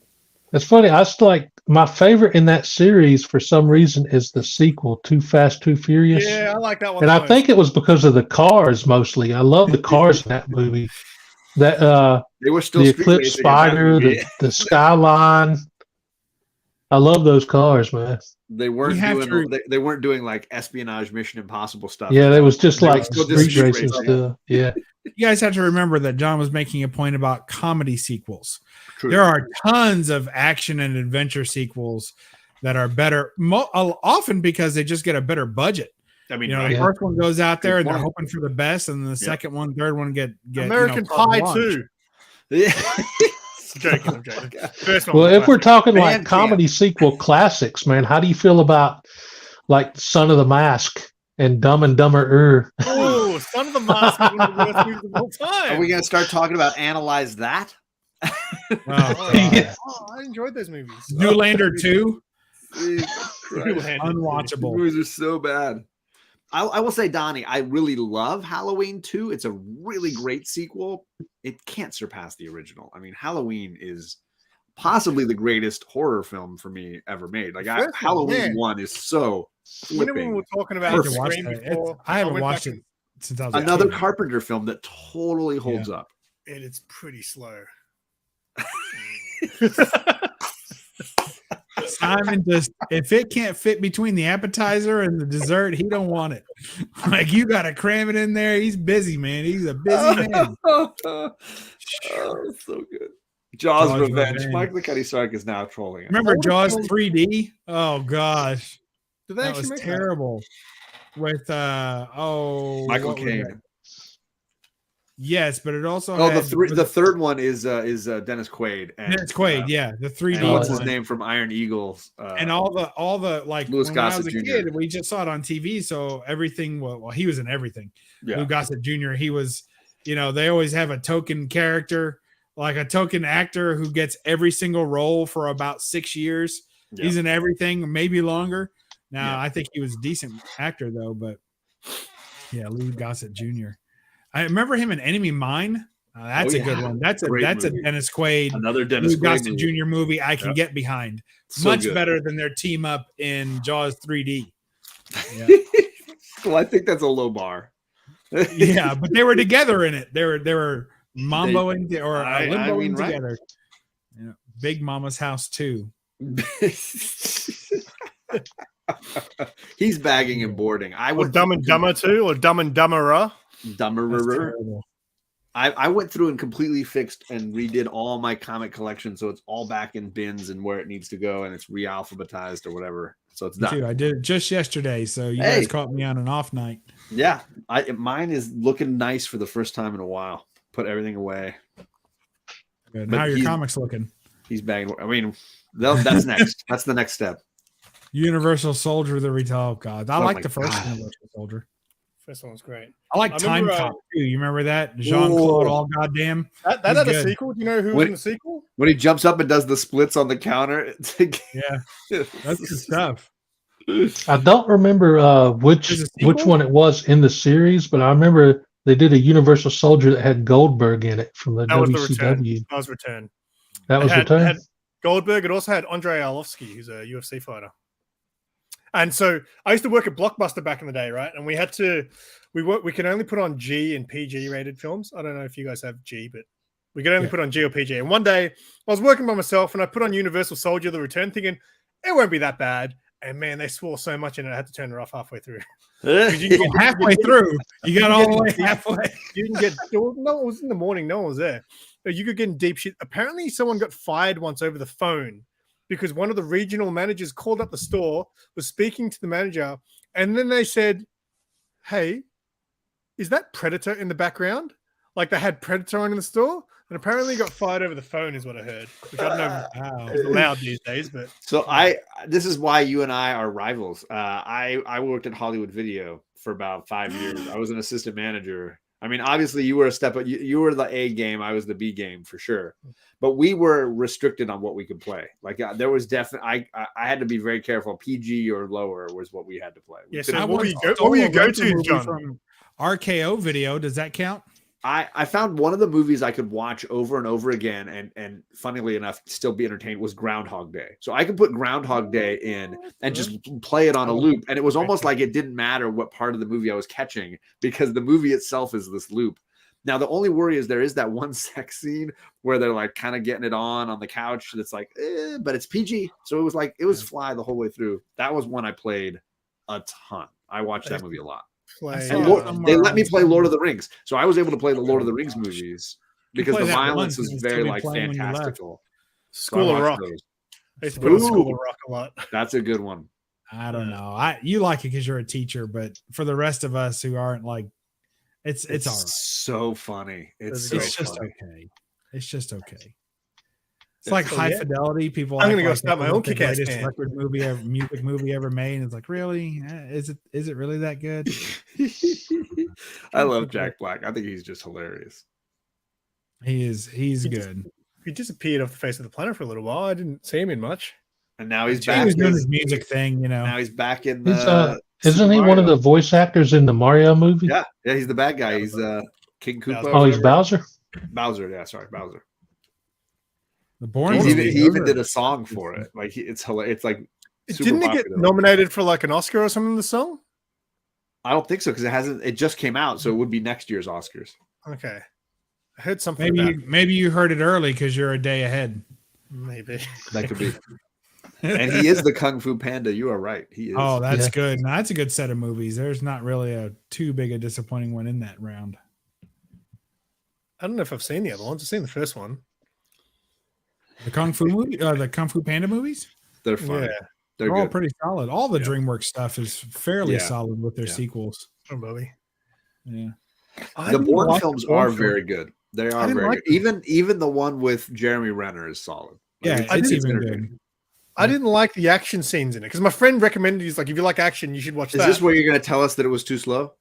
Speaker 3: It's funny. I was like, my favorite in that series for some reason is the sequel, Too Fast, Too Furious.
Speaker 1: Yeah, I like that one.
Speaker 3: And
Speaker 1: the
Speaker 3: I
Speaker 1: most.
Speaker 3: think it was because of the cars mostly. I love the cars in that movie. That
Speaker 2: They were still
Speaker 3: the
Speaker 2: street
Speaker 3: Eclipse
Speaker 2: racing in that
Speaker 3: Spider,
Speaker 2: movie.
Speaker 3: the Skyline. I love those cars, man.
Speaker 2: They weren't
Speaker 4: You have
Speaker 2: doing
Speaker 4: to-
Speaker 2: they weren't doing like espionage, Mission Impossible stuff.
Speaker 3: Yeah, they was just
Speaker 2: They were
Speaker 3: like
Speaker 2: still just
Speaker 3: street
Speaker 2: street
Speaker 3: racing
Speaker 2: racing.
Speaker 3: stuff. Yeah.
Speaker 4: You guys have to remember that John was making a point about comedy sequels.
Speaker 2: True.
Speaker 4: There are tons of action and adventure sequels that are better, often because they just get a better budget.
Speaker 2: I mean,
Speaker 4: You know,
Speaker 2: right?
Speaker 4: the
Speaker 3: Yeah.
Speaker 4: first one goes out there
Speaker 2: Good
Speaker 4: and they're
Speaker 2: point.
Speaker 4: hoping for the best, and the second one, third one get
Speaker 1: American
Speaker 4: carte
Speaker 1: Pie
Speaker 4: blanche.
Speaker 1: too.
Speaker 2: Yeah.
Speaker 1: I'm joking. First one
Speaker 3: Well,
Speaker 1: was
Speaker 3: if we're
Speaker 1: classic.
Speaker 3: talking
Speaker 2: Band
Speaker 3: like
Speaker 2: camp.
Speaker 3: comedy sequel classics, man, how do you feel about like Son of the Mask and Dumb and Dumber?
Speaker 1: Oh, Son of the Mask is one of the worst movies of all time.
Speaker 2: Are we going to start talking about Analyze That?
Speaker 4: Oh,
Speaker 1: Oh,
Speaker 3: Yeah.
Speaker 1: I enjoyed those movies.
Speaker 4: Zoolander 2,
Speaker 2: Jesus Christ.
Speaker 1: Zoolander.
Speaker 2: These
Speaker 4: unwatchable.
Speaker 2: movies are so bad. I will say, Donnie, I really love Halloween 2. It's a really great sequel. It can't surpass the original. I mean, Halloween is possibly the greatest horror film for me ever made. Like,
Speaker 1: First one,
Speaker 2: Halloween
Speaker 1: yeah.
Speaker 2: 1 is so
Speaker 1: Whenever we
Speaker 2: flipping.
Speaker 1: were talking
Speaker 4: I
Speaker 1: about
Speaker 4: had to watch
Speaker 1: Scream
Speaker 4: that.
Speaker 1: before,
Speaker 4: I haven't
Speaker 1: went
Speaker 4: watched
Speaker 1: back
Speaker 4: it since I was a
Speaker 2: Another
Speaker 4: kid.
Speaker 2: Carpenter film that totally holds up.
Speaker 1: and it's pretty slow.
Speaker 4: Simon just, if it can't fit between the appetizer and the dessert, he don't want it. Like, you got to cram it in there. He's busy, man. He's a busy man.
Speaker 2: Oh, so good. Jaws,
Speaker 4: Jaws
Speaker 2: Revenge.
Speaker 4: Revenge.
Speaker 2: Mike Licati Sark is now trolling us.
Speaker 4: Remember Jaws 3D? Oh gosh,
Speaker 1: Did they
Speaker 4: that
Speaker 1: actually
Speaker 4: was
Speaker 1: make that?
Speaker 4: terrible. With
Speaker 2: Michael
Speaker 4: what was
Speaker 2: Caine.
Speaker 4: that? Yes, but it also
Speaker 2: Oh,
Speaker 4: had,
Speaker 2: the third one is Dennis Quaid. And,
Speaker 4: Dennis Quaid, yeah, the 3D.
Speaker 2: And what's his
Speaker 4: one.
Speaker 2: name from Iron Eagles?
Speaker 4: And all the like
Speaker 2: Louis
Speaker 4: when I was
Speaker 2: Gossett
Speaker 4: a
Speaker 2: Jr.
Speaker 4: kid, we just saw it on TV. So everything, well, he was in everything.
Speaker 2: Yeah.
Speaker 4: Lou Gossett Jr. He was, they always have a token character, like a token actor who gets every single role for about 6 years.
Speaker 2: Yeah.
Speaker 4: He's in everything, maybe longer. Now,
Speaker 2: Yeah.
Speaker 4: I think he was a decent actor though, but yeah, Lou Gossett Jr. I remember him in Enemy Mine. That's
Speaker 2: Oh,
Speaker 4: a good
Speaker 2: yeah.
Speaker 4: one. That's
Speaker 2: Great
Speaker 4: a
Speaker 2: movie.
Speaker 4: Dennis Quaid,
Speaker 2: Another Dennis
Speaker 4: Lou
Speaker 2: Quaid
Speaker 4: Gossett
Speaker 2: movie.
Speaker 4: Jr. movie I can
Speaker 2: Yep.
Speaker 4: get behind.
Speaker 2: So
Speaker 4: Much
Speaker 2: good.
Speaker 4: better than their team up in Jaws 3D. Yeah.
Speaker 2: Well, I think that's a low bar.
Speaker 4: Yeah, but they were together in it. They were mamboing or
Speaker 2: I
Speaker 4: limboing
Speaker 2: mean, right.
Speaker 4: together. Yeah. Big Mama's House too.
Speaker 2: He's bagging and boarding. I
Speaker 1: Or
Speaker 2: would
Speaker 1: Dumb and Dumber too, or Dumb and Dumberer.
Speaker 4: That's
Speaker 2: Dumberer.
Speaker 4: terrible.
Speaker 2: I went through and completely fixed and redid all my comic collection, so it's all back in bins and where it needs to go, and it's re-alphabetized or whatever. So it's
Speaker 4: Me
Speaker 2: done.
Speaker 4: too. I did it just yesterday, so you
Speaker 2: Hey.
Speaker 4: guys caught me on an off night.
Speaker 2: Yeah, mine is looking nice for the first time in a while. Put everything away.
Speaker 4: Good.
Speaker 2: But
Speaker 4: How are your
Speaker 2: he's-
Speaker 4: comics looking?
Speaker 2: He's bagging. I mean, that's next. That's the next step.
Speaker 4: Universal Soldier the Retail. Oh God, I
Speaker 2: Oh
Speaker 4: like
Speaker 2: my
Speaker 4: the first
Speaker 2: God.
Speaker 4: Universal Soldier.
Speaker 1: First one was great.
Speaker 4: I like
Speaker 1: I
Speaker 4: Time
Speaker 1: remember,
Speaker 4: Cop too. You remember that? Jean Claude,
Speaker 2: Whoa.
Speaker 4: all goddamn.
Speaker 1: That
Speaker 4: He's
Speaker 1: had a
Speaker 4: good.
Speaker 1: sequel. Do you know who was
Speaker 2: Wait.
Speaker 1: in the sequel?
Speaker 2: When he jumps up and does the splits on the counter.
Speaker 4: Yeah, that's good stuff.
Speaker 3: I don't remember which
Speaker 4: There's a sequel?
Speaker 3: one it was in the series, but I remember they did a Universal Soldier that had Goldberg in it from the
Speaker 1: That was the return.
Speaker 3: WCW.
Speaker 1: That was Return.
Speaker 3: That was
Speaker 1: It
Speaker 3: Return.
Speaker 1: had Goldberg. It also had Andrei Arlovsky, who's a UFC fighter. And so I used to work at Blockbuster back in the day, right? And we can only put on G and PG rated films. I don't know if you guys have G, but we could only put on G or PG. And one day I was working by myself and I put on Universal Soldier: The Return, thinking it won't be that bad. And man, they swore so much in it, I had to turn it off halfway through.
Speaker 4: Halfway through, you got all the way halfway.
Speaker 1: You can get no, it was in the morning, no one was there. You could get in deep shit. Apparently, someone got fired once over the phone because one of the regional managers called up the store, was speaking to the manager, and then they said, "Hey, is that Predator in the background?" Like they had Predator on in the store, and apparently got fired over the phone, is what I heard. Which I don't know if it's allowed these days, but
Speaker 2: so this is why you and I are rivals. I worked at Hollywood Video for about 5 years. I was an assistant manager. I mean, obviously, you were a step. You were the A game. I was the B game for sure. But we were restricted on what we could play. Like there was definitely, I had to be very careful. PG or lower was what we had to play.
Speaker 1: Yes. Yeah, so what were you go to, John?
Speaker 4: From RKO Video, does that count?
Speaker 2: I found one of the movies I could watch over and over again, and funnily enough, still be entertained, was Groundhog Day. So I could put Groundhog Day in and just play it on a loop. And it was almost like it didn't matter what part of the movie I was catching because the movie itself is this loop. Now, the only worry is there is that one sex scene where they're like kind of getting it on the couch. That's like, but it's PG. So it was like, it was fly the whole way through. That was one I played a ton. I watched that movie a lot. And they let me play Lord of the Rings, so I was able to play the Lord of the Rings movies because the violence was very like fantastical.
Speaker 1: School of Rock. I used to put on School of Rock a lot.
Speaker 2: That's a good one.
Speaker 4: I don't know. You like it because you're a teacher, but for the rest of us who aren't, like, it's all right.
Speaker 2: So funny. It's
Speaker 4: just okay. It's just okay. It's like High Fidelity. People,
Speaker 1: I'm gonna go start my own Kick-Ass band.
Speaker 4: Record movie, music movie ever made. And it's like, really? Is it really that good?
Speaker 2: I love Jack Black. I think he's just hilarious.
Speaker 4: He's good.
Speaker 1: He disappeared off the face of the planet for a little while. I didn't see him in much.
Speaker 2: And now he's back.
Speaker 4: He was doing his music thing, you know.
Speaker 2: Now he's back in the.
Speaker 3: Isn't he one of the voice actors in the Mario movie?
Speaker 2: Yeah, he's the bad guy. He's King Koopa.
Speaker 3: Oh, he's Bowser.
Speaker 2: Bowser, yeah, sorry, Bowser.
Speaker 4: The Bourne.
Speaker 2: He even did a song for it. Like it's hilarious. It's like
Speaker 1: didn't it get nominated for like an Oscar or something? The song?
Speaker 2: I don't think so because it hasn't. It just came out, so it would be next year's Oscars.
Speaker 1: Okay, I heard something.
Speaker 4: Maybe you heard it early because you're a day ahead.
Speaker 1: Maybe
Speaker 2: that could be. And he is the Kung Fu Panda. You are right. He is.
Speaker 4: Oh, that's good. No, that's a good set of movies. There's not really a too big a disappointing one in that round.
Speaker 1: I don't know if I've seen the other ones. I've seen the first one.
Speaker 4: The Kung Fu movie, the Kung Fu Panda movies.
Speaker 2: They're fun.
Speaker 1: Yeah.
Speaker 2: They're
Speaker 4: all pretty solid. All the DreamWorks stuff is fairly solid with their sequels.
Speaker 1: Oh, Bobby.
Speaker 4: Yeah.
Speaker 2: The Bourne films are very good. They are very good. Even the one with Jeremy Renner is solid.
Speaker 4: Like, it's even good.
Speaker 1: I didn't like the action scenes in it because my friend recommended. He's like, if you like action, you should watch that.
Speaker 2: Is this where you're going to tell us that it was too slow?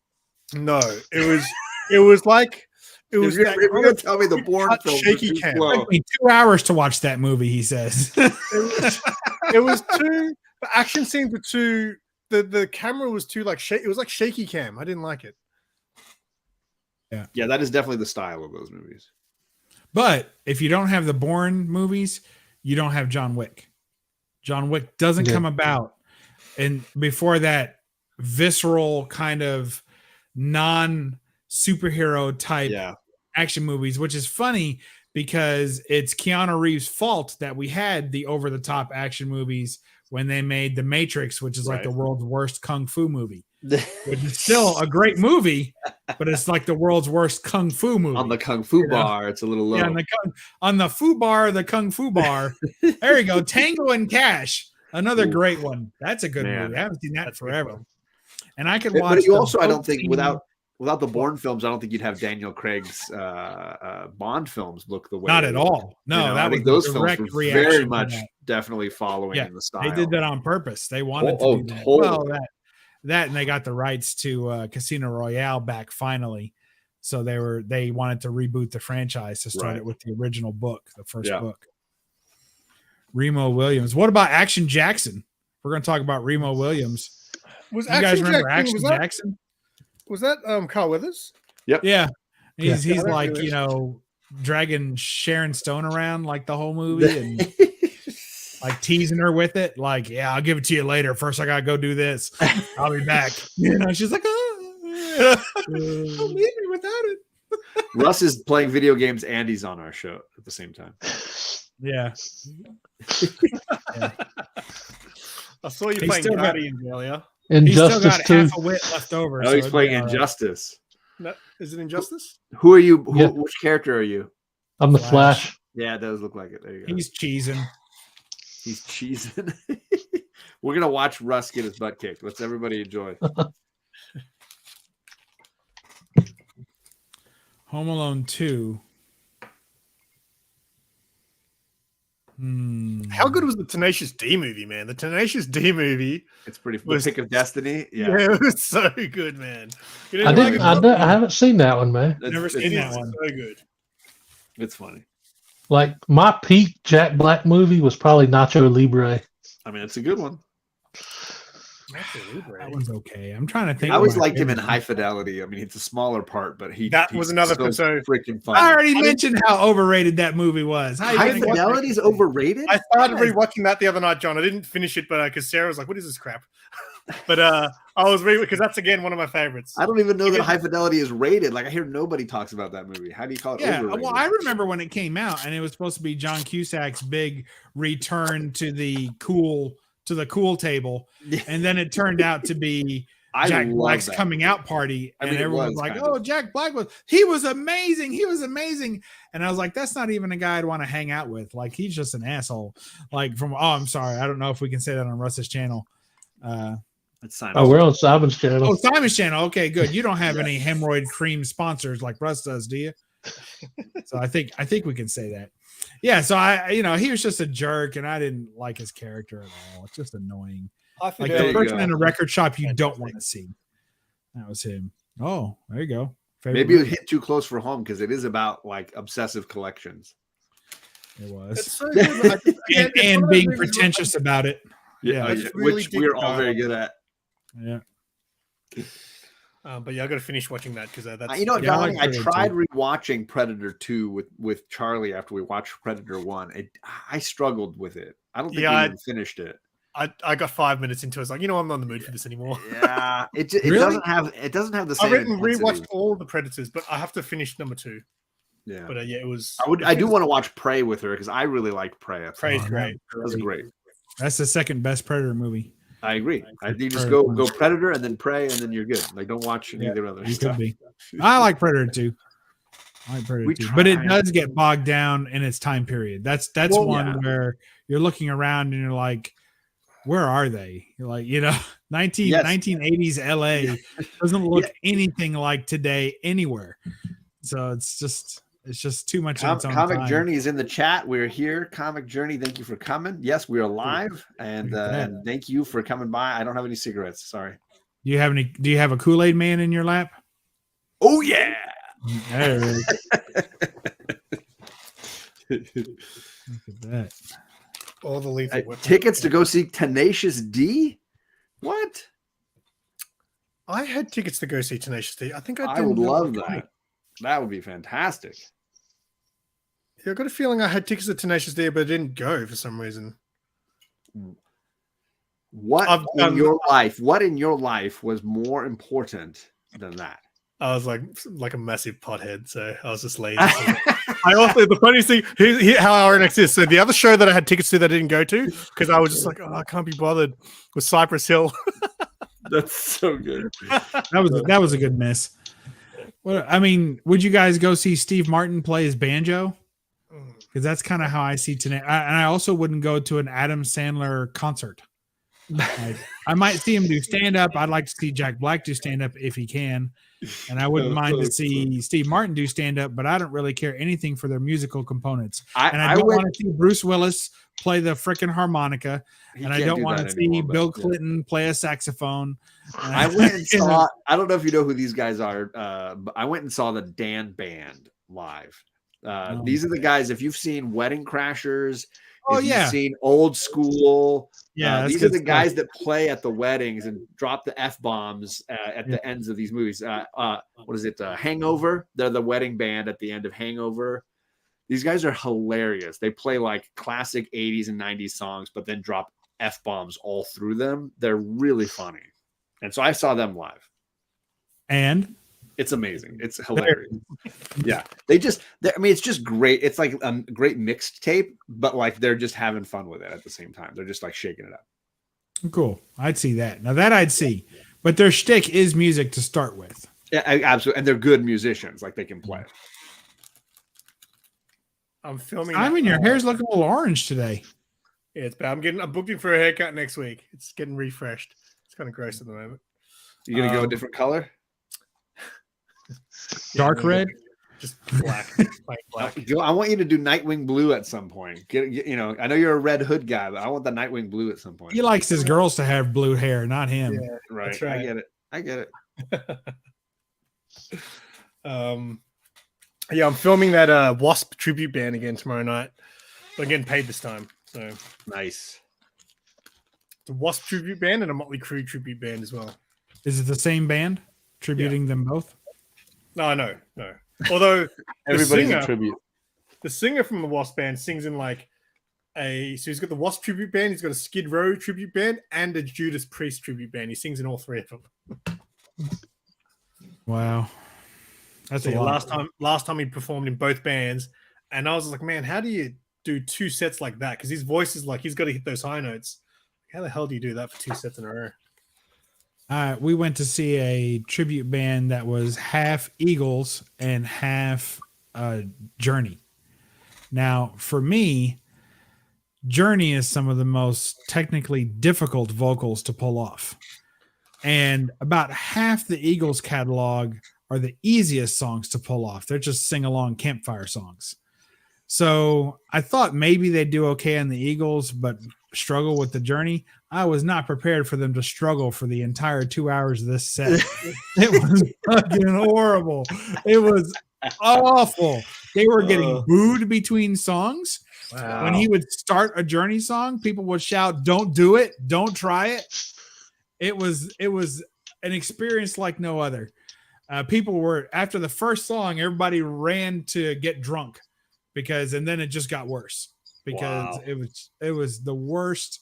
Speaker 1: No, it was like. It was.
Speaker 2: If you're going to tell me the Bourne film
Speaker 1: shaky cam.
Speaker 4: It took me 2 hours to watch that movie. He says
Speaker 1: it was too. The action scenes were too. The camera was too like it was like shaky cam. I didn't like it.
Speaker 2: Yeah, that is definitely the style of those movies.
Speaker 4: But if you don't have the Bourne movies, you don't have John Wick. John Wick doesn't come about, and before that, visceral kind of non-superhero type action movies, which is funny because it's Keanu Reeves' fault that we had the over-the-top action movies when they made The Matrix, which is like the world's worst kung fu movie. Which is still a great movie, but it's like the world's worst kung fu movie.
Speaker 2: On the kung fu bar, it's a little low.
Speaker 4: Yeah, on the fu bar, the kung fu bar. There you go. Tango and Cash, another great one. That's a good movie. I haven't seen that in forever. And I could watch.
Speaker 2: But you also, I don't think without the Bourne films, I don't think you'd have Daniel Craig's Bond films look the way.
Speaker 4: Not at all. No, that was
Speaker 2: those films were very much definitely following in the style.
Speaker 4: They did that on purpose. They wanted to do that. Well, that and they got the rights to Casino Royale back finally, so they wanted to reboot the franchise to start it with the original book, the first book. Remo Williams. What about Action Jackson? We're going to talk about Remo Williams.
Speaker 1: You
Speaker 4: guys remember Action Jackson?
Speaker 1: Was that Carl Weathers?
Speaker 2: Yep.
Speaker 4: Yeah. He's like, dragging Sharon Stone around like the whole movie. And like teasing her with it. Like, yeah, I'll give it to you later. First, I gotta go do this. I'll be back. You know, she's like, don't leave me without it.
Speaker 2: Russ is playing video games and he's on our show at the same time.
Speaker 4: Yeah.
Speaker 1: I saw you
Speaker 4: He's
Speaker 1: playing
Speaker 4: still got-
Speaker 1: Guardians earlier.
Speaker 4: He's still
Speaker 3: Injustice
Speaker 4: got
Speaker 3: 2.
Speaker 4: half a wit left over.
Speaker 2: Oh,
Speaker 4: so
Speaker 2: he's
Speaker 4: it'll
Speaker 2: playing
Speaker 4: be all right.
Speaker 2: Injustice.
Speaker 1: No, is it Injustice?
Speaker 2: Who are you?
Speaker 3: Yeah.
Speaker 2: Which character are you?
Speaker 3: I'm the
Speaker 4: Flash.
Speaker 3: Flash.
Speaker 2: Yeah, it does look like it. There you go.
Speaker 4: He's cheesing.
Speaker 2: He's cheesing. We're gonna watch Russ get his butt kicked. Let's everybody enjoy.
Speaker 4: Home Alone 2.
Speaker 1: How good was the Tenacious D movie, man? The Tenacious D movie.
Speaker 2: It's pretty. The
Speaker 1: Was-
Speaker 2: Pick of Destiny.
Speaker 1: Yeah,
Speaker 2: Yeah,
Speaker 1: it was so good, man. You
Speaker 3: I
Speaker 1: didn't
Speaker 3: didn't.
Speaker 1: like it?
Speaker 3: I haven't seen that one, man.
Speaker 4: Never
Speaker 2: it's,
Speaker 4: seen
Speaker 1: It
Speaker 4: that
Speaker 1: is
Speaker 4: one.
Speaker 1: so good.
Speaker 2: it's funny.
Speaker 3: Like my peak Jack Black movie was probably Nacho Libre.
Speaker 2: I mean, it's a good one.
Speaker 4: That one's okay. I'm trying to think.
Speaker 2: I always
Speaker 4: of my
Speaker 2: liked him in
Speaker 4: favorite.
Speaker 2: High Fidelity. I mean, it's a smaller part, but
Speaker 1: That
Speaker 2: he's
Speaker 1: was another
Speaker 2: so
Speaker 1: episode.
Speaker 2: freaking funny.
Speaker 4: I already mentioned how overrated that movie was. How you
Speaker 2: High
Speaker 4: gonna-
Speaker 2: Fidelity's overrated.
Speaker 1: I started
Speaker 2: Yes.
Speaker 1: rewatching that the other night, John. I didn't finish it, but because Sarah was like, "What is this crap?" But I was because that's again one of my favorites.
Speaker 2: I don't even know that
Speaker 1: Because-
Speaker 2: High Fidelity is rated. Like I hear nobody talks about that movie. How do you call it?
Speaker 4: Yeah,
Speaker 2: overrated?
Speaker 4: well, I remember when it came out, and it was supposed to be John Cusack's big return to the cool table,
Speaker 2: Yeah.
Speaker 4: and then it turned out to be
Speaker 2: I
Speaker 4: Jack
Speaker 2: love
Speaker 4: Black's
Speaker 2: that
Speaker 4: coming
Speaker 2: movie.
Speaker 4: out party,
Speaker 2: I
Speaker 4: and
Speaker 2: mean, it
Speaker 4: everyone was
Speaker 2: was
Speaker 4: like,
Speaker 2: kind
Speaker 4: "Oh,
Speaker 2: of.
Speaker 4: Jack Black was amazing, he was amazing," and I was like, "That's not even a guy I'd want to hang out with. Like, he's just an asshole." Like I'm sorry, I don't know if we can say that on Russ's channel.
Speaker 2: Let's sign
Speaker 3: Oh,
Speaker 2: off.
Speaker 3: we're on Simon's channel.
Speaker 4: Oh, Simon's channel. Okay, good. You don't have any hemorrhoid cream sponsors like Russ does, do you? So I think we can say that. Yeah. So he was just a jerk, and I didn't like his character at all. It's just annoying. Like
Speaker 2: There
Speaker 4: the
Speaker 2: you
Speaker 4: person
Speaker 2: go.
Speaker 4: in a record shop you don't want to see. That was him. Oh, there you go. Favorite
Speaker 2: Maybe it
Speaker 4: movie.
Speaker 2: hit too close for home because it is about like obsessive collections.
Speaker 4: It
Speaker 1: It's
Speaker 4: was.
Speaker 1: so good. Again, it's one
Speaker 4: And
Speaker 1: of those
Speaker 4: being
Speaker 1: movies where,
Speaker 4: pretentious about it. Yeah,
Speaker 1: it's really
Speaker 2: which
Speaker 1: deep
Speaker 2: we're all
Speaker 1: dive.
Speaker 2: very good at.
Speaker 4: Yeah.
Speaker 1: But yeah, I got to finish watching that because that's
Speaker 2: You know what,
Speaker 4: Yeah, I
Speaker 2: Donnie?
Speaker 4: like
Speaker 2: I
Speaker 4: Predator
Speaker 2: tried rewatching Predator 2 with Charlie after we watched Predator 1. I struggled with it. I don't think
Speaker 1: Yeah,
Speaker 2: we even finished it.
Speaker 1: I got 5 minutes into it. I was like, I'm not in the mood for this anymore.
Speaker 2: Yeah, it
Speaker 4: Really?
Speaker 2: doesn't have the same.
Speaker 1: I went and
Speaker 2: intensity.
Speaker 1: rewatched all the Predators, but I have to finish number 2.
Speaker 2: Yeah,
Speaker 1: But yeah, it was.
Speaker 2: I do want to watch Prey with her because I really liked Prey. I thought
Speaker 1: Prey's
Speaker 4: Oh,
Speaker 1: great.
Speaker 2: that was great.
Speaker 4: That's the second best Predator movie.
Speaker 2: I agree. You just
Speaker 4: Predator.
Speaker 2: go Predator and then Prey and then you're good. Like don't watch any of their other
Speaker 4: You
Speaker 2: stuff.
Speaker 4: could be. I like Predator too. I like Predator
Speaker 2: We
Speaker 4: too. But it
Speaker 2: tried.
Speaker 4: does get bogged down in its time period. That's
Speaker 1: Well,
Speaker 4: one
Speaker 2: yeah.
Speaker 4: where you're looking around and you're like, where are they? You're like, 1980s LA doesn't look anything like today anywhere. So it's just too much of its own
Speaker 2: Comic
Speaker 4: time.
Speaker 2: Journey is in the chat. We're here. Comic Journey, thank you for coming. Yes, we are live, and
Speaker 4: Look at that.
Speaker 2: and thank you for coming by. I don't have any cigarettes. Sorry.
Speaker 4: Do you have a Kool-Aid man in your lap?
Speaker 2: Oh yeah.
Speaker 4: There it is. Look at that.
Speaker 1: All the lethal weapons.
Speaker 2: Tickets to go see Tenacious D. What?
Speaker 1: I had tickets to go see Tenacious D. I think I
Speaker 2: I
Speaker 1: did.
Speaker 2: would love that. That would be fantastic.
Speaker 1: Yeah, I got a feeling I had tickets to Tenacious D, but I didn't go for some reason.
Speaker 2: What
Speaker 1: I've
Speaker 2: in
Speaker 1: done-
Speaker 2: your life? What in your life was more important than that?
Speaker 1: I was like a massive pothead, so I was just lazy. I also, the funniest thing, here's how our next is. So the other show that I had tickets to that I didn't go to because I was just like, I can't be bothered, was Cypress Hill.
Speaker 2: That's so good.
Speaker 4: That was a good miss. Well, I mean, would you guys go see Steve Martin play his banjo? Because that's kind of how I see today. And I also wouldn't go to an Adam Sandler concert. Like, I might see him do stand up. I'd like to see Jack Black do stand up if he can. And I wouldn't mind to see Steve Martin do stand up, but I don't really care anything for their musical components. And I don't want to see Bruce Willis play the freaking harmonica. And I don't want to see Bill Clinton play a saxophone.
Speaker 2: I went and saw, I don't know if you know who these guys are, but I went and saw the Dan Band live. These are the guys, if you've seen Wedding Crashers, if you've seen Old School, these are the guys that play at the weddings and drop the F-bombs at the ends of these movies. What is it? Hangover. They're the wedding band at the end of Hangover. These guys are hilarious. They play like classic 80s and 90s songs, but then drop F-bombs all through them. They're really funny. And so I saw them live.
Speaker 4: And
Speaker 2: it's amazing. It's hilarious. Yeah. I mean, it's just great. It's like a great mixed tape, but like they're just having fun with it at the same time. They're just like shaking it up.
Speaker 4: Cool. I'd see that. Now that I'd see. But their shtick is music to start with.
Speaker 2: Yeah, absolutely. And they're good musicians. Like they can play.
Speaker 1: I'm filming.
Speaker 4: I mean, your hair's looking a little orange today.
Speaker 1: Yeah, it's bad. I'm booked in for a haircut next week. It's getting refreshed. It's kind of gross at the moment.
Speaker 2: You gonna go a different color?
Speaker 4: Dark red?
Speaker 1: Just black. Black.
Speaker 2: I want you to do Nightwing blue at some point. I know you're a Red Hood guy, but I want the Nightwing blue at some point.
Speaker 4: He likes his girls to have blue hair, not him.
Speaker 1: Yeah,
Speaker 2: right.
Speaker 1: That's right.
Speaker 2: I get it.
Speaker 1: Yeah, I'm filming that Wasp tribute band again tomorrow night. I'm getting paid this time. So
Speaker 2: nice.
Speaker 1: The Wasp tribute band and a Motley Crue tribute band as well.
Speaker 4: Is it the same band tributing them both?
Speaker 1: No. Although
Speaker 2: everybody's a tribute.
Speaker 1: The singer from the Wasp band sings in like so he's got the Wasp tribute band, he's got a Skid Row tribute band, and a Judas Priest tribute band. He sings in all three of them.
Speaker 4: Wow. That's a lot.
Speaker 1: Last time he performed in both bands, and I was like, man, how do you do two sets like that? Because his voice is like he's got to hit those high notes. How the hell do you do that for 2 sets in a row?
Speaker 4: We went to see a tribute band that was half Eagles and half Journey. Now, for me, Journey is some of the most technically difficult vocals to pull off. And about half the Eagles catalog are the easiest songs to pull off. They're just sing-along campfire songs. So I thought maybe they'd do okay on the Eagles, but struggle with the Journey. I was not prepared for them to struggle for the entire 2 hours of this set. It was fucking horrible. It was awful. They were getting booed between songs.
Speaker 1: Wow.
Speaker 4: When he would start a Journey song, people would shout, "Don't do it. Don't try it." It was an experience like no other. People were, after the first song, everybody ran to get drunk and then it just got worse because it was the worst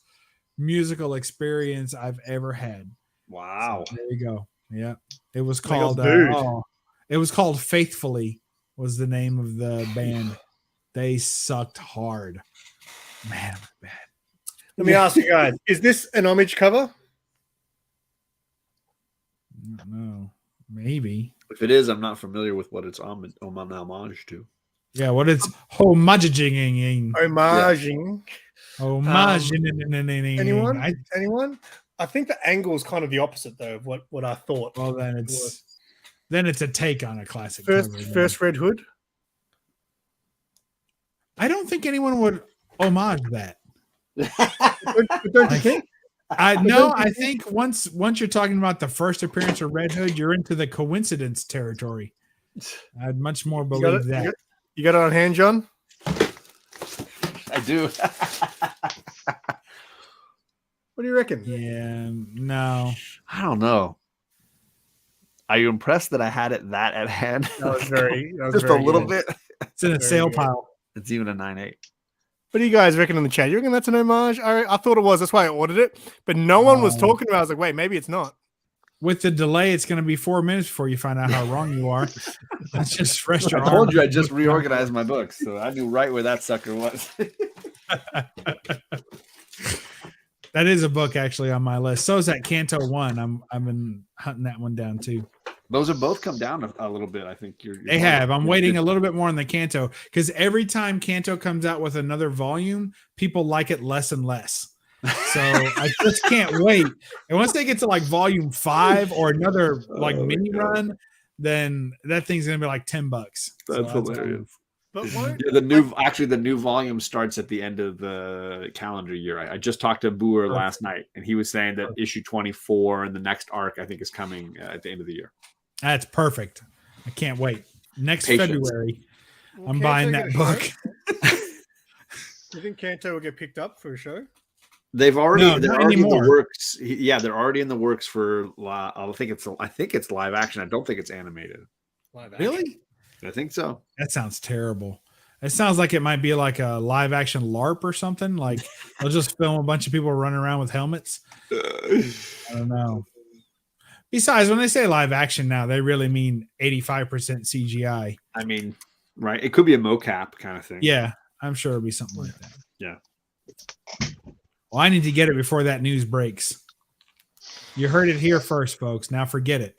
Speaker 4: musical experience I've ever had.
Speaker 2: Wow.
Speaker 4: So there you go. Yeah. It was called Faithfully was the name of the band. They sucked hard. Man, it was bad.
Speaker 1: Let me ask you guys, is this an homage cover?
Speaker 4: No, maybe.
Speaker 2: If it is, I'm not familiar with what it's homage to.
Speaker 4: Yeah, what it's homaging.
Speaker 1: Homaging.
Speaker 4: Homaging.
Speaker 1: Anyone? I think the angle is kind of the opposite though of what I thought.
Speaker 4: Well, then it's a take on a classic.
Speaker 1: First Red Hood.
Speaker 4: I don't think anyone would homage that.
Speaker 1: Don't you think?
Speaker 4: I think once you're talking about the first appearance of Red Hood, you're into the coincidence territory. I'd much more believe that.
Speaker 1: You got it on hand, John?
Speaker 2: I do.
Speaker 1: What do you reckon?
Speaker 4: Yeah, no.
Speaker 2: I don't know. Are you impressed that I had it at hand?
Speaker 1: That was very
Speaker 2: just a little bit.
Speaker 4: It's in a sale pile.
Speaker 2: It's even a 9.8.
Speaker 1: What do you guys reckon in the chat? You reckon that's an homage? I thought it was. That's why I ordered it. But no one was talking about it. I was like, wait, maybe it's not.
Speaker 4: With the delay, it's going to be 4 minutes before you find out how wrong you are. Let's just rest your
Speaker 2: I told you I just reorganized my books, so I knew right where that sucker was.
Speaker 4: That is a book actually on my list. So is that Canto 1. I've been hunting that one down too.
Speaker 2: Those have both come down a little bit. I think
Speaker 4: they have. I'm waiting a little bit more on the Canto because every time Canto comes out with another volume, people like it less and less. So I just can't wait. And once they get to like volume 5 or another mini run, then that thing's gonna be like $10.
Speaker 2: That's hilarious.
Speaker 1: But what?
Speaker 2: Yeah, the new volume starts at the end of the calendar year. I just talked to Boer last night, and he was saying that issue 24 and the next arc I think is coming at the end of the year.
Speaker 4: That's perfect. I can't wait. Next
Speaker 2: Patience.
Speaker 4: February, I'm buying that book.
Speaker 1: You think Kanto will get picked up for a show?
Speaker 2: They're already in the works. They're already in the works for. I think it's live action. I don't think it's animated.
Speaker 1: Live action.
Speaker 4: Really?
Speaker 2: I think so.
Speaker 4: That sounds terrible. It sounds like it might be like a live action LARP or something. Like they'll just film a bunch of people running around with helmets. I don't know. Besides, when they say live action now, they really mean 85% CGI.
Speaker 2: I mean, right? It could be a mocap kind of thing.
Speaker 4: Yeah, I'm sure it'll be something like that.
Speaker 2: Yeah.
Speaker 4: Well, I need to get it before that news breaks. You heard it here first, folks. Now forget it.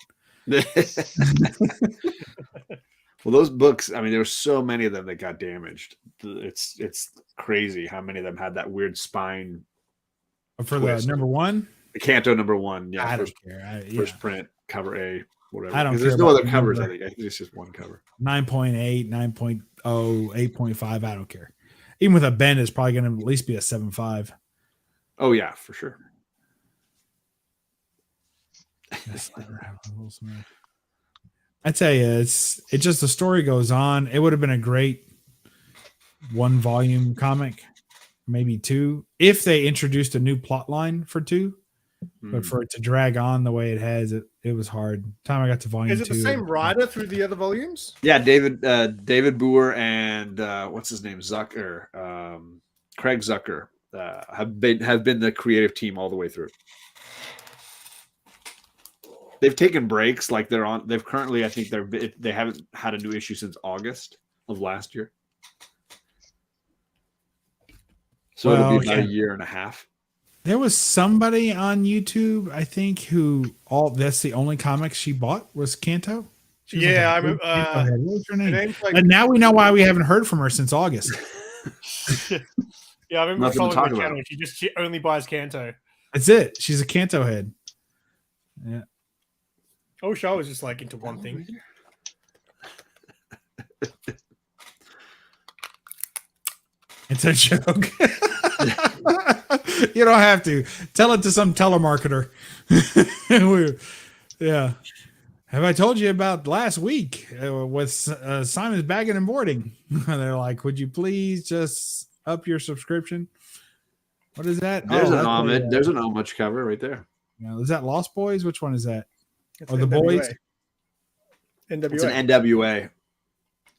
Speaker 2: Well, those books, I mean, there were so many of them that got damaged. It's crazy how many of them had that weird spine.
Speaker 4: For
Speaker 2: twist.
Speaker 4: the number one?
Speaker 2: The Canto #1. Yeah.
Speaker 4: I
Speaker 2: First,
Speaker 4: don't care.
Speaker 2: first print, cover A, whatever.
Speaker 4: I don't care
Speaker 2: There's no
Speaker 4: about
Speaker 2: other
Speaker 4: the
Speaker 2: covers,
Speaker 4: number.
Speaker 2: I think it's just one cover.
Speaker 4: 9.8, 9.0, 8.5. I don't care. Even with a bend, it's probably going to at least be a 7.5.
Speaker 2: Oh, yeah, for sure.
Speaker 4: I tell you, it's just the story goes on. It would have been a great 1 volume comic, maybe 2, if they introduced a new plot line for 2. But for it to drag on the way it has, it was hard. Time I got to volume 2.
Speaker 1: Is it the same writer through the other volumes?
Speaker 2: Yeah, David Boer and what's his name, Zucker, Craig Zucker, have been the creative team all the way through. They've taken breaks, like they've currently, I think they haven't had a new issue since August of last year. So it'll be about a year and a half.
Speaker 4: There was somebody on YouTube, I think, that's the only comics she bought was Kanto.
Speaker 1: Yeah, I remember.
Speaker 4: What was her name?
Speaker 1: Like,
Speaker 4: And now we know why we haven't heard from her since August.
Speaker 1: yeah, I remember
Speaker 2: Nothing to
Speaker 1: following
Speaker 2: talk
Speaker 1: her
Speaker 2: about.
Speaker 1: channel. She only buys Kanto.
Speaker 4: That's it. She's a Kanto head. Yeah.
Speaker 1: Oh, I was just like into one thing.
Speaker 4: It's a joke. You don't have to. Tell it to some telemarketer. Yeah. Have I told you about last week with Simon's Bagging and Boarding? They're like, would you please just up your subscription? What is that?
Speaker 2: There's
Speaker 4: that's
Speaker 2: an homage.
Speaker 4: a,
Speaker 2: There's an homage cover right there.
Speaker 4: is that Lost Boys? Which one is that?
Speaker 1: It's
Speaker 4: Or the
Speaker 1: NWA.
Speaker 4: Boys?
Speaker 1: NWA.
Speaker 2: It's an NWA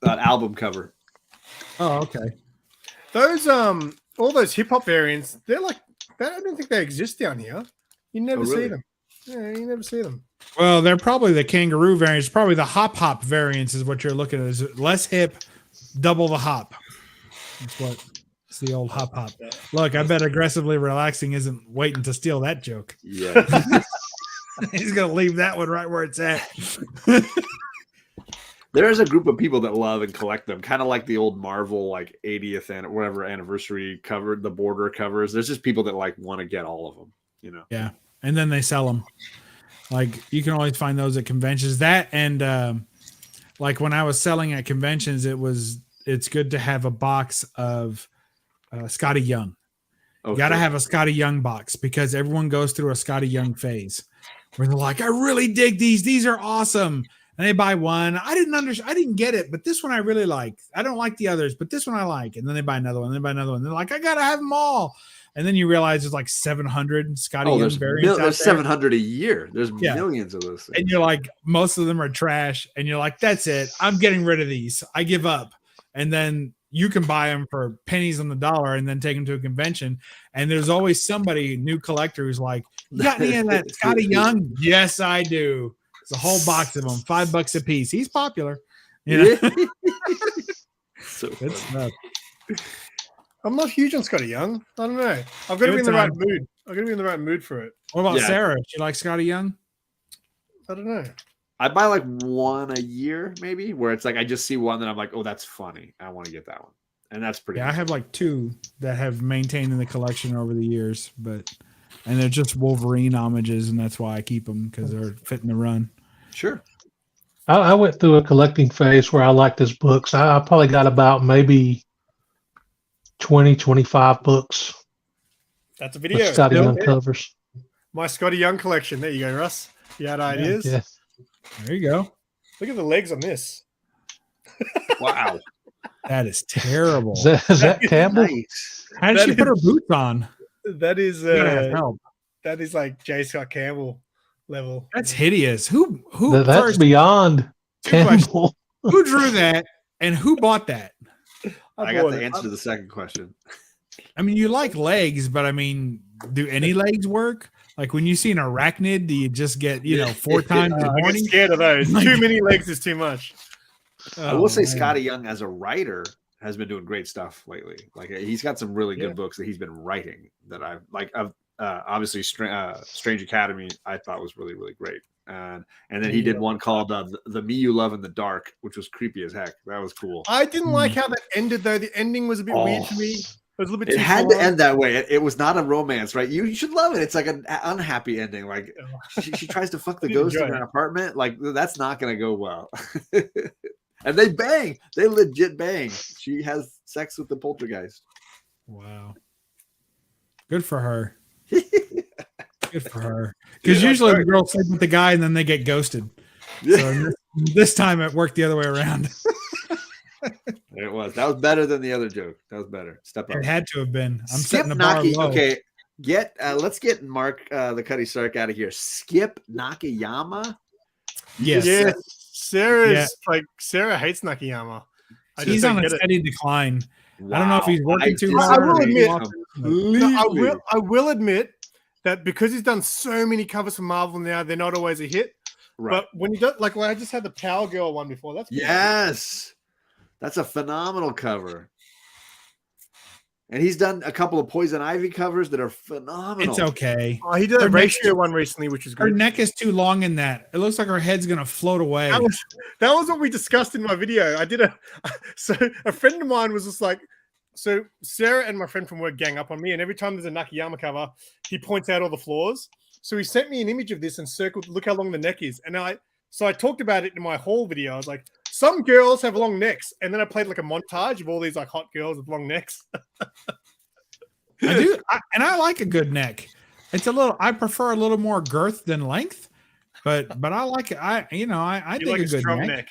Speaker 2: album cover.
Speaker 4: Oh, okay.
Speaker 1: Those all those hip hop variants, they're like I don't think they exist down here. You never see
Speaker 2: really?
Speaker 1: them. Yeah, you never see them.
Speaker 4: Well, they're probably the kangaroo variants. Probably the hop variants is what you're looking at. Is less hip, double the hop. That's what it's the old hop. Look, I bet aggressively relaxing isn't waiting to steal that joke.
Speaker 2: Yeah.
Speaker 4: He's gonna leave that one right where it's at.
Speaker 2: There's a group of people that love and collect them, kind of like the old Marvel, like 80th and whatever anniversary cover, the border covers. There's just people that like want to get all of them, you know?
Speaker 4: Yeah, and then they sell them. Like you can always find those at conventions. That and like when I was selling at conventions, it's good to have a box of Scotty Young.
Speaker 2: Okay.
Speaker 4: You got to have a Scotty Young box because everyone goes through a Scotty Young phase where they're like, I really dig these. These are awesome. And they buy one. I didn't get it, but this one I really like. I don't like the others, but this one I like. And then they buy another one. Then they buy another one. They're like, I got to have them all. And then you realize there's like 700 Scotty Young variants out there.
Speaker 2: There's 700 a year. There's millions of those things.
Speaker 4: And you're like, most of them are trash. And you're like, that's it. I'm getting rid of these. I give up. And then you can buy them for pennies on the dollar and then take them to a convention. And there's always somebody, new collector, who's like, you got any of that Scotty Young? Yes, I do. It's a whole box of them, $5 a piece. He's popular. You know?
Speaker 2: So
Speaker 4: It's nuts.
Speaker 1: I'm not huge on Scotty Young. I don't know. I've got to be in the right mood. I've got to be in the right mood for it.
Speaker 4: What about
Speaker 2: Yeah.
Speaker 4: Sarah? She like Scotty Young?
Speaker 1: I don't know.
Speaker 2: I buy like one a year, maybe, where it's like I just see one that I'm like, oh, that's funny. I want to get that one. And that's pretty
Speaker 4: Yeah, I have like 2 that have maintained in the collection over the years, and they're just Wolverine homages, and that's why I keep them because they're fitting the run.
Speaker 2: Sure.
Speaker 3: I went through a collecting phase where I liked his books. I probably got about maybe 20, 25 books
Speaker 1: That's a
Speaker 3: with
Speaker 1: video.
Speaker 3: Scotty
Speaker 1: No,
Speaker 3: Young
Speaker 1: yeah.
Speaker 3: covers.
Speaker 1: My Scotty Young collection. There you go, Russ. You had ideas?
Speaker 3: Yeah.
Speaker 4: There you go.
Speaker 1: Look at the legs on this.
Speaker 2: Wow.
Speaker 4: That is terrible.
Speaker 3: Is that Campbell?
Speaker 2: Nice.
Speaker 4: How did
Speaker 1: that
Speaker 4: she put her
Speaker 1: is-
Speaker 4: boots on?
Speaker 1: That is
Speaker 4: You gotta have help.
Speaker 1: that is like J. Scott Campbell level.
Speaker 4: That's hideous. Who
Speaker 3: That's
Speaker 4: first,
Speaker 3: beyond
Speaker 4: two questions.
Speaker 3: Campbell.
Speaker 4: Who drew that and who bought that?
Speaker 2: I got the answer to the second question.
Speaker 4: I mean, you like legs, but I mean, do any legs work? Like when you see an arachnid, do you just get 4 times as
Speaker 1: I get
Speaker 4: horny?
Speaker 1: scared of those. Too many legs is too much.
Speaker 2: I will say
Speaker 4: man.
Speaker 2: Scotty Young as a writer has been doing great stuff lately. Like he's got some really good books that he's been writing that I've like. Obviously, Strange Academy I thought was really, really great. And then he did one called the Me You Love in the Dark, which was creepy as heck. That was cool.
Speaker 1: I didn't like how that ended though. The ending was a bit weird for me. It was a little bit.
Speaker 2: It
Speaker 1: too
Speaker 2: had
Speaker 1: full
Speaker 2: to
Speaker 1: on.
Speaker 2: end that way. It was not a romance, right? You should love it. It's like an unhappy ending. Like she tries to fuck the ghost in her apartment. Like that's not going to go well. And they bang. They legit bang. She has sex with the poltergeist.
Speaker 4: Wow. Good for her. Good for her. Because usually the girls sleep with the guy and then they get ghosted. So this time it worked the other way around.
Speaker 2: It was. That was better than the other joke. That was better. Step up.
Speaker 4: It had to have been. I'm
Speaker 2: Skip
Speaker 4: setting the bar
Speaker 2: Naki.
Speaker 4: low.
Speaker 2: Okay. Let's get Mark the Cuddy Sark out of here. Skip Nakayama.
Speaker 4: Yes.
Speaker 1: Yeah. Sarah hates Nakayama.
Speaker 4: He's on a steady decline.
Speaker 2: Wow.
Speaker 4: I don't know if he's working too
Speaker 1: I
Speaker 4: hard.
Speaker 1: will admit,
Speaker 2: Completely.
Speaker 1: I will admit that because he's done so many covers for Marvel now, they're not always a hit.
Speaker 2: Right.
Speaker 1: But when you do, like when I just had the Power Girl one before, that's
Speaker 2: Yes. That's a phenomenal cover. And he's done a couple of Poison Ivy covers that are phenomenal.
Speaker 4: It's okay.
Speaker 1: Oh, he did a
Speaker 4: Her
Speaker 1: ratio one recently, which is
Speaker 4: Her
Speaker 1: good.
Speaker 4: neck is too long in that. It looks like her head's gonna float away.
Speaker 1: That was what we discussed in my video. So a friend of mine was just like, so Sarah and my friend from work gang up on me, and every time there's a Nakayama cover, he points out all the flaws. So he sent me an image of this and circled, look how long the neck is. And I talked about it in my haul video. I was like, some girls have long necks. And then I played like a montage of all these like hot girls with long necks.
Speaker 4: I do, and I like a good neck. It's I prefer a little more girth than length, but I like it. I think
Speaker 1: like
Speaker 4: a good
Speaker 1: strong
Speaker 4: neck.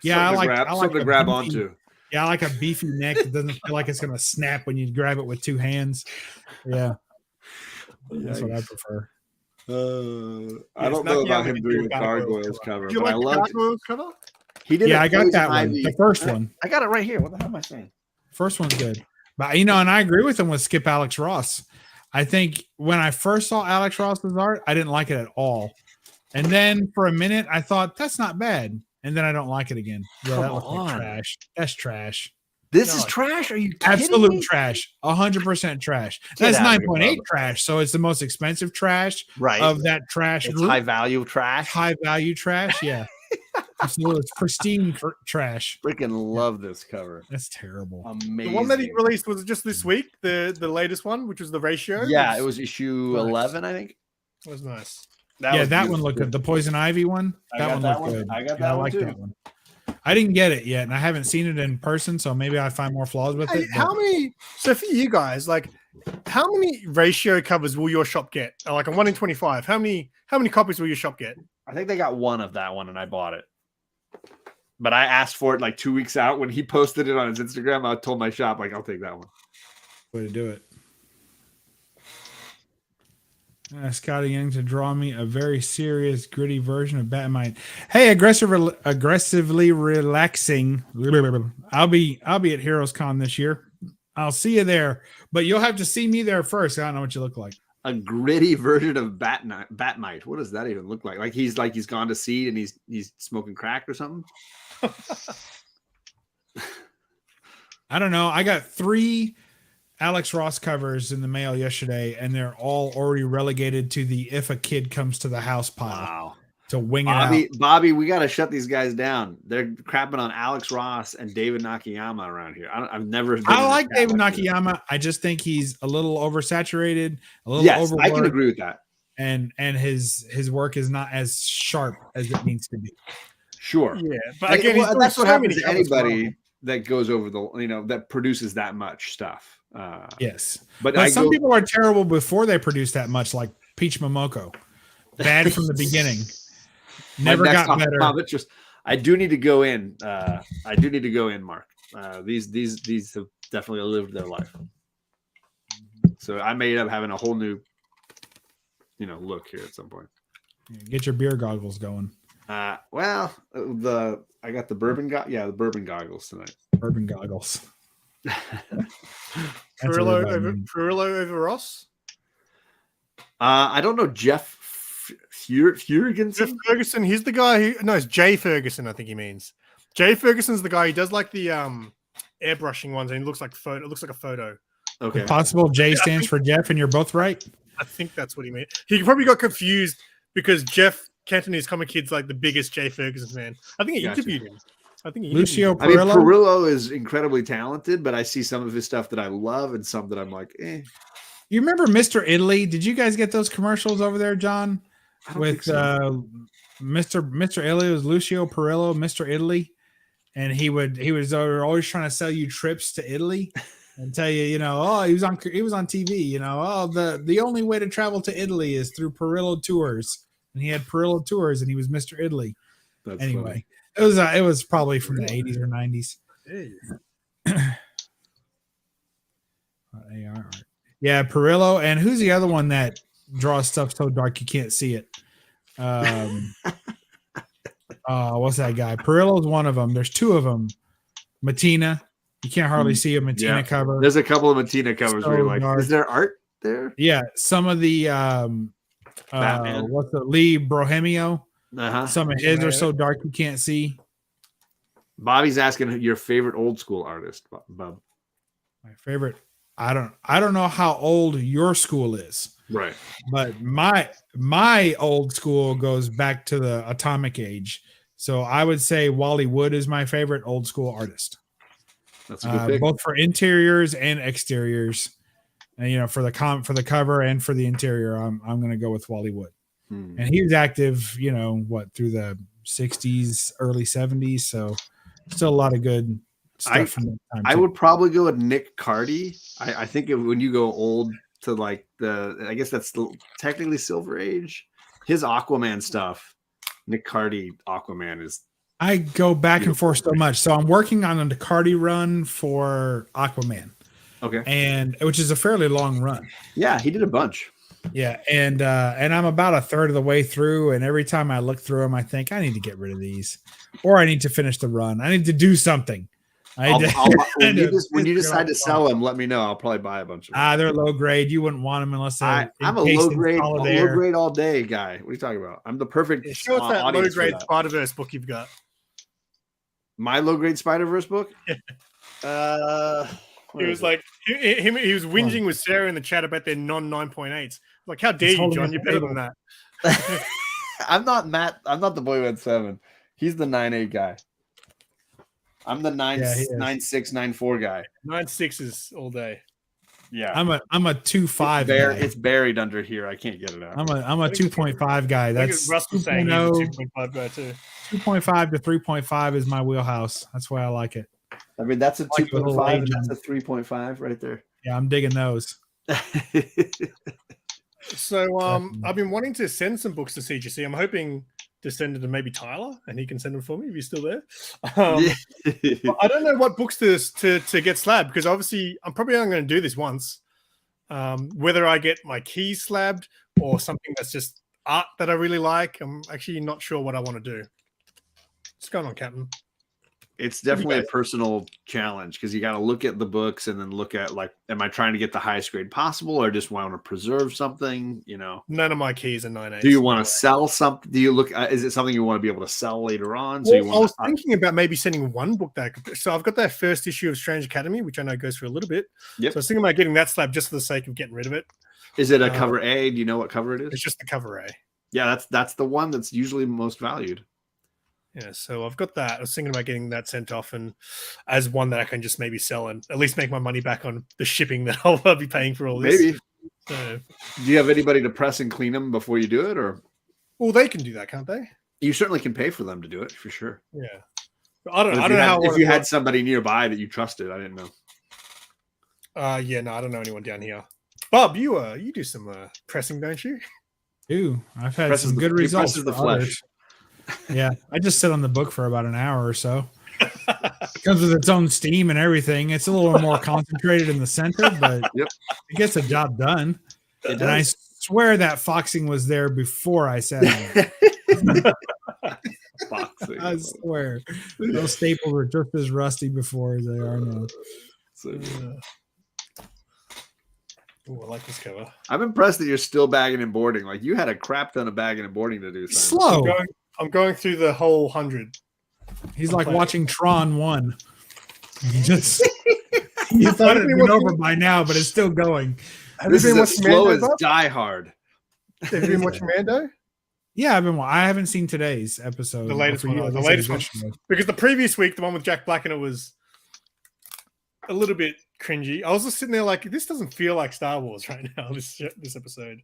Speaker 2: Yeah,
Speaker 4: I like
Speaker 2: something to grab onto.
Speaker 4: Yeah, I like a beefy neck that doesn't feel like it's gonna snap when you grab it with 2 hands. Yeah, that's what I prefer.
Speaker 2: I don't know about him doing the Gargoyles cover,
Speaker 1: Do you
Speaker 2: but
Speaker 1: like
Speaker 2: I
Speaker 1: the
Speaker 2: love
Speaker 1: Gargoyles cover?
Speaker 2: He did.
Speaker 4: Yeah, I got that one. The first one.
Speaker 2: I got it right here. What the hell am I saying?
Speaker 4: First one's good. But and I agree with him with Skip Alex Ross. I think when I first saw Alex Ross's art, I didn't like it at all. And then for a minute, I thought that's not bad. And then I don't like it again. Yeah, that looks like trash. That's trash.
Speaker 2: This is trash? Are you kidding
Speaker 4: Absolute
Speaker 2: me?
Speaker 4: trash. 100% trash.
Speaker 2: Get
Speaker 4: That's
Speaker 2: out of here,
Speaker 4: 9.8
Speaker 2: brother.
Speaker 4: trash. So it's the most expensive trash
Speaker 2: Right.
Speaker 4: of that trash
Speaker 2: It's
Speaker 4: group.
Speaker 2: high value trash.
Speaker 4: High value trash. Yeah. Absolutely. It's pristine trash.
Speaker 2: Freaking love this cover.
Speaker 4: That's terrible.
Speaker 2: Amazing.
Speaker 1: The one that he released was just this week, the latest one, which was the ratio.
Speaker 2: Yeah, it was issue
Speaker 1: Nice.
Speaker 2: 11, I think.
Speaker 1: It was nice.
Speaker 4: That one looked good. The Poison Ivy one. That one looked good.
Speaker 2: I got
Speaker 4: Yeah,
Speaker 2: that one
Speaker 4: like
Speaker 2: too.
Speaker 4: that one. I didn't get it yet, and I haven't seen it in person, so maybe I find more flaws with
Speaker 1: Hey,
Speaker 4: it.
Speaker 1: how many? So for you guys, like, how many ratio covers will your shop get? Like a 1 in 25. How many copies will your shop get?
Speaker 2: I think they got one of that one, and I bought it. But I asked for it like 2 weeks out. When he posted it on his Instagram, I told my shop, like, I'll take that one.
Speaker 4: Way to do it. Scotty Young to draw me a very serious, gritty version of Batmite. Hey, aggressively relaxing. I'll be at Heroes Con this year. I'll see you there, but you'll have to see me there first. I don't know what you look like.
Speaker 2: A gritty version of Batmite. What does that even look like? Like he's gone to seed and he's smoking crack or something.
Speaker 4: I don't know. I got 3 Alex Ross covers in the mail yesterday, and they're all already relegated to the if a kid comes to the house pile.
Speaker 2: Wow.
Speaker 4: To wing it out.
Speaker 2: Bobby, we got to shut these guys down. They're crapping on Alex Ross and David Nakayama around here. I've never.
Speaker 4: I like David Nakayama. I just think he's a little oversaturated, a little overworked.
Speaker 2: I can agree with that.
Speaker 4: And his work is not as sharp as it needs to be.
Speaker 2: Sure.
Speaker 1: Yeah, but again,
Speaker 2: that's what happens to
Speaker 1: covers
Speaker 2: anybody that goes over that produces that much stuff.
Speaker 4: Yes,
Speaker 2: but
Speaker 4: some people are terrible before they produce that much, like Peach Momoko. Bad from the beginning. Never got better.
Speaker 2: I do need to go in. Mark. These have definitely lived their life. So I may end up having a whole new, look here at some point.
Speaker 4: Get your beer goggles going.
Speaker 2: I got the bourbon. The bourbon goggles tonight.
Speaker 4: Bourbon goggles. That's a really bad name.
Speaker 1: Furillo over Ross.
Speaker 2: I don't know Jeff Ferguson.
Speaker 1: Jeff Ferguson. He's the guy who. No, it's Jay Ferguson. I think he means. Jay Ferguson's the guy who does like the airbrushing ones, and it looks like photo. It looks like a photo.
Speaker 2: Okay.
Speaker 4: Possible J stands for Jeff, and you're both right.
Speaker 1: I think that's what he meant. He probably got confused because Jeff Cantonese Comic Kid's like the biggest Jay Ferguson fan. I think he interviewed him. I think he
Speaker 4: Lucio
Speaker 2: I mean,
Speaker 4: Perillo.
Speaker 2: Perillo is incredibly talented, but I see some of his stuff that I love and some that I'm like, eh.
Speaker 4: You remember Mr. Italy? Did you guys get those commercials over there, John?
Speaker 2: I don't
Speaker 4: With
Speaker 2: think so.
Speaker 4: Mr. Italy was Lucio Perillo, Mr. Italy, and he was always trying to sell you trips to Italy and tell you, oh, he was on TV, oh, the only way to travel to Italy is through Perillo Tours, and he had Perillo Tours, and he was Mr. Italy.
Speaker 2: That's
Speaker 4: anyway, it was probably from the 80s or 90s. Yeah, Perillo, and who's the other one that draws stuff so dark you can't see it? What's that guy? Perillo's one of them. There's two of them. Matina, you can't hardly see a Matina cover.
Speaker 2: There's a couple of Matina covers
Speaker 4: So
Speaker 2: where you're like,
Speaker 4: dark.
Speaker 2: is there art there?
Speaker 4: Yeah, some of the
Speaker 2: Batman.
Speaker 4: what's the Lee Brohemio?
Speaker 2: Uh-huh.
Speaker 4: Some of his are so dark you can't see.
Speaker 2: Bobby's asking your favorite old school artist, Bob.
Speaker 4: My favorite. I don't know how old your school is.
Speaker 2: Right.
Speaker 4: But my old school goes back to the atomic age. So I would say Wally Wood is my favorite old school artist.
Speaker 2: That's a good pick.
Speaker 4: Both for interiors and exteriors. And for the cover and for the interior, I'm going to go with Wally Wood. And he was active, through the 60s, early 70s. So still a lot of good stuff from that time.
Speaker 2: I would probably go with Nick Cardy. I think when you go old to like I guess that's technically Silver Age, his Aquaman stuff, Nick Cardy Aquaman is.
Speaker 4: I go back and forth so much. So I'm working on a Cardy run for Aquaman.
Speaker 2: Okay.
Speaker 4: And which is a fairly long run.
Speaker 2: Yeah, he did a bunch.
Speaker 4: Yeah, and I'm about a third of the way through, and every time I look through them, I think I need to get rid of these, or I need to finish the run. I need to do something.
Speaker 2: When you decide to sell them, let me know. I'll probably buy a bunch of them.
Speaker 4: They're low grade. You wouldn't want them unless they're.
Speaker 2: I'm a low grade all day guy. What are you talking about? I'm the perfect.
Speaker 1: Show us that low grade Spider-Verse book you've got.
Speaker 2: My low grade Spider-Verse book.
Speaker 1: He was like he was whinging with Sarah in the chat about their non 9.8s. Like, how dare you, John? You're better than that.
Speaker 2: I'm not Matt. I'm not the boy who had 7. He's the 9.8 guy. I'm the 9.6, 9.4 guy.
Speaker 1: 9.6 is all day.
Speaker 2: Yeah,
Speaker 4: I'm a 2.5.
Speaker 2: It's buried under here. I can't get it out.
Speaker 4: I'm a 2.5 guy. That's
Speaker 1: Russell saying he's a 2.5 guy too.
Speaker 4: 2.5 to 3.5 is my wheelhouse. That's why I like it.
Speaker 2: I mean, that's a 2.5 and that's a 3.5 right there.
Speaker 4: Yeah, I'm digging those.
Speaker 1: So I've been wanting to send some books to CGC. I'm hoping to send it to maybe Tyler, and he can send them for me if he's still there. I don't know what books to get slabbed, because obviously I'm probably only going to do this once. Whether I get my keys slabbed or something that's just art that I really like, I'm actually not sure what I want to do. What's going on, Captain?
Speaker 2: It's definitely a personal challenge, because you got to look at the books and then look at, like, am I trying to get the highest grade possible, or just want to preserve something?
Speaker 1: None of my keys are 9.8.
Speaker 2: Do you want to sell something? Do you look? Is it something you want to be able to sell later on?
Speaker 1: I was thinking about maybe sending one book that I could. So I've got that first issue of Strange Academy, which I know goes for a little bit. Yep. So I was thinking about getting that slab just for the sake of getting rid of it.
Speaker 2: Is it a cover A? Do you know what cover it is?
Speaker 1: It's just the cover A.
Speaker 2: Yeah, that's the one that's usually most valued.
Speaker 1: Yeah, so I've got that. I was thinking about getting that sent off, and as one that I can just maybe sell and at least make my money back on the shipping that I'll be paying for all this.
Speaker 2: Maybe.
Speaker 1: So,
Speaker 2: do you have anybody to press and clean them before you do it, or?
Speaker 1: Well, they can do that, can't they?
Speaker 2: You certainly can pay for them to do it, for sure.
Speaker 1: Yeah. I don't know how.
Speaker 2: If you had somebody nearby that you trusted, I didn't know.
Speaker 1: Yeah, no, I don't know anyone down here. Bob, you do some pressing, don't you?
Speaker 4: I've had some good results.
Speaker 2: The flesh.
Speaker 4: Yeah, I just sit on the book for about an hour or so. It comes with its own steam and everything. It's a little more concentrated in the center, but it gets the job done. And I swear that foxing was there before I sat on it. I swear. Those staples were just as rusty before as they are now.
Speaker 2: So good.
Speaker 1: Oh, I like this cover.
Speaker 2: I'm impressed that you're still bagging and boarding. Like you had a crap ton of bagging and boarding to do. Simon.
Speaker 4: Slow.
Speaker 1: I'm going through the whole 100.
Speaker 4: He's
Speaker 1: I'm
Speaker 4: like
Speaker 1: playing.
Speaker 4: watching Tron 1. Just you thought it'd been over by now, but it's still going.
Speaker 1: Have
Speaker 2: This
Speaker 1: you
Speaker 2: is
Speaker 1: been
Speaker 2: as
Speaker 1: watching
Speaker 2: slow
Speaker 1: Mando,
Speaker 2: as
Speaker 1: Bob?
Speaker 2: Die Hard.
Speaker 1: Have you been watching Mando?
Speaker 4: Yeah, I haven't seen today's episode.
Speaker 1: The latest
Speaker 4: For
Speaker 1: one.
Speaker 4: you, I
Speaker 1: The
Speaker 4: guess it
Speaker 1: latest
Speaker 4: was
Speaker 1: one.
Speaker 4: yesterday.
Speaker 1: Because the previous week, the one with Jack Black in it was a little bit cringy. I was just sitting there like, this doesn't feel like Star Wars right now, this episode.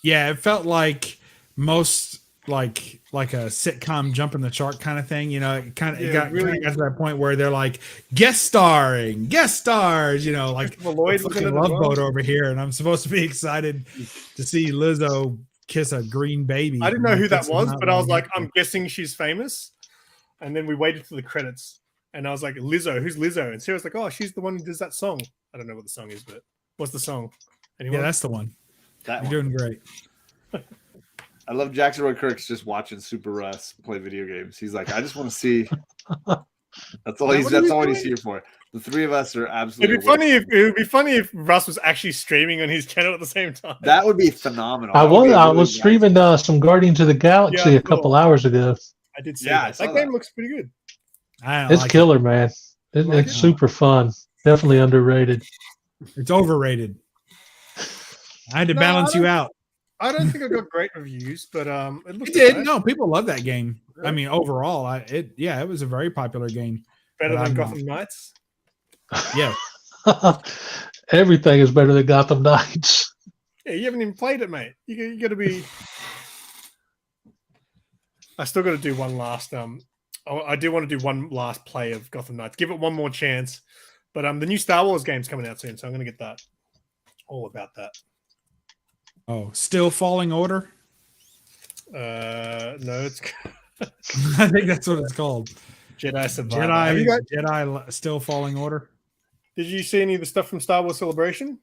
Speaker 4: Yeah, it felt like most like a sitcom jumping the shark kind of thing. You know, it got to that point where they're like guest stars. You know, like
Speaker 1: Lloyd was in
Speaker 4: fucking
Speaker 1: it as
Speaker 4: Love
Speaker 1: well.
Speaker 4: Boat over here, and I'm supposed to be excited to see Lizzo kiss a green baby.
Speaker 1: I didn't know who that
Speaker 4: It's
Speaker 1: was,
Speaker 4: not
Speaker 1: but I was
Speaker 4: long.
Speaker 1: like, I'm guessing she's famous. And then we waited for the credits. And I was like, Lizzo, who's Lizzo? And Sarah's like, oh, she's the one who does that song. I don't know what the song is, but what's the song? Anyone?
Speaker 4: Yeah, that's the one.
Speaker 2: That
Speaker 4: You're
Speaker 2: one.
Speaker 4: doing great.
Speaker 2: I love Jackson Roy Kirk's just watching Super Russ play video games. He's like, I just want to see. That's all he's here for. The three of us are absolutely.
Speaker 1: It would be funny if Russ was actually streaming on his channel at the same time.
Speaker 2: That would be phenomenal.
Speaker 3: I
Speaker 2: That would be
Speaker 3: was
Speaker 2: really
Speaker 3: streaming some Guardians of the Galaxy
Speaker 1: Yeah,
Speaker 3: a couple hours ago.
Speaker 1: I did see
Speaker 2: Yeah, I
Speaker 1: that.
Speaker 2: saw
Speaker 1: That game
Speaker 2: that.
Speaker 1: looks pretty good.
Speaker 4: I don't
Speaker 3: It's
Speaker 4: like
Speaker 3: killer, man.
Speaker 1: Like
Speaker 3: It's
Speaker 1: it?
Speaker 3: super fun. Definitely underrated.
Speaker 4: It's overrated. I had to
Speaker 1: No,
Speaker 4: balance
Speaker 1: I
Speaker 4: you
Speaker 1: don't-
Speaker 4: out.
Speaker 1: I don't think I got great reviews, but it looks
Speaker 4: It did.
Speaker 1: alright.
Speaker 4: No, people love that game.
Speaker 1: Really?
Speaker 4: I mean, overall, it was a very popular game.
Speaker 1: Better
Speaker 4: but
Speaker 1: than
Speaker 4: I'm
Speaker 1: Gotham Knights.
Speaker 4: Yeah.
Speaker 3: Everything is better than Gotham Knights.
Speaker 1: Yeah, you haven't even played it, mate. You got to be. I still got to do one last. I do want to do one last play of Gotham Knights. Give it one more chance. But the new Star Wars game's coming out soon, so I'm going to get that. All about that.
Speaker 4: Oh, still falling order.
Speaker 1: No, it's
Speaker 4: I think that's what it's called.
Speaker 1: Jedi Survivor. Have you
Speaker 4: Jedi still falling order.
Speaker 1: Did you see any of the stuff from Star Wars Celebration?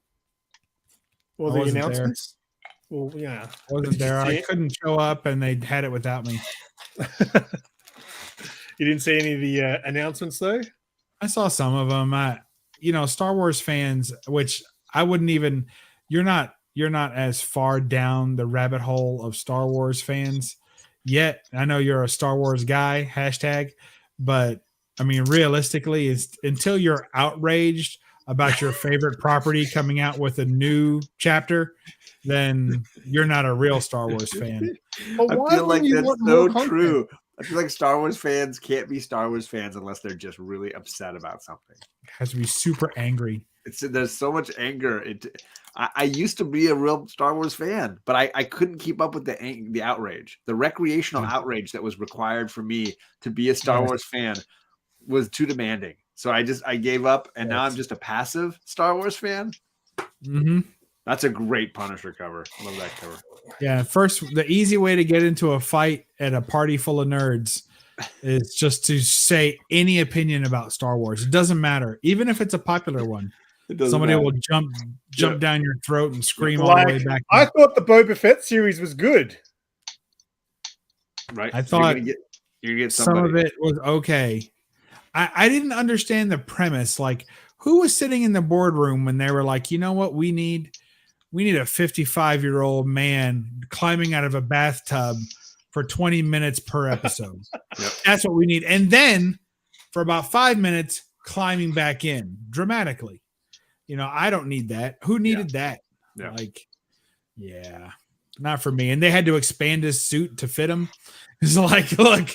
Speaker 1: Or
Speaker 4: I
Speaker 1: the
Speaker 4: wasn't there.
Speaker 1: announcements? Well, yeah.
Speaker 4: Wasn't
Speaker 1: Did you
Speaker 4: there?
Speaker 1: see
Speaker 4: I
Speaker 1: it?
Speaker 4: couldn't show up, and they had it without me.
Speaker 1: You didn't see any of the announcements though?
Speaker 4: I saw some of them. Star Wars fans, which I wouldn't even. You're not as far down the rabbit hole of Star Wars fans yet. I know you're a Star Wars guy, #, but I mean, realistically, it's until you're outraged about your favorite property coming out with a new chapter, then you're not a real Star Wars fan.
Speaker 1: But
Speaker 2: I
Speaker 1: why
Speaker 2: feel like
Speaker 1: wouldn't you
Speaker 2: that's
Speaker 1: want
Speaker 2: so
Speaker 1: more content?
Speaker 2: true. I feel like Star Wars fans can't be Star Wars fans unless they're just really upset about something.
Speaker 4: Has to be super angry.
Speaker 2: There's so much anger. I used to be a real Star Wars fan, but I couldn't keep up with the outrage, the recreational outrage that was required for me to be a Star Wars fan was too demanding. So I gave up, and now I'm just a passive Star Wars fan.
Speaker 4: Mm-hmm.
Speaker 2: That's a great Punisher cover. I love that cover.
Speaker 4: Yeah, first, the easy way to get into a fight at a party full of nerds is just to say any opinion about Star Wars. It doesn't matter, even if it's a popular one. Somebody will jump down your throat and scream all the way back.
Speaker 1: I thought the Boba Fett series was good.
Speaker 2: Right.
Speaker 4: I thought
Speaker 2: you're gonna get
Speaker 4: some
Speaker 2: somebody.
Speaker 4: of it was okay. I didn't understand the premise. Like, who was sitting in the boardroom when they were like, you know what, we need a 55-year-old man climbing out of a bathtub for 20 minutes per episode.
Speaker 2: Yep.
Speaker 4: That's what we need. And then for about 5 minutes, climbing back in dramatically. I don't need that. Who needed that?
Speaker 2: Yeah.
Speaker 4: Not for me. And they had to expand his suit to fit him. It's like, look,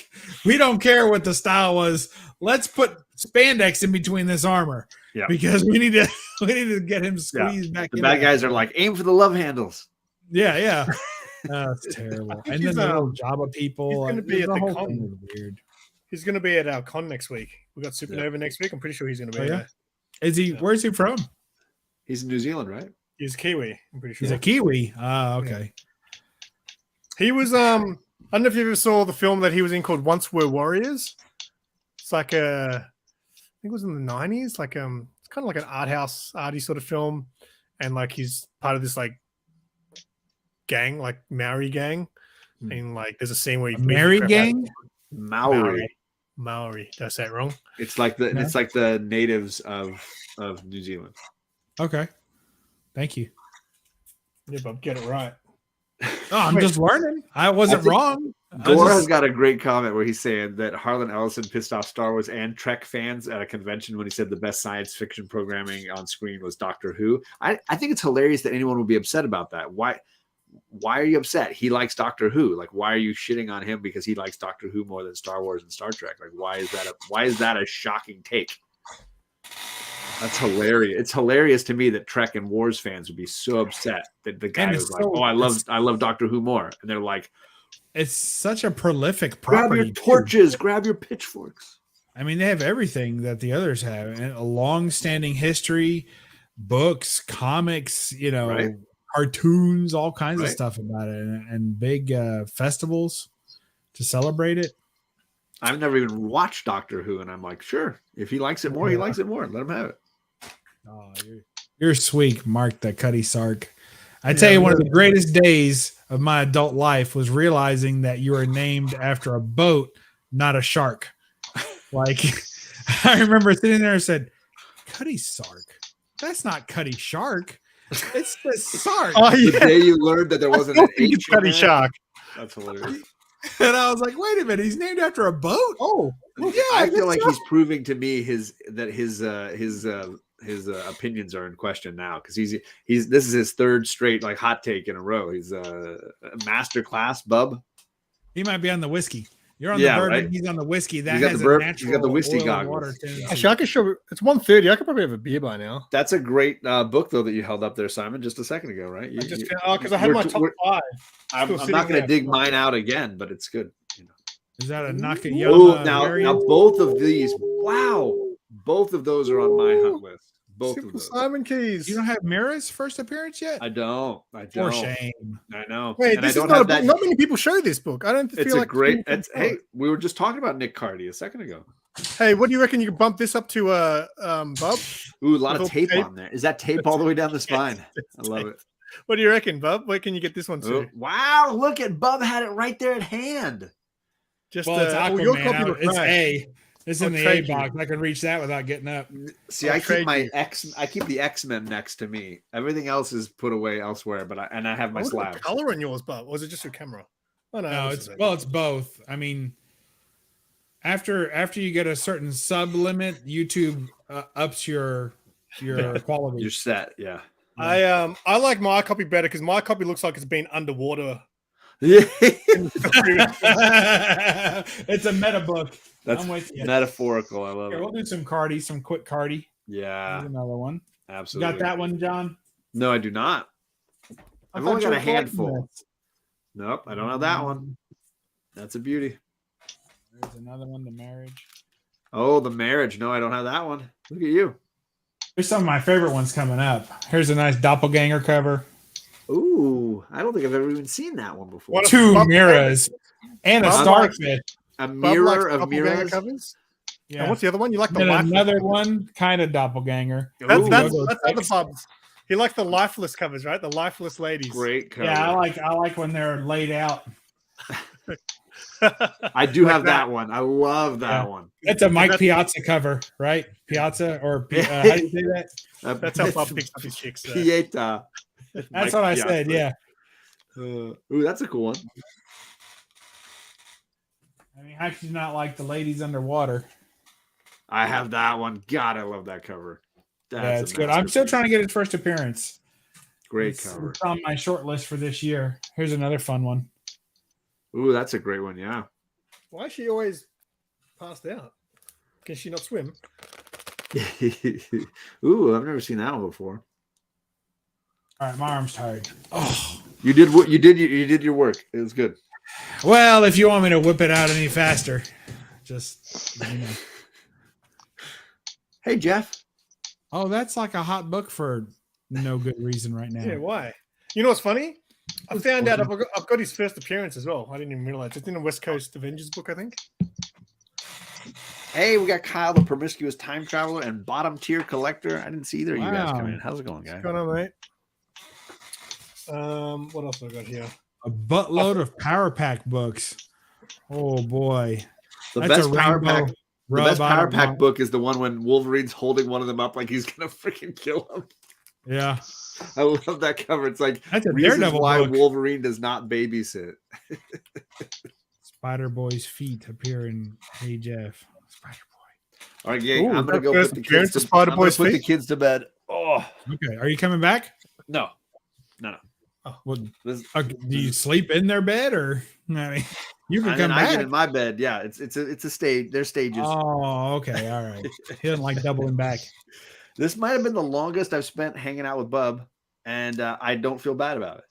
Speaker 4: we don't care what the style was. Let's put spandex in between this armor.
Speaker 2: Yeah.
Speaker 4: Because we need to get him squeezed back
Speaker 2: The
Speaker 4: in.
Speaker 2: bad guys are like, aim for the love handles.
Speaker 4: Yeah. That's terrible. And then the little Jabba people.
Speaker 1: He's going to be at the
Speaker 4: whole
Speaker 1: con.
Speaker 4: thing was weird.
Speaker 1: He's going to be at our con next week. We got Supernova next week. I'm pretty sure he's going to be there.
Speaker 4: Is he?
Speaker 1: Yeah.
Speaker 4: Where's he from?
Speaker 2: He's in New Zealand, right?
Speaker 1: He's Kiwi. I'm pretty sure.
Speaker 4: He's a Kiwi. Ah, okay.
Speaker 1: He was. I don't know if you ever saw the film that he was in called Once Were Warriors. It's like I think it was in the 90s. Like it's kind of like an arty sort of film, and like he's part of this like gang, like Maori gang, and like there's a scene where he
Speaker 4: Mary gang.
Speaker 2: Maori.
Speaker 1: Maori. Did I say it wrong?
Speaker 2: It's like the natives of New Zealand.
Speaker 4: Okay. Thank you.
Speaker 1: Yeah, Bob, get it right.
Speaker 4: Oh, I'm just learning. I wasn't wrong.
Speaker 2: Gore has got a great comment where he's saying that Harlan Ellison pissed off Star Wars and Trek fans at a convention when he said the best science fiction programming on screen was Doctor Who. I think it's hilarious that anyone would be upset about that. Why are you upset? He likes Doctor Who. Like, why are you shitting on him because he likes Doctor Who more than Star Wars and Star Trek? Like, why is that a shocking take? That's hilarious. It's hilarious to me that Trek and Wars fans would be so upset that the guy was like, "Oh, I love Doctor Who more," and they're like,
Speaker 4: it's such a prolific
Speaker 2: grab
Speaker 4: property.
Speaker 2: your torches, grab your pitchforks.
Speaker 4: I mean, they have everything that the others have, and a long-standing history, books, comics,
Speaker 2: Right.
Speaker 4: cartoons, all kinds of
Speaker 2: Right.
Speaker 4: stuff about it, and big festivals to celebrate it.
Speaker 2: I've never even watched Doctor Who, and I'm like, sure, if he likes it more, he likes it more. Let him have it.
Speaker 4: Oh, you're sweet, Mark the Cuddy Sark. I tell you, one of the greatest days of my adult life was realizing that you are named after a boat, not a shark. Like, I remember sitting there and said, Cuddy Sark. That's not Cuddy Shark. It's the Sark.
Speaker 1: Oh,
Speaker 2: The
Speaker 1: yeah.
Speaker 2: day you learned that there wasn't an H in
Speaker 1: Cuddy
Speaker 2: there,
Speaker 1: Shark.
Speaker 2: that's hilarious.
Speaker 4: And I was like, wait a minute, he's named after a boat?
Speaker 1: Oh,
Speaker 4: Yeah,
Speaker 2: I feel
Speaker 4: that's
Speaker 2: like he's proving to me his opinions are in question now because he's this is his third straight like hot take in a row. He's a master class bub.
Speaker 4: He might be on the whiskey. You're on
Speaker 2: Yeah,
Speaker 4: the bourbon.
Speaker 2: right.
Speaker 4: He's on the whiskey. That
Speaker 2: He's got
Speaker 4: has
Speaker 2: the
Speaker 4: a
Speaker 2: he's
Speaker 4: natural
Speaker 2: got the whiskey
Speaker 4: oil and
Speaker 2: goggles.
Speaker 4: water tendency.
Speaker 1: actually, I can show. It's 1:30. I could probably have a beer by now.
Speaker 2: That's a great book though that you held up there, Simon, just a second ago, right?
Speaker 1: Because I had my top 5.
Speaker 2: I'm
Speaker 1: still
Speaker 2: not
Speaker 1: sitting
Speaker 2: going to
Speaker 1: there.
Speaker 2: dig mine out again, but it's good.
Speaker 4: Is that a
Speaker 2: Oh,
Speaker 4: Nakayama?
Speaker 2: now
Speaker 4: variant?
Speaker 2: both of these, wow, both of those are on my hunt list. Both of
Speaker 1: Simple
Speaker 2: those.
Speaker 1: Simon keys.
Speaker 4: You don't have Mira's first appearance yet?
Speaker 2: I don't.
Speaker 4: For shame.
Speaker 2: I know.
Speaker 1: Wait,
Speaker 2: And
Speaker 1: this
Speaker 2: I
Speaker 1: is
Speaker 2: don't
Speaker 1: not a
Speaker 2: have
Speaker 1: book.
Speaker 2: that.
Speaker 1: Not many people show this book. I don't
Speaker 2: It's
Speaker 1: feel
Speaker 2: a
Speaker 1: like
Speaker 2: great.
Speaker 1: people
Speaker 2: It's,
Speaker 1: show
Speaker 2: hey,
Speaker 1: it.
Speaker 2: we were just talking about Nick Cardy a second ago.
Speaker 1: Hey, what do you reckon? You can bump this up to Bub?
Speaker 2: Ooh, a lot
Speaker 1: With
Speaker 2: of
Speaker 1: all
Speaker 2: tape
Speaker 1: tape?
Speaker 2: on there. Is that tape all the way down the spine? I love it.
Speaker 1: What do you reckon, Bub? Where can you get this one to?
Speaker 2: Oh, wow, look at Bub had it right there at hand.
Speaker 1: Just
Speaker 4: Well, it's
Speaker 1: your
Speaker 4: Aquaman.
Speaker 1: copy was
Speaker 4: It's
Speaker 1: right.
Speaker 4: A. It's in
Speaker 1: I'll
Speaker 4: the A
Speaker 1: trade you.
Speaker 4: box. I can reach that without getting up.
Speaker 2: See,
Speaker 1: I'll
Speaker 2: I keep
Speaker 1: trade
Speaker 2: my
Speaker 1: you.
Speaker 2: I keep the X-Men next to me. Everything else is put away elsewhere, but I have my
Speaker 1: What's the
Speaker 2: slabs.
Speaker 1: color on yours, Bub? Or was it just your camera? Oh
Speaker 4: No,
Speaker 1: this is it.
Speaker 4: it's both. I mean, after you get a certain sub limit, YouTube ups your quality.
Speaker 2: You're set, yeah.
Speaker 1: I like my copy better because my copy looks like it's been underwater.
Speaker 2: Yeah.
Speaker 4: It's a meta book.
Speaker 2: That's
Speaker 4: I'm with you.
Speaker 2: metaphorical. I love
Speaker 4: Here, we'll
Speaker 2: it.
Speaker 4: do some Cardi, some quick Cardi.
Speaker 2: Yeah,
Speaker 4: Here's another one. You
Speaker 2: absolutely.
Speaker 4: got that one, John?
Speaker 2: No, I do not.
Speaker 1: I
Speaker 2: I've
Speaker 1: thought
Speaker 2: only
Speaker 1: you
Speaker 2: got
Speaker 1: were
Speaker 2: a handful.
Speaker 1: collecting
Speaker 2: Nope, I don't have that one. That's a beauty.
Speaker 4: There's another one, the marriage.
Speaker 2: Oh, the marriage. No, I don't have that one. Look at you.
Speaker 4: Here's some of my favorite ones coming up. Here's a nice doppelganger cover.
Speaker 2: Ooh, I don't think I've ever even seen that one before.
Speaker 1: What a-
Speaker 4: Two
Speaker 1: Bub-
Speaker 4: mirrors and a
Speaker 1: Bub
Speaker 4: starfish.
Speaker 2: A
Speaker 1: Bub
Speaker 2: mirror
Speaker 1: likes
Speaker 2: of
Speaker 1: doppelganger
Speaker 2: mirrors.
Speaker 1: covers.
Speaker 4: Yeah.
Speaker 1: And what's the other one? You like the
Speaker 4: Then
Speaker 1: lifeless
Speaker 4: another
Speaker 1: covers.
Speaker 4: one, kind of doppelganger.
Speaker 1: That's
Speaker 2: Ooh,
Speaker 1: that's other Bubs. He likes the lifeless covers, right? The lifeless ladies.
Speaker 2: Great cover.
Speaker 4: Yeah, I like when they're laid out.
Speaker 2: I do
Speaker 1: Like
Speaker 2: have that
Speaker 1: that.
Speaker 2: one. I love that
Speaker 4: Yeah.
Speaker 2: one.
Speaker 4: That's a Mike
Speaker 1: That's-
Speaker 4: Piazza cover, right? Piazza or how do you say that?
Speaker 1: That's how Bub picks up his chicks. So.
Speaker 2: Pieta.
Speaker 4: That's what I said. Yeah.
Speaker 2: Ooh, that's a cool one.
Speaker 4: I mean, how could you not like the ladies underwater?
Speaker 2: I have that one. God, I love that cover.
Speaker 4: Yeah, it's good. I'm still trying to get his first appearance.
Speaker 2: Great
Speaker 4: It's
Speaker 2: cover.
Speaker 4: on my short list for this year. Here's another fun one.
Speaker 2: Ooh, that's a great one. Yeah.
Speaker 1: Why is she always passed out? Can she not swim?
Speaker 2: Ooh, I've never seen that one before.
Speaker 4: All right, my arm's tired. Oh,
Speaker 2: You did what you did. You did your work. It was good.
Speaker 4: well, if you want me to whip it out any faster, just you know.
Speaker 2: Hey, Jeff.
Speaker 4: Oh, that's like a hot book for no good reason right now.
Speaker 1: Yeah, why? You know what's funny? I found out I've got his first appearance as well. I didn't even realize it's in a West Coast Avengers book, I think.
Speaker 2: Hey, we got Kyle, the promiscuous time traveler and bottom tier collector. I didn't see either of you guys
Speaker 4: Wow.
Speaker 2: come in. How's it going, guys?
Speaker 1: What's going on, mate? What else have I got here?
Speaker 4: A buttload of Power Pack books. Oh boy.
Speaker 2: The
Speaker 4: That's
Speaker 2: best
Speaker 4: a
Speaker 2: power
Speaker 4: rainbow
Speaker 2: pack. The
Speaker 4: rub
Speaker 2: best
Speaker 4: on
Speaker 2: power
Speaker 4: a
Speaker 2: pack
Speaker 4: rock.
Speaker 2: book is the one when Wolverine's holding one of them up like he's gonna freaking kill him.
Speaker 4: Yeah,
Speaker 2: I love that cover. It's like
Speaker 4: that's a
Speaker 2: reasons
Speaker 4: Daredevil
Speaker 2: why
Speaker 4: book.
Speaker 2: Wolverine does not babysit.
Speaker 4: Spider Boy's feet appear in Hey Jeff. Spider Boy.
Speaker 2: All right, gang,
Speaker 1: Ooh,
Speaker 2: I'm gonna
Speaker 1: that
Speaker 2: go
Speaker 1: first
Speaker 2: put the
Speaker 1: appearance
Speaker 2: kids
Speaker 1: of
Speaker 2: to
Speaker 1: Spider-Boy's
Speaker 2: put the
Speaker 1: feet?
Speaker 2: kids to bed. Oh
Speaker 4: Okay, are you coming back?
Speaker 2: no.
Speaker 4: Well,
Speaker 2: This,
Speaker 4: do you sleep in their bed or? I mean, you can
Speaker 2: and
Speaker 4: come
Speaker 2: then I
Speaker 4: back.
Speaker 2: get in my bed. Yeah, it's a stage. There's stages.
Speaker 4: Oh, okay, all right. He doesn't like doubling back.
Speaker 2: This might have been the longest I've spent hanging out with Bub, and I don't feel bad about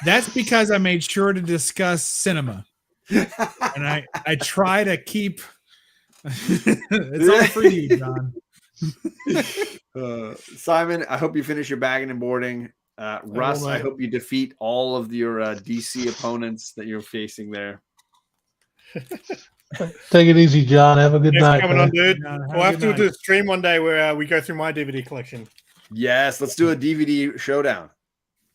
Speaker 4: That's because I made sure to discuss cinema,
Speaker 2: it.
Speaker 4: and I try to keep. It's all for you, John.
Speaker 2: Simon, I hope you finish your bagging and boarding. Russ, I
Speaker 1: mate.
Speaker 2: hope you defeat all of your DC opponents that you're facing there.
Speaker 3: Take it easy, John. Have a good
Speaker 1: Thanks for
Speaker 3: night,
Speaker 1: coming
Speaker 3: man.
Speaker 1: on, dude.
Speaker 4: John, have
Speaker 1: We'll
Speaker 4: a
Speaker 1: have
Speaker 4: good
Speaker 1: to do
Speaker 4: night.
Speaker 1: a stream one day where we go through my DVD collection.
Speaker 2: Yes, let's do a DVD showdown.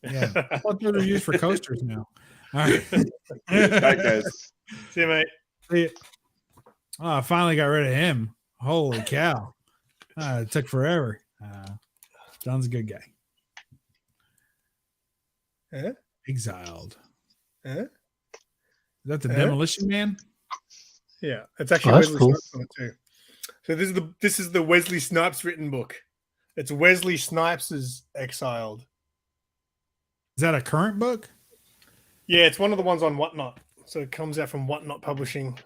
Speaker 4: Yeah, I thought they were used for coasters now. All right.
Speaker 2: All right, guys.
Speaker 1: See you, mate.
Speaker 4: See ya. Oh, I finally got rid of him. Holy cow. It took forever. John's a good guy.
Speaker 1: Huh?
Speaker 4: Exiled.
Speaker 1: Huh?
Speaker 4: Is that the
Speaker 1: Huh?
Speaker 4: Demolition Man?
Speaker 1: Yeah, it's actually
Speaker 3: Oh, that's
Speaker 1: Wesley
Speaker 3: cool.
Speaker 1: Snipes on it too. So this is the Wesley Snipes written book. It's Wesley Snipes' Exiled.
Speaker 4: Is that a current book?
Speaker 1: Yeah, it's one of the ones on Whatnot. So it comes out from Whatnot Publishing.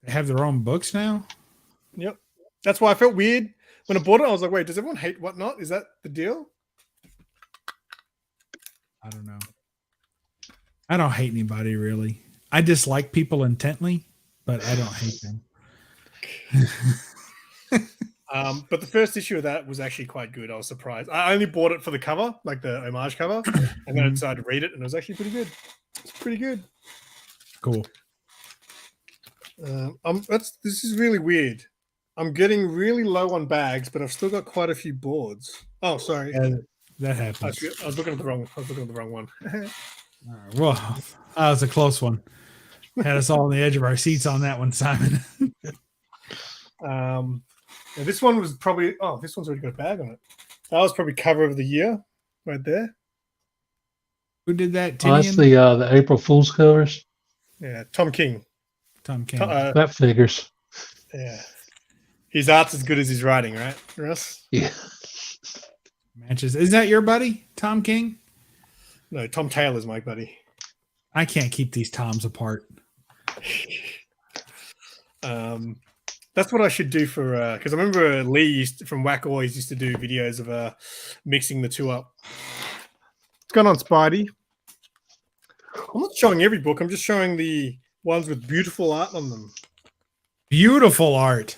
Speaker 4: They have their own books now?
Speaker 1: Yep. That's why I felt weird when I bought it. I was like, wait, does everyone hate Whatnot? Is that the deal?
Speaker 4: I don't know. I don't hate anybody really. I dislike people intently, but I don't hate them.
Speaker 1: But the first issue of that was actually quite good. I was surprised. I only bought it for the cover, like the homage cover, and then I decided to read it, and it was actually pretty good. It's pretty good.
Speaker 4: Cool.
Speaker 1: This is really weird. I'm getting really low on bags, but I've still got quite a few boards. Oh, sorry.
Speaker 4: That
Speaker 1: I
Speaker 4: happens.
Speaker 1: was looking at the wrong. I was looking at the wrong one.
Speaker 4: All right, well, that was a close one. Had us all on the edge of our seats on that one, Simon.
Speaker 1: Yeah, this one was probably. Oh, this one's already got a bag on it. That was probably cover of the year, right there.
Speaker 4: Who did that?
Speaker 3: Oh, that's
Speaker 4: Tinian?
Speaker 3: the April Fool's covers.
Speaker 1: Yeah, Tom King.
Speaker 4: Tom King.
Speaker 3: That figures.
Speaker 1: Yeah, his art's as good as his writing, right, Russ?
Speaker 3: Yeah.
Speaker 4: Matches. Is that your buddy, Tom King?
Speaker 1: No, Tom Taylor's my buddy.
Speaker 4: I can't keep these Toms apart.
Speaker 1: That's what I should do for because I remember Lee from Whack always used to do videos of mixing the two up. What's going on, Spidey? I'm not showing every book. I'm just showing the ones with beautiful art on them.
Speaker 4: Beautiful art.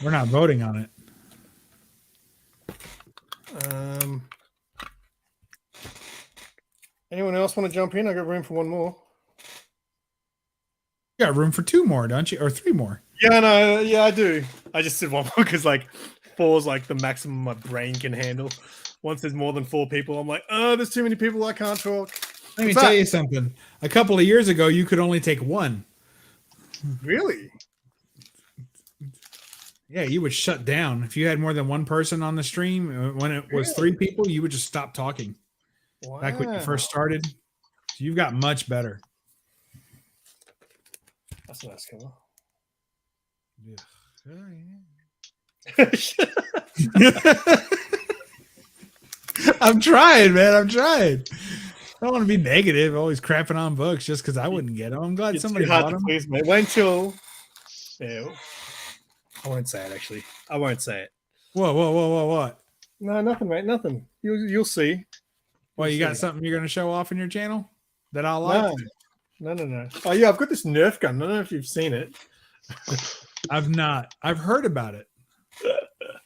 Speaker 4: We're not voting on it.
Speaker 1: Anyone else want to jump in? I got room for one more.
Speaker 4: You got room for two more, don't you? Or three more.
Speaker 1: Yeah, no, yeah, I do. I just said one more because like 4 is like the maximum my brain can handle. Once there's more than 4 people, I'm like, oh, there's too many people. I can't talk.
Speaker 4: Let me
Speaker 1: What's
Speaker 4: tell
Speaker 1: that?
Speaker 4: you something. A couple of years ago, you could only take one.
Speaker 1: Really?
Speaker 4: Yeah, you would shut down. If you had more than one person on the stream, when it was 3 people, you would just stop talking.
Speaker 1: Wow.
Speaker 4: Back when you first started. So you've got much better.
Speaker 1: That's a nice cover.
Speaker 4: I'm trying, man. I'm trying. I don't want to be negative, always crapping on books just because I wouldn't get them. I'm glad
Speaker 1: It's
Speaker 4: somebody
Speaker 1: too hard
Speaker 4: bought
Speaker 1: to
Speaker 4: them.
Speaker 1: please, mate. Wait until. Yeah, I won't say it. Actually, I won't say it.
Speaker 4: What?
Speaker 1: No, nothing, mate. Nothing. You'll see.
Speaker 4: Well, you got
Speaker 1: see.
Speaker 4: something you're going to show off in your channel that I'll like?
Speaker 1: No. Oh yeah, I've got this Nerf gun. I don't know if you've seen it.
Speaker 4: I've not. I've heard about it.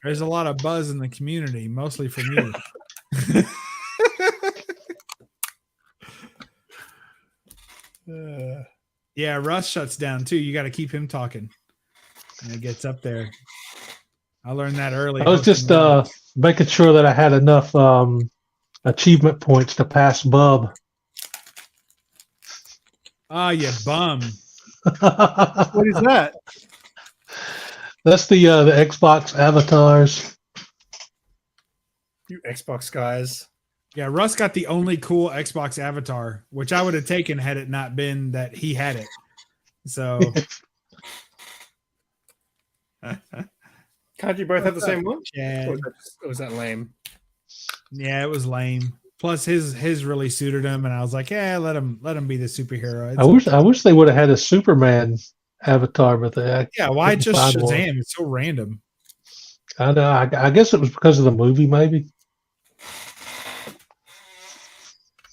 Speaker 4: There's a lot of buzz in the community, mostly from you. Yeah, Russ shuts down too. You got to keep him talking. And it gets up there. I learned that early.
Speaker 3: I was just making sure that I had enough achievement points to pass Bub.
Speaker 4: Oh, you bum.
Speaker 1: What is that?
Speaker 3: That's the Xbox avatars.
Speaker 1: You Xbox guys.
Speaker 4: Yeah, Russ got the only cool Xbox avatar, which I would have taken had it not been that he had it. So
Speaker 1: Can't you both have the same one?
Speaker 4: yeah,
Speaker 1: Or was that lame?
Speaker 4: yeah, it was lame. Plus his really suited him, and I was like, yeah, let him be the superhero.
Speaker 3: I wish they would have had a Superman avatar, but they
Speaker 4: Why
Speaker 3: couldn't
Speaker 4: just
Speaker 3: find
Speaker 4: Shazam?
Speaker 3: one.
Speaker 4: It's so random.
Speaker 3: I know. I guess it was because of the movie, maybe.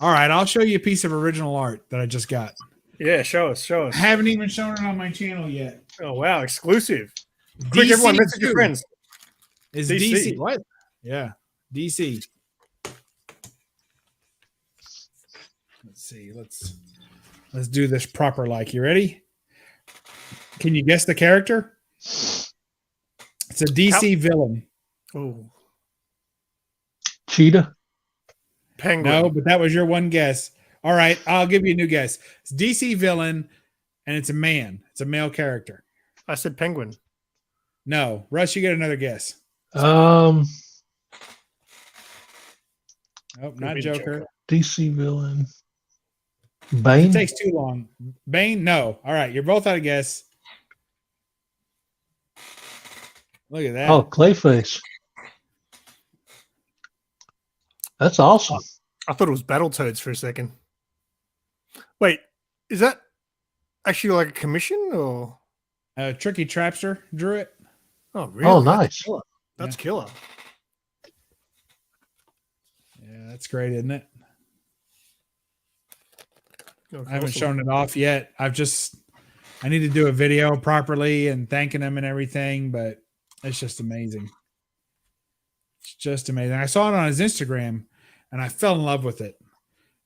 Speaker 4: All right, I'll show you a piece of original art that I just got.
Speaker 1: Yeah, show us.
Speaker 4: I haven't even shown it on my channel yet.
Speaker 1: Oh wow, exclusive. Quick, everyone, message your friends.
Speaker 4: Is
Speaker 1: DC.
Speaker 4: DC. What? Yeah, DC. Let's see. Let's do this proper. Like, you ready? Can you guess the character? It's a DC villain.
Speaker 1: Oh,
Speaker 3: Cheetah.
Speaker 1: Penguin.
Speaker 4: No, but that was your one guess. All right, I'll give you a new guess. It's DC villain, and it's a man. It's a male character.
Speaker 1: I said Penguin.
Speaker 4: No, Russ, you get another guess.
Speaker 3: Um,
Speaker 4: Nope, not Joker.
Speaker 3: DC villain.
Speaker 4: It
Speaker 3: Bane.
Speaker 4: takes too long. Bane? No. All right, you're both out of guess. Look at that.
Speaker 3: Oh, Clayface. That's awesome.
Speaker 1: I thought it was Battletoads for a second. Wait, is that actually like a commission or?
Speaker 4: Tricky Trapster drew it.
Speaker 1: Oh, really?
Speaker 3: Oh, nice.
Speaker 1: That's killer.
Speaker 4: Yeah, that's great, isn't it?
Speaker 1: Oh,
Speaker 4: I haven't
Speaker 1: awesome.
Speaker 4: shown it off yet. I need to do a video properly and thanking him and everything, but it's just amazing. It's just amazing. I saw it on his Instagram and I fell in love with it.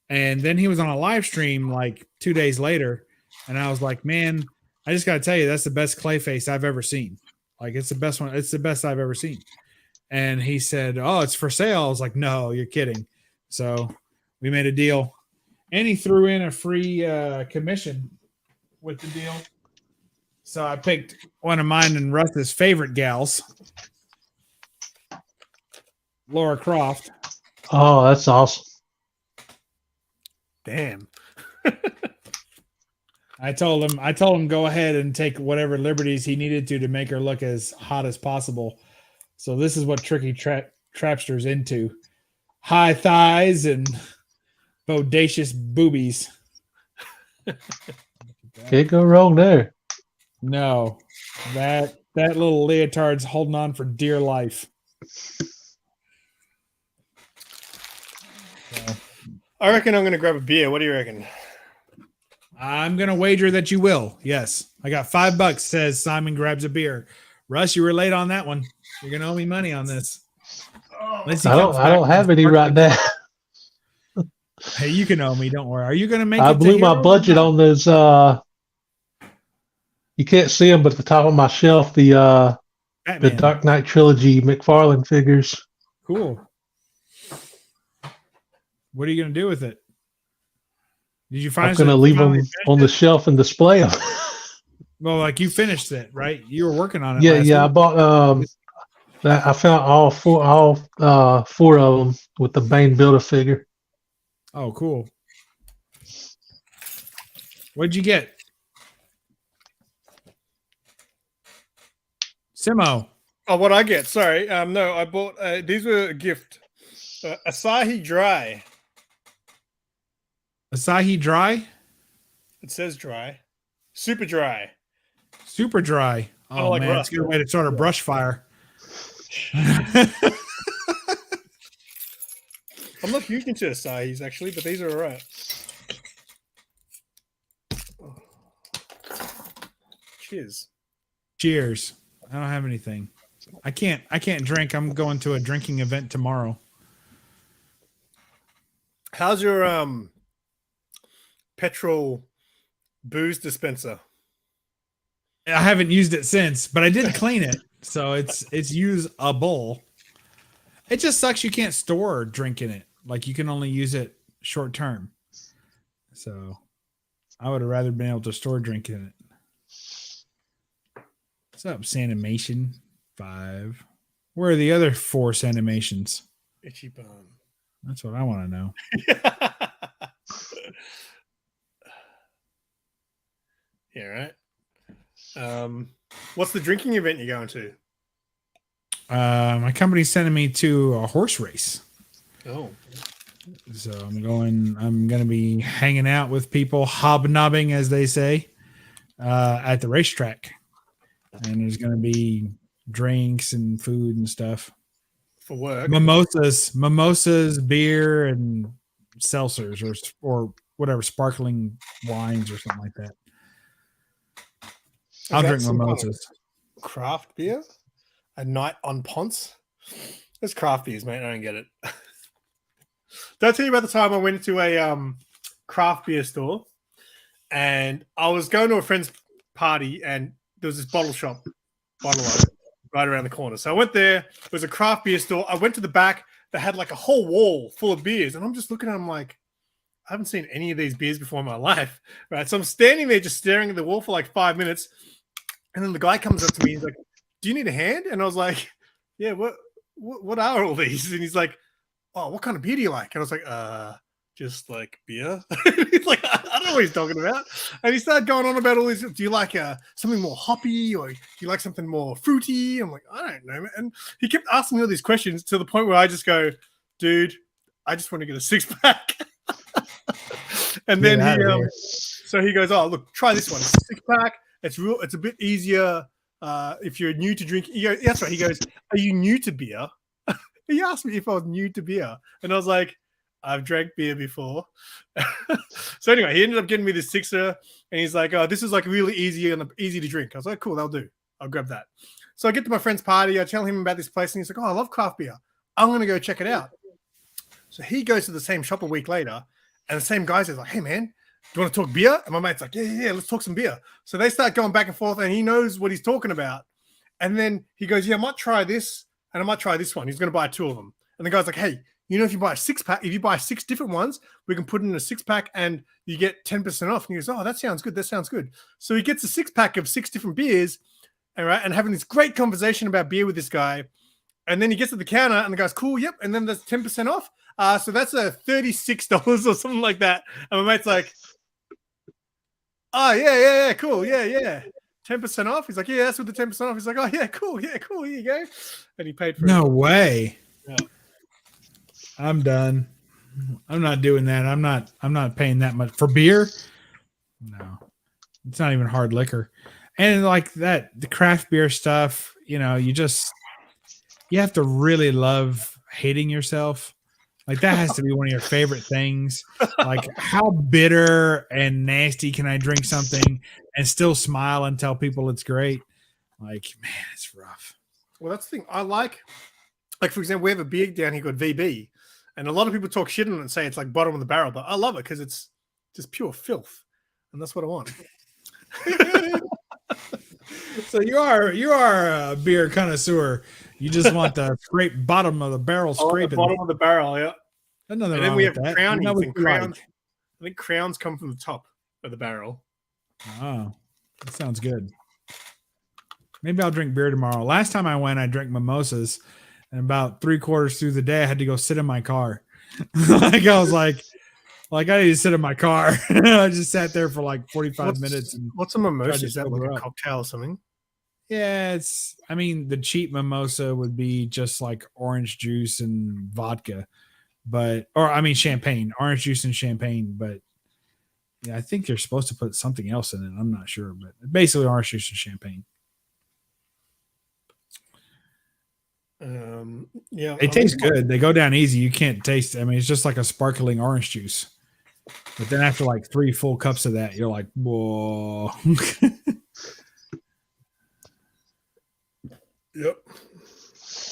Speaker 4: And then he was on a live stream like 2 days later. And I was like, man, I just got to tell you, that's the best Clayface I've ever seen. Like, it's the best one. It's the best I've ever seen. And he said, oh, it's for sale. I was like, no, you're kidding. So we made a deal. And he threw in a free commission with the deal. So I picked one of mine and Russ's favorite gals, Laura Croft.
Speaker 3: Oh, that's awesome.
Speaker 1: Damn.
Speaker 4: I told him go ahead and take whatever liberties he needed to make her look as hot as possible. So this is what Tricky Trapster's into. High thighs and bodacious boobies.
Speaker 3: Can't go wrong there.
Speaker 4: No, that little leotard's holding on for dear life. So,
Speaker 1: I reckon I'm going to grab a beer. What do you reckon?
Speaker 4: I'm gonna wager that you will. Yes, I got $5. Says Simon grabs a beer. Russ, you were late on that one. You're gonna owe me money on this.
Speaker 3: I don't have any right now.
Speaker 4: Hey, you can owe me. Don't worry. Are you gonna make?
Speaker 3: I
Speaker 4: it
Speaker 3: blew
Speaker 4: to
Speaker 3: my
Speaker 4: Hero?
Speaker 3: budget on those. You can't see them, but at the top of my shelf, the
Speaker 4: Batman.
Speaker 3: Dark Knight trilogy McFarlane figures.
Speaker 4: Cool. What are you gonna do with it? Did you find?
Speaker 3: I'm going to leave them on the shelf and display them.
Speaker 4: Well, like you finished it, right? You were working on it.
Speaker 3: Yeah,
Speaker 4: last
Speaker 3: yeah. I
Speaker 4: week.
Speaker 3: bought. I found all four of them with the Bane Builder figure.
Speaker 4: Oh, cool. What'd you get? Simo.
Speaker 1: Oh, what I get? Sorry. No, I bought. These were a gift. Asahi Dry.
Speaker 4: Asahi Dry?
Speaker 1: It says dry. Super dry.
Speaker 4: Super dry. Oh,
Speaker 1: like
Speaker 4: man.
Speaker 1: Russ.
Speaker 4: It's a good way to start a brush fire.
Speaker 1: I'm not huge into Asahis, actually, but these are all right. Cheers.
Speaker 4: Cheers. I don't have anything. I can't drink. I'm going to a drinking event tomorrow.
Speaker 1: How's your petrol booze dispenser?
Speaker 4: I haven't used it since, but I did clean it. So it's usable. It just sucks you can't store drink in it. Like you can only use it short term. So I would have rather been able to store drink in it. What's up, Sanimation 5? Where are the other 4 Sanimations?
Speaker 1: Itchy bum.
Speaker 4: That's what I want to know.
Speaker 1: Yeah, right. What's the drinking event you're going to?
Speaker 4: My company's sending me to a horse race.
Speaker 1: Oh,
Speaker 4: So I'm going to be hanging out with people, hobnobbing, as they say, at the racetrack. And there's going to be drinks and food and stuff.
Speaker 1: for work.
Speaker 4: Mimosas, beer, and seltzers or whatever, sparkling wines or something like that. I'll drink mimosas.
Speaker 1: Craft beer? A night on Ponce? It's craft beers, mate. I don't get it. Did I tell you about the time I went into a craft beer store and I was going to a friend's party and there was this bottle shop, right around the corner. So I went there. It was a craft beer store. I went to the back. They had like a whole wall full of beers. And I'm just looking at them like, I haven't seen any of these beers before in my life. Right. So I'm standing there just staring at the wall for like 5 minutes. And then the guy comes up to me. He's like, do you need a hand? And I was like, yeah, what are all these? And he's like, oh, what kind of beer do you like? And I was like, just like beer. He's like, I don't know what he's talking about. And he started going on about all these. Do you like something more hoppy or do you like something more fruity? I'm like, I don't know, man. And he kept asking me all these questions to the point where I just go, dude, I just want to get a 6-pack. And then so he goes, oh, look, try this one. It's a 6-pack. It's a bit easier if you're new to drinking. That's right. He goes, are you new to beer? He asked me if I was new to beer. And I was like, I've drank beer before. So anyway, he ended up getting me this 6er. And he's like, oh, this is like really easy to drink. I was like, cool, that'll do. I'll grab that. So I get to my friend's party. I tell him about this place. And he's like, oh, I love craft beer. I'm going to go check it out. So he goes to the same shop a week later. And the same guy says like, hey, man, do you want to talk beer? And my mate's like, yeah, let's talk some beer. So they start going back and forth. And he knows what he's talking about. And then he goes, yeah, I might try this. And I might try this one. He's going to buy 2 of them. And the guy's like, hey, you know, if you buy a 6-pack, if you buy 6 different ones, we can put it in a 6-pack and you get 10% off. And he goes, oh, that sounds good. That sounds good. So he gets a 6-pack of 6 different beers, all right, and having this great conversation about beer with this guy. And then he gets to the counter and the guy's cool. Yep. And then there's 10% off. So that's a $36 or something like that. And my mate's like, oh, yeah, cool. Yeah. 10% off. He's like, yeah, that's with the 10% off. He's like, oh, yeah, cool. Here you go. And he paid for it.
Speaker 4: No way.
Speaker 1: Yeah.
Speaker 4: I'm done. I'm not doing that. I'm not paying that much for beer. No, it's not even hard liquor. And like that, the craft beer stuff, you know, you have to really love hating yourself. Like that has to be one of your favorite things. Like how bitter and nasty can I drink something and still smile and tell people it's great? Like, man, it's rough.
Speaker 1: Well, that's the thing. I like for example, we have a beer down here called VB. And a lot of people talk shit on it and say it's like bottom of the barrel, but I love it because it's just pure filth. And that's what I want.
Speaker 4: So you are a beer connoisseur. You just want the scrape bottom of the barrel scraping.
Speaker 1: Bottom of the barrel, yeah.
Speaker 4: And
Speaker 1: then we have crowns.
Speaker 4: You know
Speaker 1: Crowns. I think crowns come from the top of the barrel.
Speaker 4: Oh, that sounds good. Maybe I'll drink beer tomorrow. Last time I went, I drank mimosas, and about 3/4 through the day, I had to go sit in my car. Like I was like I need to sit in my car. I just sat there for like 45 minutes. And
Speaker 1: what's a mimosa? Is that like a cocktail or something?
Speaker 4: Yeah, the cheap mimosa would be just like orange juice and vodka, champagne, orange juice and champagne. But yeah, I think you're supposed to put something else in it. I'm not sure, but basically orange juice and champagne.
Speaker 1: Yeah,
Speaker 4: they taste good. They go down easy. You can't taste. I mean, it's just like a sparkling orange juice. But then after like 3 full cups of that, you're like, whoa.
Speaker 1: Yep.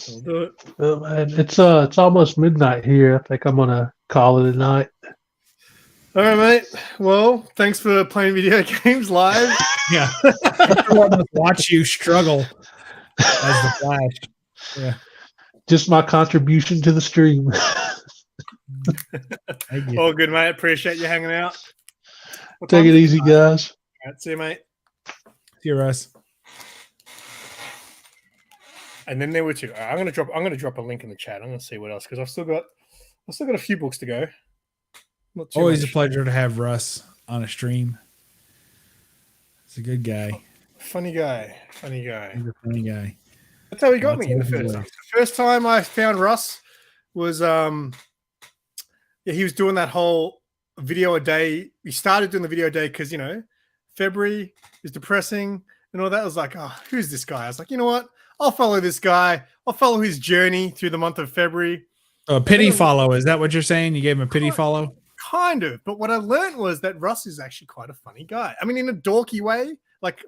Speaker 1: I'll do it.
Speaker 3: Man, it's almost midnight here. I think I'm gonna call it a night.
Speaker 1: All right, mate. Well, thanks for playing video games live.
Speaker 4: Yeah. Watch you struggle as the Flash. Yeah.
Speaker 3: Just my contribution to the stream.
Speaker 1: All good, mate. Appreciate you hanging out.
Speaker 3: Take it easy, guys.
Speaker 1: All right, see you, mate.
Speaker 4: See you, Russ.
Speaker 1: And then there were two. I'm gonna drop a link in the chat. I'm gonna see what else because I've still got a few books to go. Not too
Speaker 4: Always
Speaker 1: much.
Speaker 4: a pleasure to have Russ on a stream. He's a good guy.
Speaker 1: Funny guy.
Speaker 4: He's a funny guy.
Speaker 1: That's how he got
Speaker 4: Lots
Speaker 1: me in the
Speaker 4: of
Speaker 1: first
Speaker 4: ways.
Speaker 1: time. The first time I found Russ was he was doing that whole video a day. He started doing the video a day because February is depressing and all that. I was like, oh, who's this guy? I was like, you know what? I'll follow this guy. I'll follow his journey through the month of February.
Speaker 4: A pity follow. Is that what you're saying? You gave him a pity follow?
Speaker 1: Kind of. But what I learned was that Russ is actually quite a funny guy. I mean, in a dorky way, like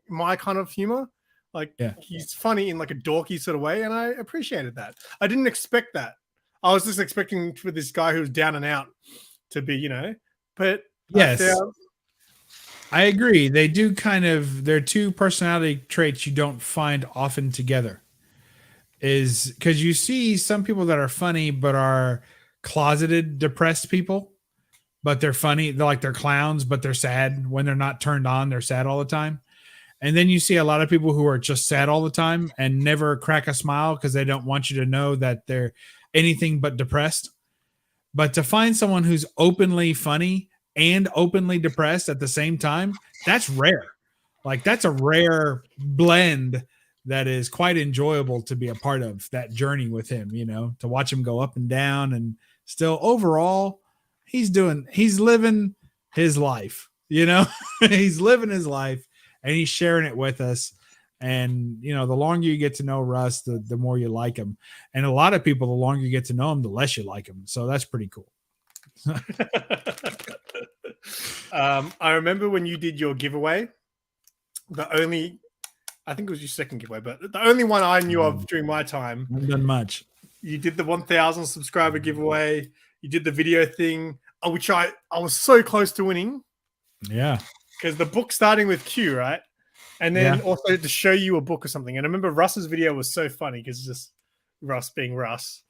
Speaker 1: my kind of humor. Like he's funny in like a dorky sort of way. And I appreciated that. I didn't expect that. I was just expecting for this guy who was down and out to be, but
Speaker 4: yes. I agree. They do they're two personality traits you don't find often together. Is because you see some people that are funny but are closeted, depressed people, but they're funny. They're clowns, but they're sad when they're not turned on. They're sad all the time. And then you see a lot of people who are just sad all the time and never crack a smile because they don't want you to know that they're anything but depressed. But to find someone who's openly funny and openly depressed at the same time, that's rare. Like that's a rare blend that is quite enjoyable to be a part of that journey with him, to watch him go up and down and still overall he's living his life, he's living his life and he's sharing it with us. And, the longer you get to know Russ, the more you like him. And a lot of people, the longer you get to know him, the less you like him. So that's pretty cool.
Speaker 1: I remember when you did your giveaway, I think it was your second giveaway, but the only one I knew of during my time.
Speaker 4: I haven't done much.
Speaker 1: You did the 1,000 subscriber giveaway. You did the video thing, which I was so close to winning.
Speaker 4: Yeah.
Speaker 1: Because the book starting with Q, right? And then also to show you a book or something. And I remember Russ's video was so funny because just Russ being Russ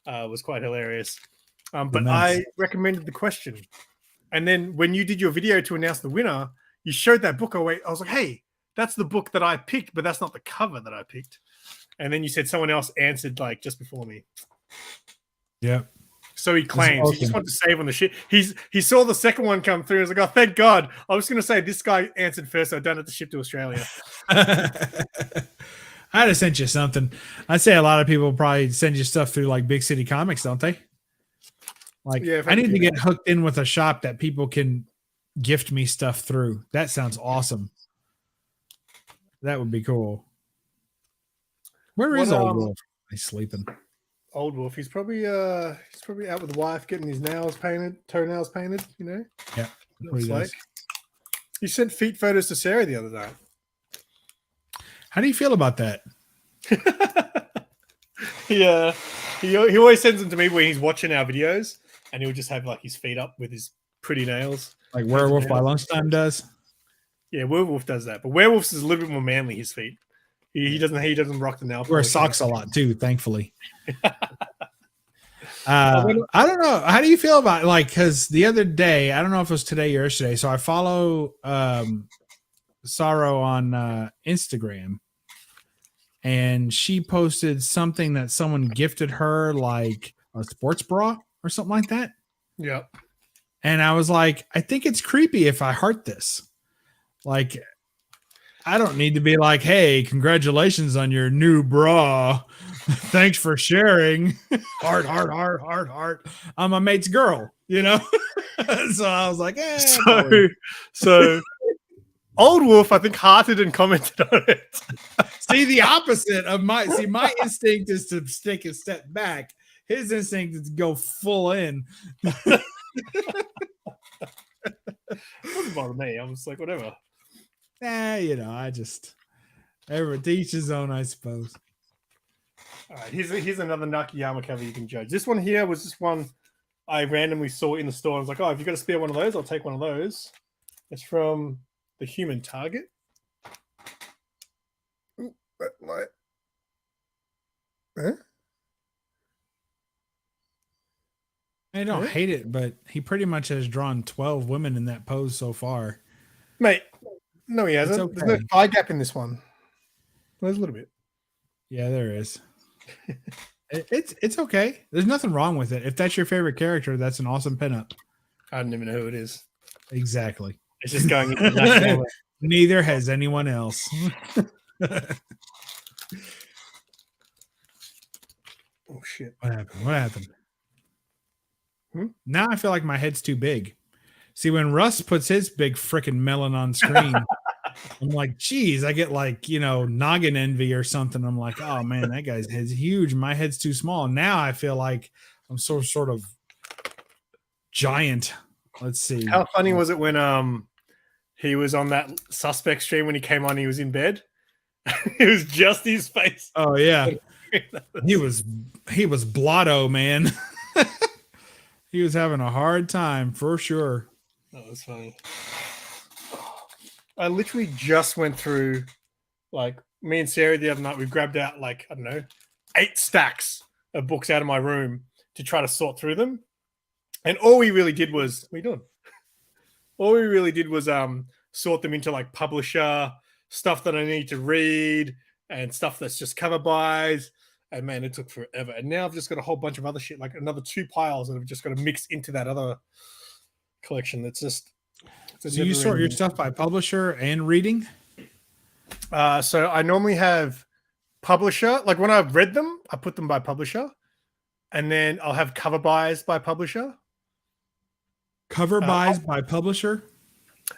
Speaker 1: was quite hilarious. But
Speaker 4: nice.
Speaker 1: I recommended the question. And then when you did your video to announce the winner, you showed that book. I was like, hey, that's the book that I picked, but that's not the cover that I picked. And then you said someone else answered like just before me.
Speaker 4: Yeah.
Speaker 1: So he claims he just wanted to save on the shit. He saw the second one come through. He was like, oh, thank God. I was going to say this guy answered first, so I don't have to ship to Australia.
Speaker 4: I'd have sent you something. I'd say a lot of people probably send you stuff through like Big City Comics, don't they? Like, I need to get hooked in with a shop that people can gift me stuff through. That sounds awesome. That would be cool. Where is Old Wolf? He's sleeping.
Speaker 1: Old Wolf. He's probably out with the wife getting his toenails painted.
Speaker 4: Yeah.
Speaker 1: Looks like. You sent feet photos to Sarah the other night.
Speaker 4: How do you feel about that?
Speaker 1: Yeah, he always sends them to me when he's watching our videos, and he'll just have like his feet up with his pretty nails,
Speaker 4: like Werewolf by Lunchtime does.
Speaker 1: Yeah, Werewolf does that, but Werewolf's is a little bit more manly. His feet, he doesn't rock the nail.
Speaker 4: Wears socks a lot too, thankfully. I don't know. How do you feel about because the other day, I don't know if it was today or yesterday. So I follow Sorrow on Instagram, and she posted something that someone gifted her, like a sports bra or something like that.
Speaker 1: Yeah.
Speaker 4: And I was like, I think it's creepy if I heart this. Like, I don't need to be like, hey, congratulations on your new bra. Thanks for sharing. Heart. I'm a mate's girl, So I was like,
Speaker 1: So Old Wolf, I think, hearted and commented on it.
Speaker 4: See, the opposite of my instinct is to take a step back. His instinct is to go full in.
Speaker 1: Doesn't bother me. I'm just like, whatever.
Speaker 4: I just to each his own, I suppose.
Speaker 1: All right, here's another Nakayama cover you can judge. This one here was just one I randomly saw in the store. I was like, oh, if you got a spare one of those, I'll take one of those. It's from the Human Target. Ooh, that light. Huh?
Speaker 4: I don't hate it, but he pretty much has drawn 12 women in that pose so far.
Speaker 1: Mate, no, he hasn't.
Speaker 4: Okay.
Speaker 1: There's no thigh gap in this one. There's a little bit.
Speaker 4: Yeah, there is. It's okay. There's nothing wrong with it. If that's your favorite character, that's an awesome pinup.
Speaker 1: I don't even know who it is.
Speaker 4: Exactly.
Speaker 1: It's just going into national.
Speaker 4: Neither has anyone else.
Speaker 1: Oh shit!
Speaker 4: What happened? What happened?
Speaker 1: Hmm?
Speaker 4: Now I feel like my head's too big. See, when Russ puts his big freaking melon on screen, I'm like, geez, I get like, noggin envy or something. I'm like, oh man, that guy's head's huge. My head's too small. Now I feel like I'm so sort of giant. Let's see.
Speaker 1: How funny was it when he was on that suspect stream when he came on? He was in bed. It was just his face.
Speaker 4: Oh yeah, he was blotto, man. He was having a hard time for sure.
Speaker 1: That was funny. I literally just went through, like, me and Sarah the other night, we grabbed out, like, I don't know, 8 stacks of books out of my room to try to sort through them. And all we really did was, what are you doing? All we really did was sort them into, like, publisher, stuff that I need to read, and stuff that's just cover buys. And, man, it took forever. And now I've just got a whole bunch of other shit, like another 2 piles that I've just got to mix into that other collection. That's just...
Speaker 4: So you sort your stuff by publisher and reading?
Speaker 1: So I normally have publisher. Like when I've read them, I put them by publisher. And then I'll have cover buys by publisher.
Speaker 4: Cover buys by publisher?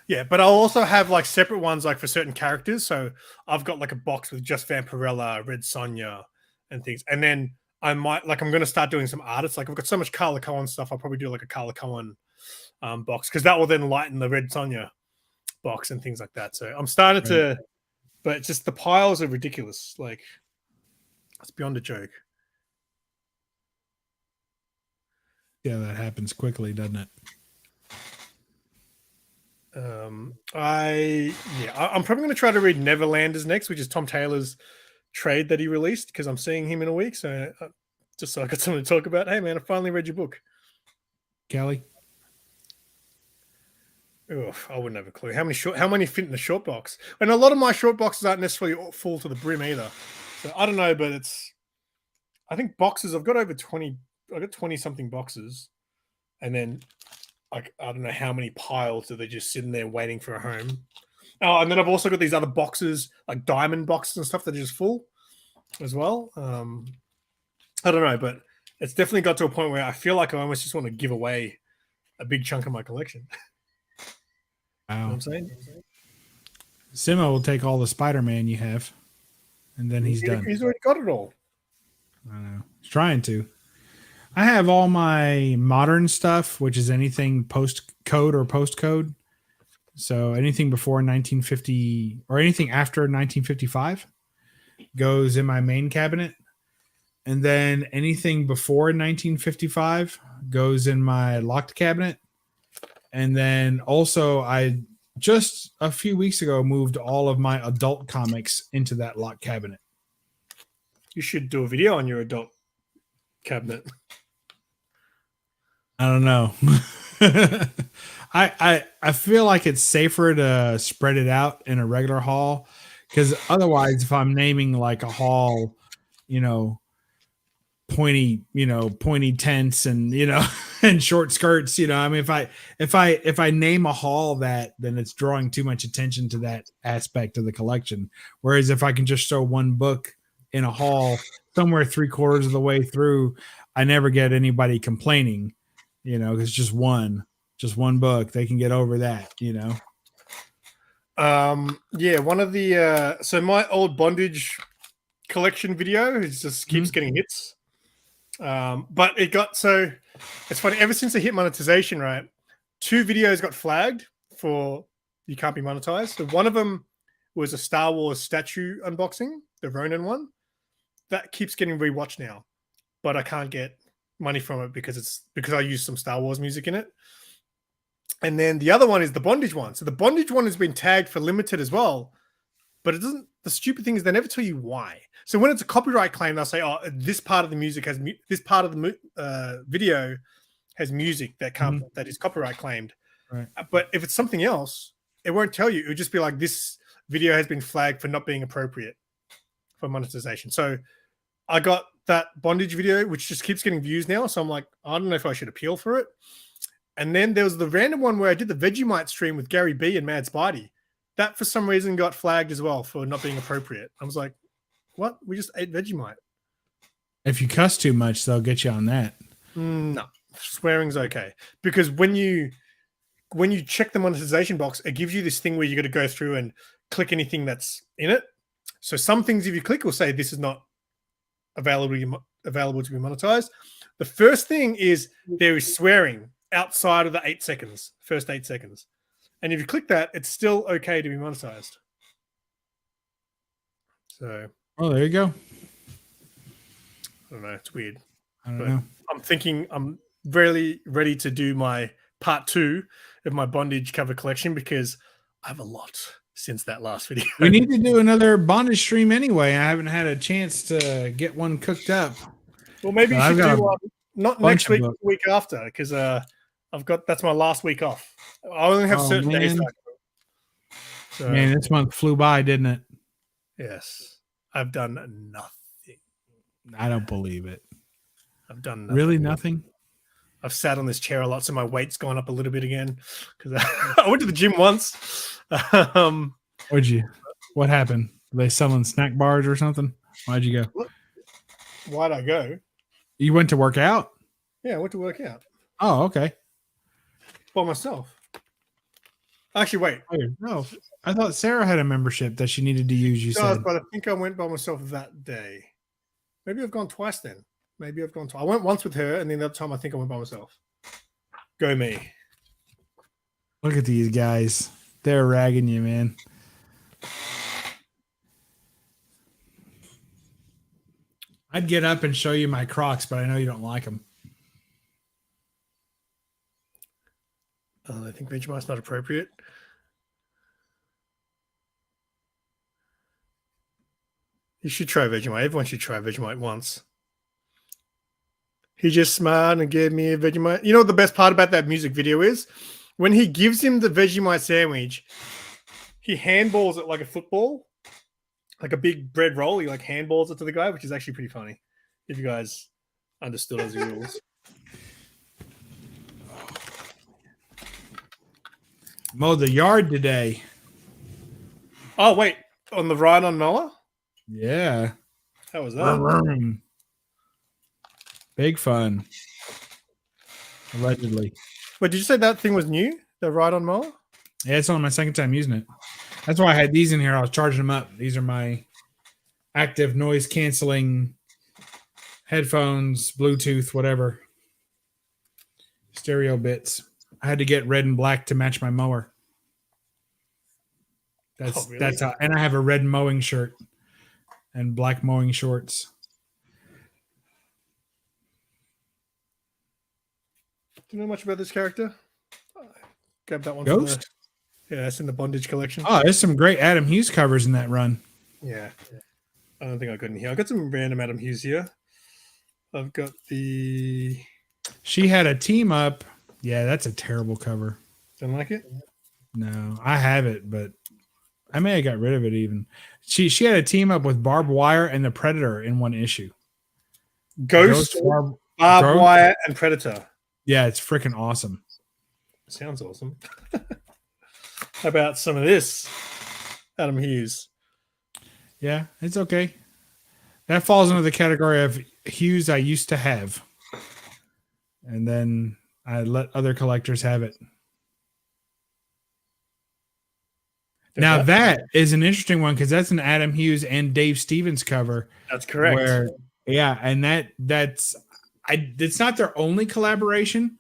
Speaker 1: Yeah, but I'll also have like separate ones like for certain characters. So I've got like a box with just Vampirella, Red Sonja, and things. And then I might, like, I'm going to start doing some artists. Like I've got so much Carla Cohen stuff. I'll probably do like a Carla Cohen box, because that will then lighten the Red Sonja box and things like that. So I'm starting to, but it's just the piles are ridiculous. Like it's beyond a joke.
Speaker 4: Yeah, that happens quickly, doesn't it?
Speaker 1: I'm probably going to try to read Neverlanders next, which is Tom Taylor's trade that he released, because I'm seeing him in a week. So just so I got something to talk about. Hey man, I finally read your book,
Speaker 4: Kelly.
Speaker 1: Oof, I wouldn't have a clue. How many fit in the short box? And a lot of my short boxes aren't necessarily full to the brim either. So I don't know, but I think boxes, I've got over 20, I've got 20 something boxes. And then like, I don't know how many piles are they just sitting there waiting for a home. Oh, and then I've also got these other boxes, like diamond boxes and stuff that are just full as well. I don't know, but it's definitely got to a point where I feel like I almost just want to give away a big chunk of my collection.
Speaker 4: Wow.
Speaker 1: You know what I'm saying?
Speaker 4: Simo will take all the Spider-Man you have, and then he's done.
Speaker 1: He's already got it all.
Speaker 4: I know. He's trying to. I have all my modern stuff, which is anything post-code or post-code. So anything before 1950 or anything after 1955 goes in my main cabinet. And then anything before 1955 goes in my locked cabinet. And then also I just a few weeks ago moved all of my adult comics into that locked cabinet.
Speaker 1: You should do a video on your adult cabinet.
Speaker 4: I don't know. I feel like it's safer to spread it out in a regular haul, because otherwise, if I'm naming like a haul, pointy tents and and short skirts, I mean, if I name a haul that, then it's drawing too much attention to that aspect of the collection. Whereas if I can just show one book in a haul somewhere 3/4 of the way through, I never get anybody complaining, because just one book, they can get over that,
Speaker 1: Yeah, one of the so my old bondage collection video just keeps getting hits. But it's funny, ever since they hit monetization, right? 2 videos got flagged for you can't be monetized. So one of them was a Star Wars statue unboxing, the Ronin one. That keeps getting rewatched now, but I can't get money from it because I use some Star Wars music in it. And then the other one is the bondage one. So the bondage one has been tagged for limited as well, but it doesn't. The stupid thing is they never tell you why. So when it's a copyright claim, they'll say, "Oh, this part of the music has this part of the video has music that that is copyright claimed."
Speaker 4: Right.
Speaker 1: But if it's something else, it won't tell you. It would just be like, "This video has been flagged for not being appropriate for monetization. So I got that bondage video, which just keeps getting views now. So I'm like, I don't know if I should appeal for it. And then there was the random one where I did the Vegemite stream with Gary B and Mad Spidey. That for some reason got flagged as well for not being appropriate. I was like, what? We just ate Vegemite.
Speaker 4: If you cuss too much, they'll get you on that.
Speaker 1: No, swearing's okay. Because when you check the monetization box, it gives you this thing where you got to go through and click anything that's in it. So some things, if you click, will say this is not available to be monetized. The first thing is there is swearing outside of the 8 seconds, first 8 seconds. And if you click that, it's still okay to be monetized. So,
Speaker 4: Oh, there you go.
Speaker 1: I don't know. It's weird.
Speaker 4: I don't
Speaker 1: But
Speaker 4: know.
Speaker 1: I'm thinking I'm really ready to do my part 2 of my bondage cover collection because I have a lot since that last video.
Speaker 4: We need to do another bondage stream anyway. I haven't had a chance to get one cooked up.
Speaker 1: Well, maybe you
Speaker 4: I've
Speaker 1: should
Speaker 4: got
Speaker 1: do
Speaker 4: a
Speaker 1: one not
Speaker 4: bunch
Speaker 1: next
Speaker 4: of
Speaker 1: week,
Speaker 4: books.
Speaker 1: the week after, because that's my last week off. I only have
Speaker 4: Oh,
Speaker 1: certain days.
Speaker 4: man.
Speaker 1: So,
Speaker 4: Man, this month flew by, didn't it?
Speaker 1: yes, I've done nothing.
Speaker 4: I don't believe it.
Speaker 1: I've done nothing.
Speaker 4: Really nothing?
Speaker 1: I've sat on this chair a lot, so my weight's gone up a little bit again. Because I went to the gym once.
Speaker 4: What happened? Were they selling snack bars or something? Why'd you go?
Speaker 1: Why'd I go?
Speaker 4: You went to work out?
Speaker 1: Yeah, I went to work out
Speaker 4: Oh, okay.
Speaker 1: by myself. Actually, wait.
Speaker 4: No, I thought Sarah had a membership that she needed to use. You
Speaker 1: No,
Speaker 4: said.
Speaker 1: but I think I went by myself that day. Maybe I've gone twice then. Maybe I've gone twice. I went once with her, and then the other time I think I went by myself. Go me.
Speaker 4: Look at these guys. They're ragging you, man. I'd get up and show you my Crocs, but I know you don't like them.
Speaker 1: I think Vegemite's not appropriate. You should try Vegemite. Everyone should try Vegemite once. He just smiled and gave me a Vegemite. You know what the best part about that music video is? When he gives him the Vegemite sandwich, he handballs it like a football, like a big bread roll. He like handballs it to the guy, which is actually pretty funny. If you guys understood those rules.
Speaker 4: Mowed the yard today.
Speaker 1: Oh, wait. On the ride on mower?
Speaker 4: Yeah.
Speaker 1: How was that?
Speaker 4: Big fun. Allegedly.
Speaker 1: Wait, did you say that thing was new? The ride on mower?
Speaker 4: Yeah, it's only my second time using it. That's why I had these in here. I was charging them up. These are my active noise canceling headphones, Bluetooth, whatever. Stereo bits. I had to get red and black to match my mower.
Speaker 1: Really?
Speaker 4: That's how, and I have a red mowing shirt and black mowing shorts.
Speaker 1: Do you know much about this character? Grab that one.
Speaker 4: Ghost?
Speaker 1: Yeah, it's in the bondage collection.
Speaker 4: Oh, there's some great Adam Hughes covers in that run.
Speaker 1: Yeah. I don't think I got in here. I got some random Adam Hughes here. I've got the.
Speaker 4: She had a team up. Yeah, that's a terrible cover.
Speaker 1: Don't like it?
Speaker 4: No, I have it, but I may have got rid of it even. She had a team up with Barbed Wire and the Predator in one issue.
Speaker 1: Ghost,
Speaker 4: Barbed
Speaker 1: Wire, and Predator.
Speaker 4: Yeah, it's freaking awesome.
Speaker 1: Sounds awesome. How about some of this? Adam Hughes.
Speaker 4: Yeah, it's okay. That falls under the category of Hughes I used to have. And then I let other collectors have it. Now that is an interesting one because that's an Adam Hughes and Dave Stevens cover.
Speaker 1: That's correct.
Speaker 4: And it's not their only collaboration.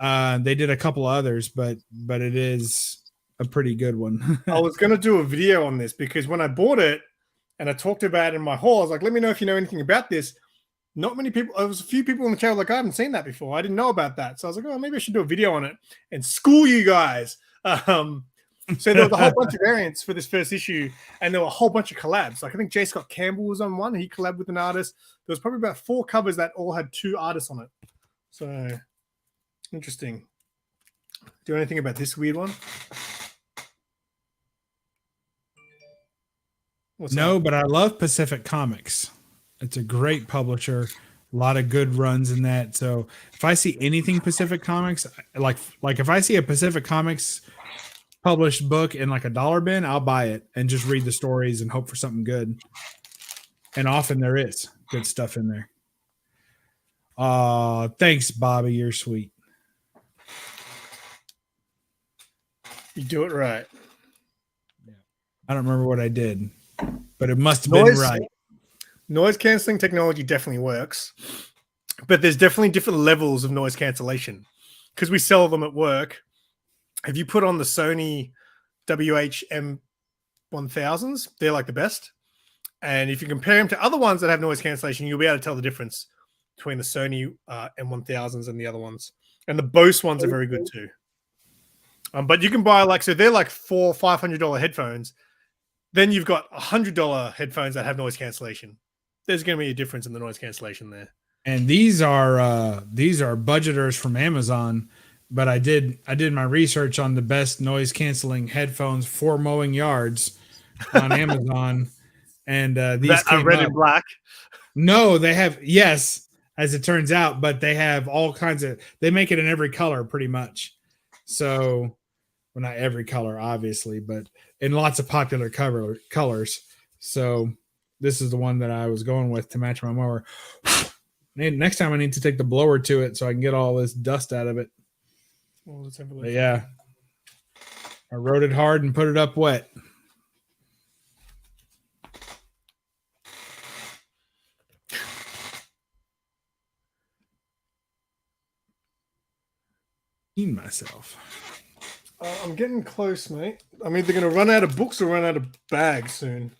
Speaker 4: They did a couple others, but it is a pretty good one.
Speaker 1: I was going to do a video on this because when I bought it and I talked about it in my haul, I was like, let me know if you know anything about this. Not many people, there was a few people in the channel like, I haven't seen that before. I didn't know about that. So I was like, oh, maybe I should do a video on it and school you guys. So there was a whole bunch of variants for this first issue, and there were a whole bunch of collabs. Like I think J. Scott Campbell was on one. He collabed with an artist. There was probably about 4 covers that all had 2 artists on it. So interesting. Do you know anything about this weird one?
Speaker 4: No, but I love Pacific Comics. It's a great publisher. A lot of good runs in that. So if I see anything Pacific Comics, like if I see a Pacific Comics published book in like a dollar bin, I'll buy it and just read the stories and hope for something good. And often there is good stuff in there. Thanks, Bobby. You're sweet.
Speaker 1: You do it right.
Speaker 4: Yeah. I don't remember what I did, but it must have been right.
Speaker 1: Noise canceling technology definitely works, but there's definitely different levels of noise cancellation because we sell them at work. If you put on the Sony WH-M1000s, they're like the best. And if you compare them to other ones that have noise cancellation, you'll be able to tell the difference between the Sony M1000s and the other ones. And the Bose ones are very good too. But you can buy so they're like $400-$500 headphones. Then you've got $100 headphones that have noise cancellation. There's going to be a difference in the noise cancellation there.
Speaker 4: And these are budgeters from Amazon. But I did my research on the best noise canceling headphones for mowing yards on Amazon, and these came
Speaker 1: red
Speaker 4: up.
Speaker 1: and black.
Speaker 4: No, they have as it turns out, but they have all kinds of. They make it in every color, pretty much. So, well, not every color, obviously, but in lots of popular colors. So, this is the one that I was going with to match my mower. Next time, I need to take the blower to it so I can get all this dust out of it.
Speaker 1: Well, let's have a look.
Speaker 4: But yeah, I rode it hard and put it up wet. Myself.
Speaker 1: I'm getting close, mate. I'm either going to run out of books or run out of bags soon.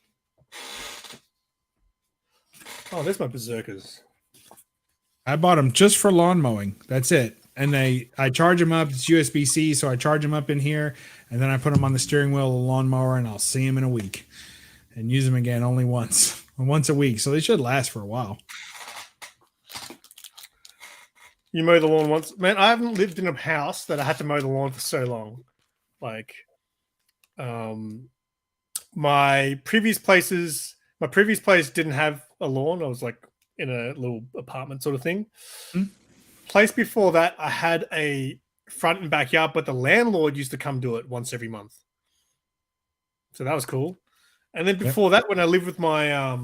Speaker 1: Oh, there's my berserkers.
Speaker 4: I bought them just for lawn mowing. That's it. And I charge them up. It's USB-C, so I charge them up in here, and then I put them on the steering wheel of the lawnmower, and I'll see them in a week and use them again only once a week. So they should last for a while.
Speaker 1: You mow the lawn once, man. I haven't lived in a house that I had to mow the lawn for so long. Like, my previous place didn't have a lawn. I was like in a little apartment sort of thing. Mm-hmm. Place before that, I had a front and backyard, but the landlord used to come do it once every month. So that was cool. And then before that, when I lived with my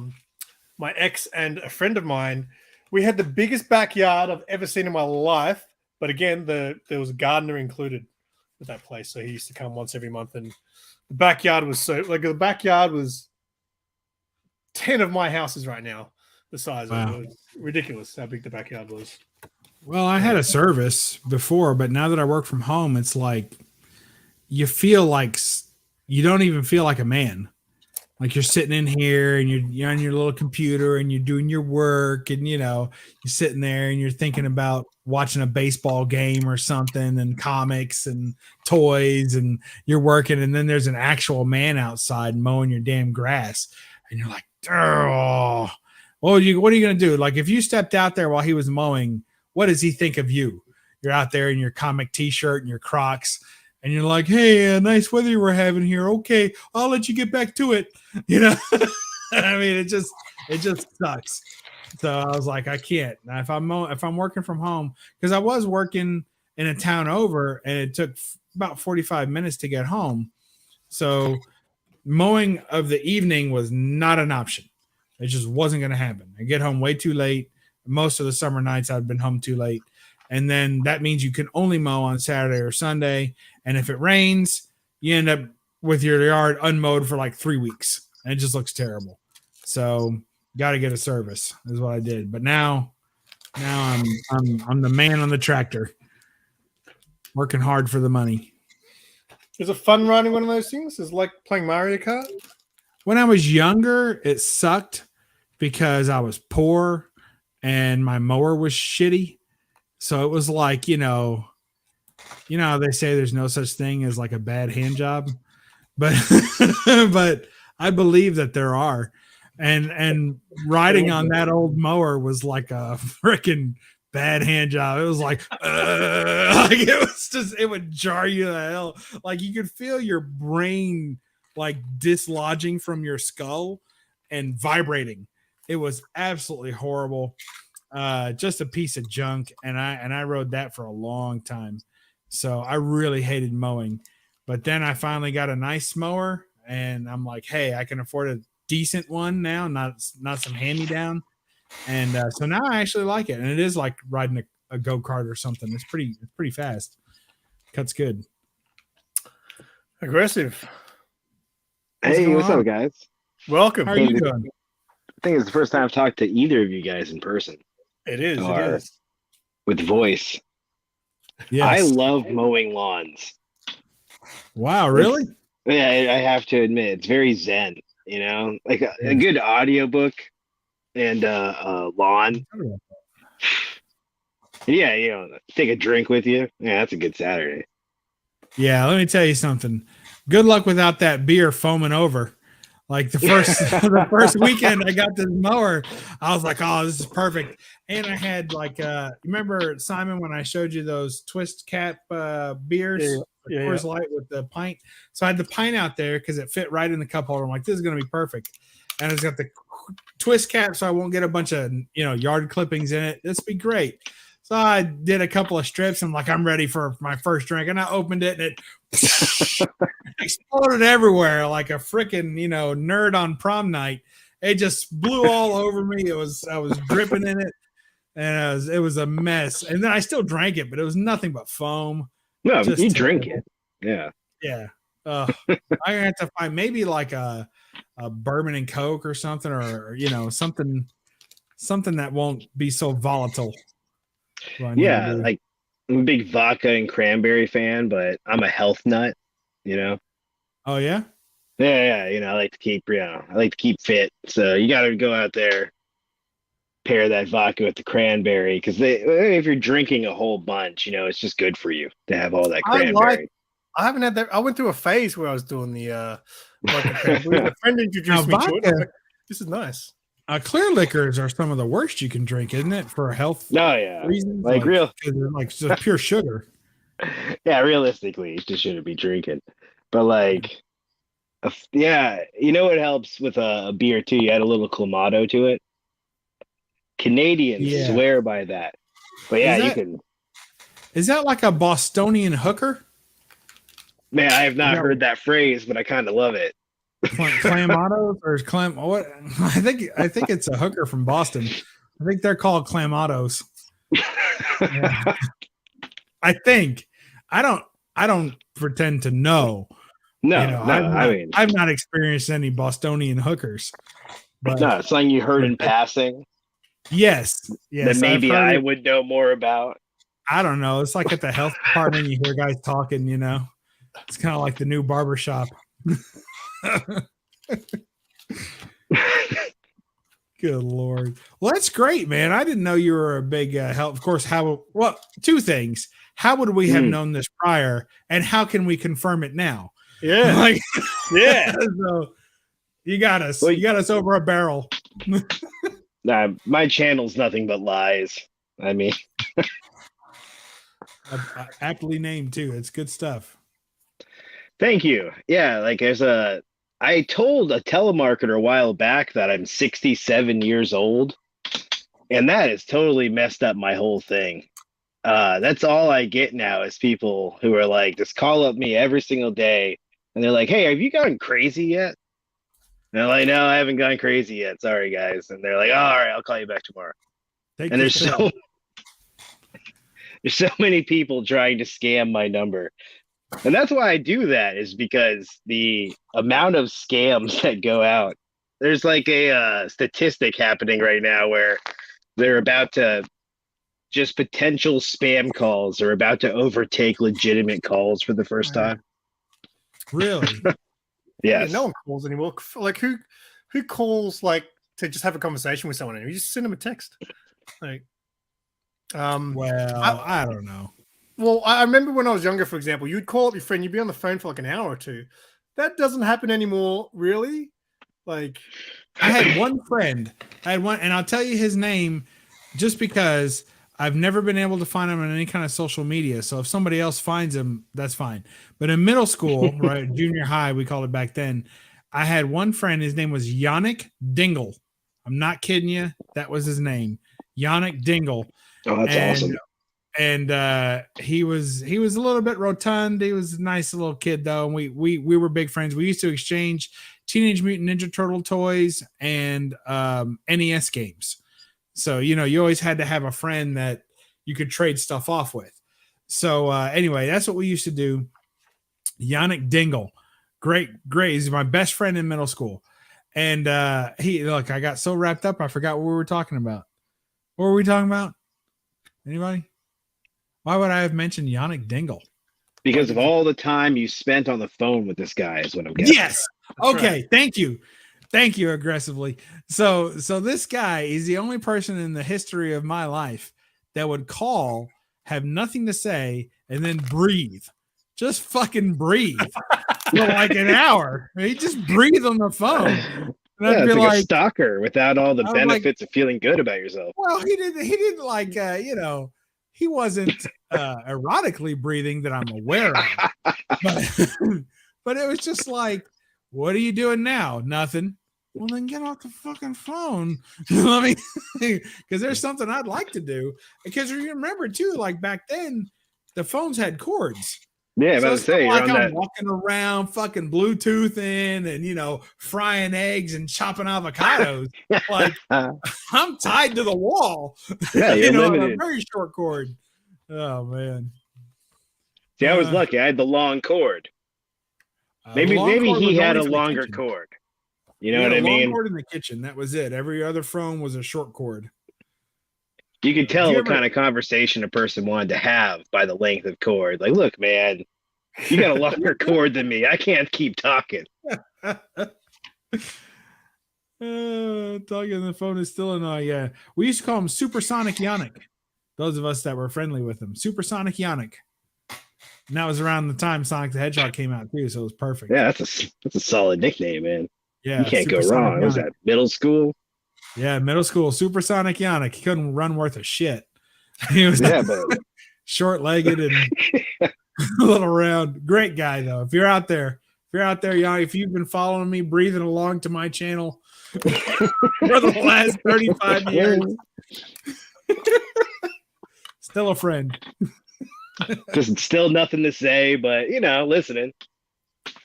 Speaker 1: my ex and a friend of mine, we had the biggest backyard I've ever seen in my life. But again, there was a gardener included with that place. So he used to come once every month. And the backyard was the backyard was 10 of my houses right now. The size of it was ridiculous how big the backyard was.
Speaker 4: Well, I had a service before, but now that I work from home, it's like you feel like you don't even feel like a man. Like you're sitting in here and you're on your little computer and you're doing your work and, you're sitting there and you're thinking about watching a baseball game or something and comics and toys and you're working. And then there's an actual man outside mowing your damn grass. And you're like, oh, what are you going to do? Like if you stepped out there while he was mowing, what does he think of you? You're out there in your comic t-shirt and your Crocs. And you're like, hey, nice weather we're having here. Okay, I'll let you get back to it. I mean, it just sucks. So I was like, I can't. Now, if I'm working from home, because I was working in a town over, and it took about 45 minutes to get home. So mowing of the evening was not an option. It just wasn't going to happen. I get home way too late. Most of the summer nights, I've been home too late. And then that means you can only mow on Saturday or Sunday. And if it rains, you end up with your yard unmowed for like 3 weeks. And it just looks terrible. So got to get a service is what I did. But now I'm the man on the tractor, working hard for the money.
Speaker 1: Is it fun riding one of those things? Is it like playing Mario Kart?
Speaker 4: When I was younger, it sucked because I was poor and my mower was shitty. So it was like, they say there's no such thing as like a bad hand job, but but I believe that there are. And riding on that old mower was like a freaking bad hand job. It was like it would jar you to hell. Like you could feel your brain like dislodging from your skull and vibrating. It was absolutely horrible. Just a piece of junk. And I rode that for a long time. So I really hated mowing. But then I finally got a nice mower, and I'm like, hey, I can afford a decent one now, not some hand-me-down. And so now I actually like it. And it is like riding a go-kart or something. It's pretty fast. Cuts good.
Speaker 1: Aggressive.
Speaker 5: Hey, what's up, guys?
Speaker 1: Welcome.
Speaker 4: How are you doing?
Speaker 5: I think it's the first time I've talked to either of you guys in person.
Speaker 1: It is.
Speaker 5: Or
Speaker 1: It is.
Speaker 5: with voice.
Speaker 4: Yes.
Speaker 5: I love mowing lawns.
Speaker 4: Wow, really?
Speaker 5: Yeah, I have to admit, it's very zen, you know? Like a good audiobook and lawn. Yeah, you know, take a drink with you. Yeah, that's a good Saturday.
Speaker 4: Yeah, let me tell you something. Good luck without that beer foaming over. Like the first weekend I got this mower, I was like, oh, this is perfect. And I had like remember, Simon, when I showed you those twist cap beers, Coors Light with the pint. So I had the pint out there because it fit right in the cup holder. I'm like, this is gonna be perfect. And it's got the twist cap, so I won't get a bunch of yard clippings in it. This would be great. So I did a couple of strips. I'm like, I'm ready for my first drink. And I opened it, and it exploded everywhere like a freaking, nerd on prom night. It just blew all over me. I was dripping in it, and it was a mess. And then I still drank it, but it was nothing but foam.
Speaker 5: No,
Speaker 4: Just
Speaker 5: you drink it. Yeah.
Speaker 4: Yeah. I have to find maybe like a bourbon and Coke or something, or something that won't be so volatile.
Speaker 5: Yeah, like I'm a big vodka and cranberry fan, but I'm a health nut,
Speaker 4: Oh yeah?
Speaker 5: Yeah, I like to keep fit. So you got to go out there, pair that vodka with the cranberry, because if you're drinking a whole bunch, it's just good for you to have all that cranberry.
Speaker 1: I haven't had that. I went through a phase where I was doing the vodka cranberry. A friend introduced me to it. Like, this is nice.
Speaker 4: Clear liquors are some of the worst you can drink, isn't it, for health?
Speaker 5: Oh yeah,
Speaker 4: reasons?
Speaker 5: like real,
Speaker 4: they're like just pure sugar.
Speaker 5: Yeah, realistically, you just shouldn't be drinking. But like, what helps with a beer too? You add a little Clamato to it. Canadians swear by that. But yeah, you can.
Speaker 4: Is that like a Bostonian hooker?
Speaker 5: Man, I have not heard that phrase, but I kind of love it.
Speaker 4: Clamatos or what? I think it's a hooker from Boston. I think they're called Clamatos. Yeah. I think. I don't pretend to know.
Speaker 5: No,
Speaker 4: I've not experienced any Bostonian hookers. But
Speaker 5: no, it's something you heard in passing.
Speaker 4: Yes.
Speaker 5: That maybe I would know more about.
Speaker 4: I don't know. It's like at the health department, you hear guys talking, It's kind of like the new barbershop. Good Lord. Well, that's great, man. I didn't know you were a big help. Of course, two things. How would we have known this prior, and how can we confirm it now?
Speaker 1: Yeah.
Speaker 4: Yeah. So you got us. You got us over a barrel.
Speaker 5: Nah, my channel's nothing but lies. I mean,
Speaker 4: aptly named too. It's good stuff.
Speaker 5: Thank you. Yeah, like I told a telemarketer a while back that I'm 67 years old, and that has totally messed up my whole thing. That's all I get now is people who are like, just call up me every single day, and they're like, hey, have you gone crazy yet? And I'm like, no, I haven't gone crazy yet. Sorry, guys. And they're like, oh, all right, I'll call you back tomorrow. And there's so many people trying to scam my number. And that's why I do that, is because the amount of scams that go out, there's like a statistic happening right now where they're about to just potential spam calls are about to overtake legitimate calls for the first time.
Speaker 4: Really?
Speaker 5: Yes.
Speaker 1: Yeah, no one calls anymore. Like who calls like to just have a conversation with someone? You just send them a text. Like,
Speaker 4: well, I don't know.
Speaker 1: Well, I remember when I was younger, for example, you'd call up your friend, you'd be on the phone for like an hour or two. That doesn't happen anymore, really. Like,
Speaker 4: I had one friend, and I'll tell you his name just because I've never been able to find him on any kind of social media. So if somebody else finds him, that's fine. But in middle school, right, junior high, we called it back then, I had one friend. His name was Yannick Dingle. I'm not kidding you. That was his name, Yannick Dingle.
Speaker 5: Oh, that's awesome.
Speaker 4: And he was a little bit rotund. He was a nice little kid though. And we were big friends. We used to exchange Teenage Mutant Ninja Turtle toys and NES games. So, you always had to have a friend that you could trade stuff off with. So anyway, that's what we used to do. Yannick Dingle. Great. He's my best friend in middle school. And I got so wrapped up, I forgot what we were talking about. What were we talking about? Anybody? Why would I have mentioned Yannick Dingle?
Speaker 5: Because of all the time you spent on the phone with this guy is what I'm guessing.
Speaker 4: Yes. Okay. Right. Thank you aggressively. So this guy is the only person in the history of my life that would call, have nothing to say, and then breathe. Just fucking breathe for like an hour. He just breathed on the phone. And
Speaker 5: yeah, it's like a stalker without all the benefits of feeling good about yourself.
Speaker 4: Well, he didn't like he wasn't erotically breathing that I'm aware of. But it was just like, what are you doing now? Nothing. Well, then get off the fucking phone. Let me, because there's something I'd like to do. Because you remember too, like back then, the phones had cords.
Speaker 5: Yeah,
Speaker 4: so
Speaker 5: about to say,
Speaker 4: like I'm walking around fucking Bluetoothing and frying eggs and chopping avocados. Like I'm tied to the wall.
Speaker 5: Yeah, you're
Speaker 4: on a very short cord. Oh man.
Speaker 5: See, I was lucky. I had the long cord. Maybe he had a longer cord. You know what I mean?
Speaker 4: Long cord in the kitchen. That was it. Every other phone was a short cord.
Speaker 5: You could tell what kind of conversation a person wanted to have by the length of cord. Like, look, man, you got a longer cord than me. I can't keep talking.
Speaker 4: Talking on the phone is still annoying. Yeah, we used to call him Supersonic Yannick. Those of us that were friendly with him, Supersonic Yannick. And that was around the time Sonic the Hedgehog came out too, so it was perfect.
Speaker 5: Yeah, that's a solid nickname, man.
Speaker 4: Yeah,
Speaker 5: you can't go wrong. What was that, middle school?
Speaker 4: Yeah, middle school. Supersonic Yannick. He couldn't run worth a shit. He was short-legged and a little round. Great guy though. If you're out there, Yannick, if you've been following me, breathing along to my channel for the last 35 years, still a friend.
Speaker 5: Just still nothing to say, but listening.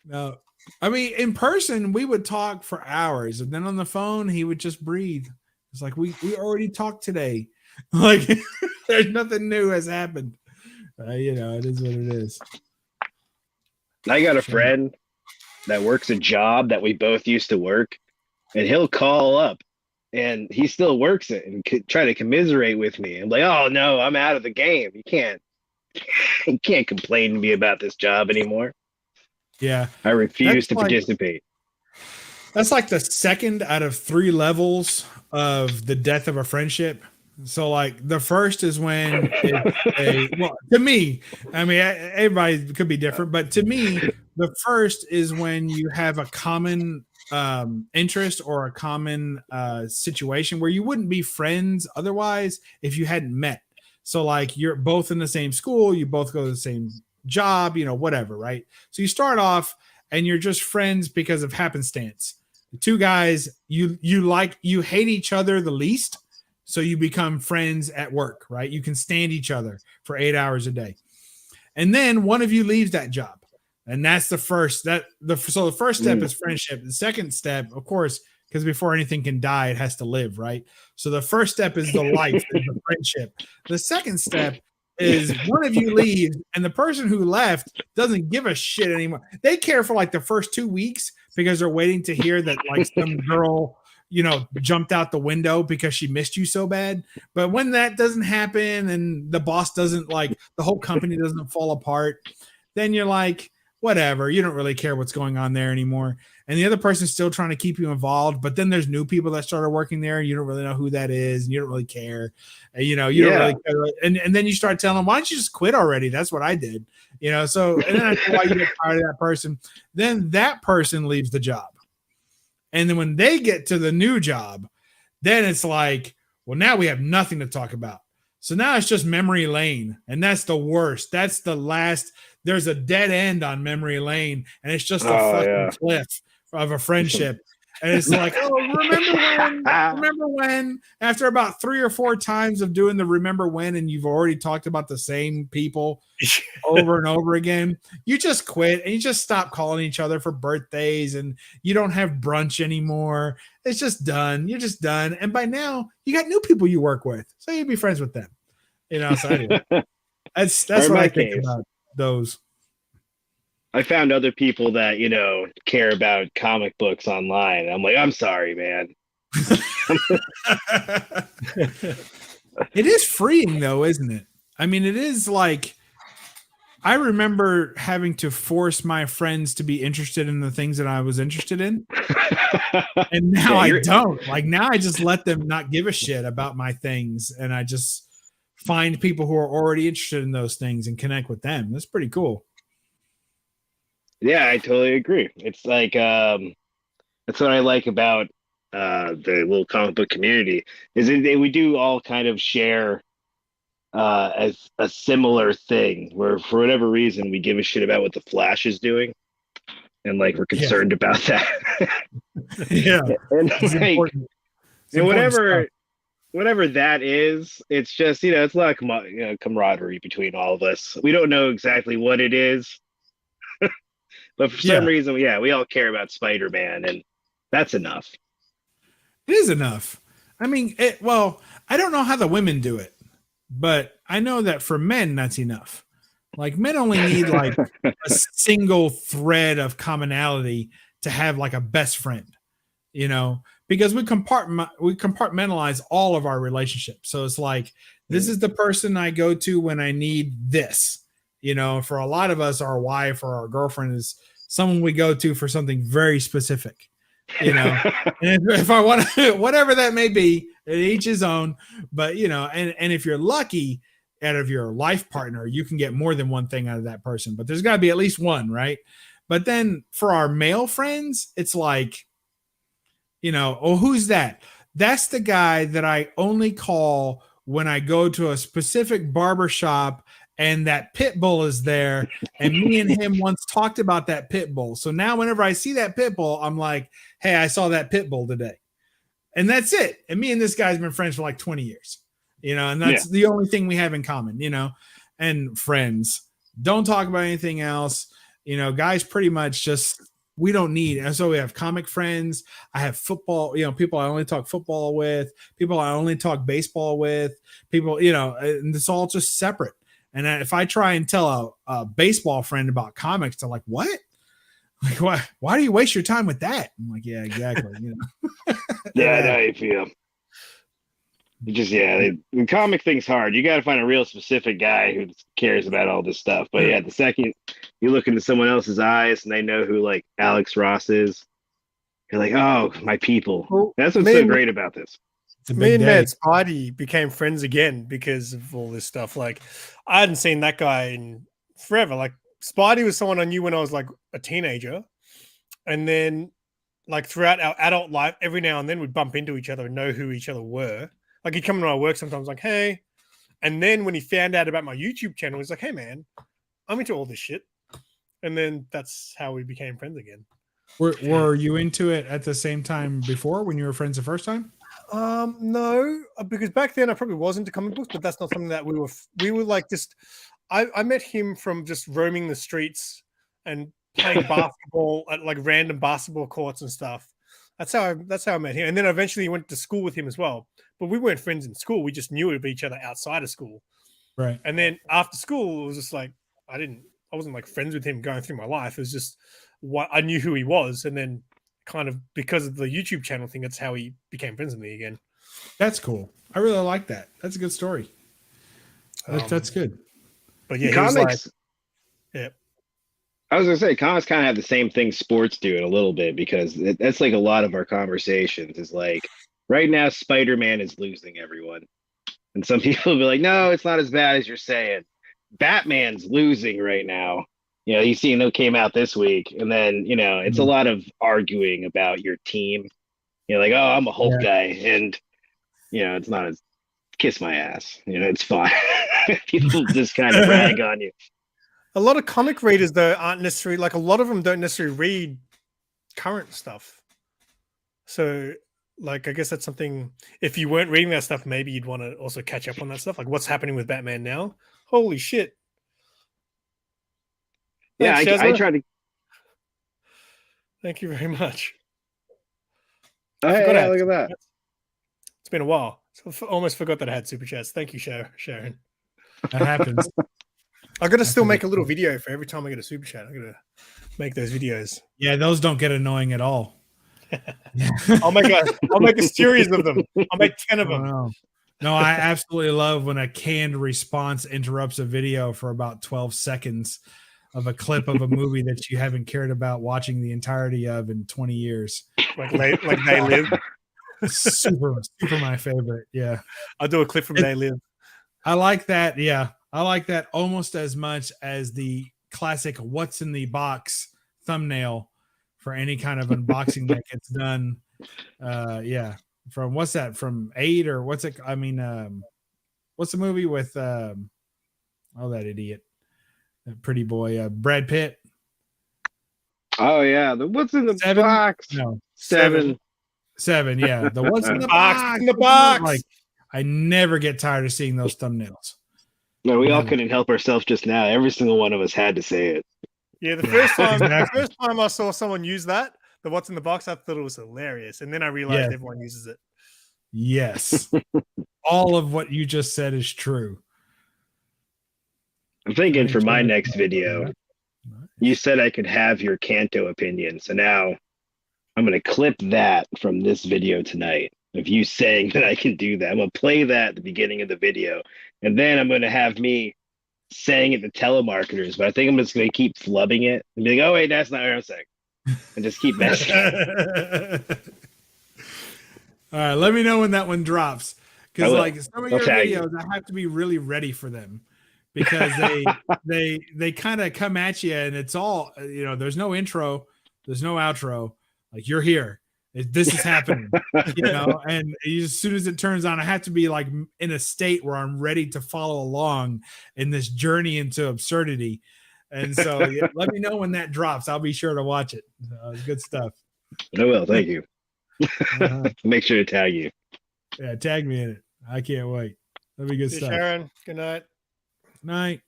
Speaker 4: No. I mean, in person, we would talk for hours, and then on the phone, he would just breathe. It's like, we already talked today. Like, there's nothing new has happened. It is what it is.
Speaker 5: I got a friend that works a job that we both used to work, and he'll call up, and he still works it and try to commiserate with me. I'm like, oh, no, I'm out of the game. You can't complain to me about this job anymore.
Speaker 4: Yeah.
Speaker 5: I refuse to participate.
Speaker 4: That's like the second out of 3 levels of the death of a friendship. So like the first is when to me, I mean, everybody could be different, but to me, the first is when you have a common interest or a common situation where you wouldn't be friends otherwise if you hadn't met. So like you're both in the same school, you both go to the same job, whatever, right? So you start off and you're just friends because of happenstance. The 2 guys you hate each other the least, so you become friends at work, right? You can stand each other for 8 hours a day. And then one of you leaves that job. And that's the first so the first step is friendship. The second step, of course, because before anything can die, it has to live, right? So the first step is the life, is the friendship. The second step is one of you leaves, and the person who left doesn't give a shit anymore. They care for like the first 2 weeks because they're waiting to hear that like some girl, jumped out the window because she missed you so bad. But when that doesn't happen and the boss doesn't the whole company doesn't fall apart, then you're like, whatever, you don't really care what's going on there anymore. And the other person's still trying to keep you involved, but then there's new people that started working there and you don't really know who that is and you don't really care. You don't really care. And then you start telling them, why don't you just quit already? That's what I did. So and then after a while you get tired of that person. Then that person leaves the job. And then when they get to the new job, then it's like, well, now we have nothing to talk about. So now it's just memory lane, and that's the worst. That's the last. There's a dead end on memory lane, and it's just a fucking cliff of a friendship. And it's like, oh, remember when? After about 3 or 4 times of doing the remember when, and you've already talked about the same people over and over again, you just quit and you just stop calling each other for birthdays, and you don't have brunch anymore. It's just done. You're just done. And by now, you got new people you work with, so you'd be friends with them. You know, so anyway, that's what I think about those.
Speaker 5: I found other people that, you know, care about comic books online. I'm like, I'm sorry, man.
Speaker 4: It is freeing though, isn't it? I mean, it is like, I remember having to force my friends to be interested in the things that I was interested in. And now I don't. Like now I just let them not give a shit about my things, and I just find people who are already interested in those things and connect with them. That's pretty cool.
Speaker 5: Yeah, I totally agree. It's like that's what I like about the little comic book community is that we do all kind of share as a similar thing where for whatever reason we give a shit about what the Flash is doing, and like we're concerned about that.
Speaker 4: Yeah,
Speaker 5: and
Speaker 4: it's
Speaker 5: like,
Speaker 4: important. It's
Speaker 5: and
Speaker 4: important
Speaker 5: whatever that is, it's just, you know, it's a lot of camaraderie between all of us. We don't know exactly what it is. But for some reason, yeah, we all care about Spider-Man, and that's enough.
Speaker 4: It is enough. I mean, well, I don't know how the women do it, but I know that for men, that's enough. Like men only need like a single thread of commonality to have like a best friend, you know, because we compartmentalize all of our relationships. So it's like, this is the person I go to when I need this. You know, for a lot of us, our wife or our girlfriend is someone we go to for something very specific, you know, and if I want to, whatever that may be, each his own, but you know, and if you're lucky out of your life partner, you can get more than one thing out of that person, but there's got to be at least one, right? But then for our male friends, it's like, you know, oh, who's that? That's the guy that I only call when I go to a specific barber shop and that pit bull is there, and me and him once talked about that pit bull. So now whenever I see that pit bull, I'm like, hey, I saw that pit bull today. And that's it. And me and this guy's been friends for like 20 years, you know, and that's the only thing we have in common, you know, and friends. Don't talk about anything else. You know, guys pretty much just, we don't need. And so we have comic friends. I have football, you know, people I only talk football with, people I only talk baseball with, people, you know, and it's all just separate. And if I try and tell a baseball friend about comics, they're like, what? Like, why do you waste your time with that? I'm like, yeah, exactly. You know?
Speaker 5: Yeah, I know how you feel. Just, the comic thing's hard. You got to find a real specific guy who cares about all this stuff. But yeah, the second you look into someone else's eyes and they know who like Alex Ross is, you're like, oh, my people.
Speaker 1: Well,
Speaker 5: that's what's so great about this.
Speaker 1: Me and Matt Spidey became friends again because of all this stuff. Like, I hadn't seen that guy in forever. Like, Spidey was someone I knew when I was like a teenager. And then, like, throughout our adult life, every now and then we'd bump into each other and know who each other were. Like, he'd come to my work sometimes, like, hey. And then when he found out about my YouTube channel, he's like, hey, man, I'm into all this shit. And then that's how we became friends again.
Speaker 4: Were you into it at the same time before when you were friends the first time?
Speaker 1: No, because back then I probably was into comic books, but that's not something that we were like just. I met him from just roaming the streets and playing basketball at like random basketball courts and stuff. That's how I met him, and then eventually went to school with him as well. But we weren't friends in school; we just knew of each other outside of school.
Speaker 4: Right.
Speaker 1: And then after school, it was just like I wasn't like friends with him going through my life. It was just what I knew who he was, and then kind of because of the YouTube channel thing, that's how he became friends with me again.
Speaker 4: That's cool. I really like that. That's a good story. That's good.
Speaker 1: But yeah,
Speaker 5: comics.
Speaker 1: Yeah,
Speaker 5: I was gonna say comics kind of have the same thing sports do in a little bit because that's like a lot of our conversations is like right now Spider-Man is losing everyone, and some people will be like, no, it's not as bad as you're saying. Batman's losing right now. You know, you see that came out this week, and then you know it's a lot of arguing about your team. You know, like, oh, I'm a Hulk guy, and you know it's not as kiss my ass. It's fine. People just kind of rag on you.
Speaker 1: A lot of comic readers though aren't necessarily like a lot of them don't necessarily read current stuff. So like I guess that's something if you weren't reading that stuff, maybe you'd want to also catch up on that stuff. Like what's happening with Batman now? Holy shit.
Speaker 5: Yeah,
Speaker 1: Thanks,
Speaker 5: I
Speaker 1: Shazza.
Speaker 5: try to.
Speaker 1: Thank you very much.
Speaker 5: Oh,
Speaker 1: I
Speaker 5: hey,
Speaker 1: forgot I
Speaker 5: yeah,
Speaker 1: had
Speaker 5: look at
Speaker 1: super
Speaker 5: that.
Speaker 1: chats. It's been a while. So almost forgot that I had super chats. Thank you, Sharon.
Speaker 4: That happens.
Speaker 1: I got to still make a little video for every time I get a super chat. I got to make those videos.
Speaker 4: Yeah, those don't get annoying at all.
Speaker 1: I'll make a series of them. I'll make 10 of them.
Speaker 4: No, I absolutely love when a canned response interrupts a video for about 12 seconds of a clip of a movie that you haven't cared about watching the entirety of in 20 years.
Speaker 1: Like They Live.
Speaker 4: Super my favorite. Yeah.
Speaker 1: I'll do a clip from They Live.
Speaker 4: I like that. Yeah. I like that almost as much as the classic what's in the box thumbnail for any kind of unboxing that gets done. Yeah. From what's that? From 8 or what's it? I mean, what's the movie with that idiot, that pretty boy, Brad Pitt?
Speaker 5: Oh yeah, the what's in the
Speaker 4: 7?
Speaker 5: box?
Speaker 4: No,
Speaker 5: 7.
Speaker 4: 7. Yeah, the what's in the
Speaker 1: Box
Speaker 4: box?
Speaker 1: in the box.
Speaker 4: Like, I never get tired of seeing those thumbnails.
Speaker 5: No, we all
Speaker 4: Never.
Speaker 5: couldn't help ourselves just now. Every single one of us had to say it.
Speaker 1: Yeah, the first
Speaker 4: Exactly.
Speaker 1: time I saw someone use that, the what's in the box, I thought it was hilarious. And then I realized
Speaker 4: Yeah.
Speaker 1: everyone uses it.
Speaker 4: Yes. All of what you just said is true.
Speaker 5: I'm thinking for my next video, you said I could have your Kanto opinion. So now I'm going to clip that from this video tonight of you saying that I can do that. I'm going to play that at the beginning of the video. And then I'm going to have me saying it to telemarketers. But I think I'm just going to keep flubbing it and be like, oh, wait, that's not what I'm saying. And just keep messing.
Speaker 4: All right, let me know when that one drops. Because like some of
Speaker 5: I'll
Speaker 4: your
Speaker 5: tag you.
Speaker 4: videos, I have to be really ready for them because they kind of come at you and it's all, there's no intro, there's no outro. Like you're here. This is happening, and as soon as it turns on, I have to be like in a state where I'm ready to follow along in this journey into absurdity. And so let me know when that drops. I'll be sure to watch it. Good stuff.
Speaker 5: I will. Thank you.
Speaker 4: Uh-huh.
Speaker 5: Make sure to tag you.
Speaker 4: Yeah, tag me in it. I can't wait. That'll be good
Speaker 1: See you,
Speaker 4: stuff.
Speaker 1: Sharon. Good night.
Speaker 4: Night.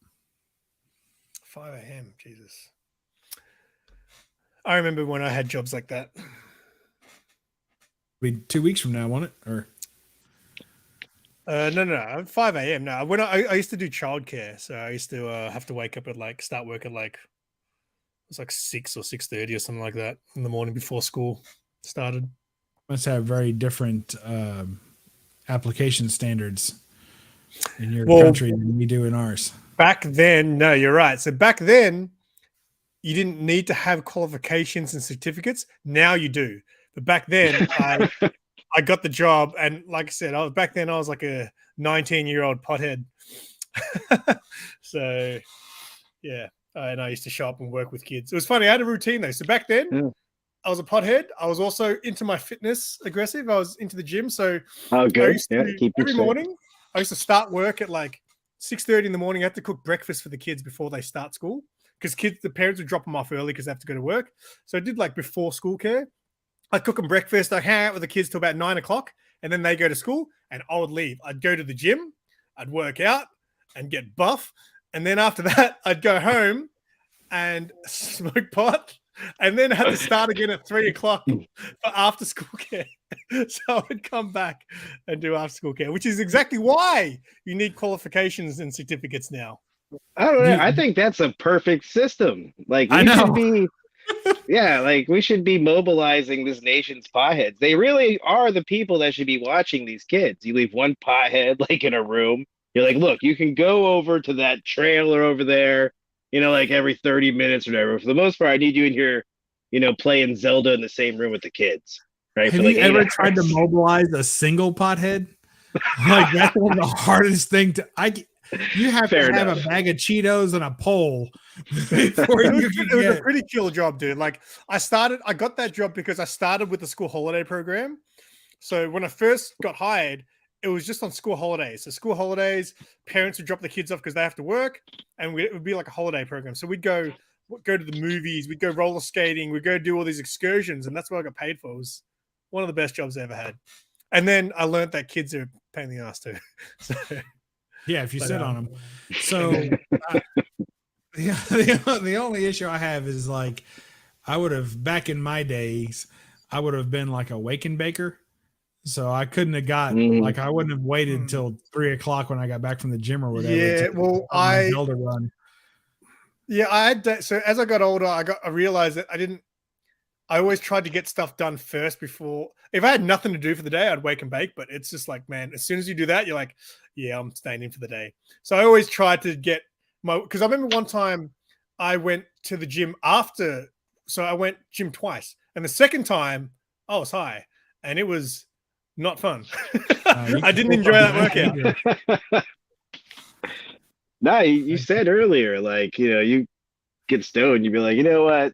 Speaker 1: 5 a.m. Jesus. I remember when I had jobs like that.
Speaker 4: Be 2 weeks from now, won't it? Or
Speaker 1: No. 5 a.m. No, when I used to do childcare, so I used to have to wake up at start work at it was 6 or 6:30 or something like that in the morning before school started.
Speaker 4: must have very different application standards in your country than we do in ours.
Speaker 1: Back then, no, you're right. So back then, you didn't need to have qualifications and certificates. Now you do. But back then, I got the job, and like I said, I was like a 19-year-old pothead. So, yeah, and I used to show up and work with kids. It was funny. I had a routine though. So back then, I was a pothead. I was also into my fitness, aggressive. I was into the gym. So,
Speaker 5: good.
Speaker 1: Every morning, I used to start work at 6:30 in the morning. I had to cook breakfast for the kids before they start school because the parents would drop them off early because they have to go to work. So I did before school care. I'd cook them breakfast. I'd hang out with the kids till about 9 o'clock, and then they go to school, and I would leave. I'd go to the gym, I'd work out and get buff, and then after that, I'd go home and smoke pot, and then have to start again at 3 o'clock for after school care. So I would come back and do after school care, which is exactly why you need qualifications and certificates now.
Speaker 5: I don't know. I think that's a perfect system. We should be mobilizing this nation's potheads. They really are the people that should be watching these kids. You leave one pothead in a room. You're like, look, you can go over to that trailer over there, every 30 minutes or whatever. For the most part, I need you in here, playing Zelda in the same room with the kids. Right?
Speaker 4: Have you ever tried to mobilize a single pothead? That's one of the hardest thing you have to have a bag of Cheetos and a pole before you can
Speaker 1: It was a pretty chill job, dude. I got that job because I started with the school holiday program. So when I first got hired, it was just on school holidays. So school holidays, parents would drop the kids off because they have to work, and it would be like a holiday program. So we'd go to the movies, we'd go roller skating, we'd go do all these excursions, and that's what I got paid for. It was one of the best jobs I ever had. And then I learned that kids are a pain in the ass too. So,
Speaker 4: yeah, if you sit on them. So the only issue I have is like I would have back in my days, I would have been like a wake and baker. So I couldn't have got like I wouldn't have waited until 3 o'clock when I got back from the gym or whatever.
Speaker 1: Yeah, well, I had that. So as I got older, I realized that I always tried to get stuff done first before. If I had nothing to do for the day, I'd wake and bake. But it's just like, man, as soon as you do that, you're like, yeah, I'm staying in for the day. So I always tried to get because I remember one time I went to the gym after. So I went gym twice. And the second time I was high and it was not fun. I didn't enjoy that workout.
Speaker 5: No, you said earlier, like, you get stoned, you'd be like, you know what?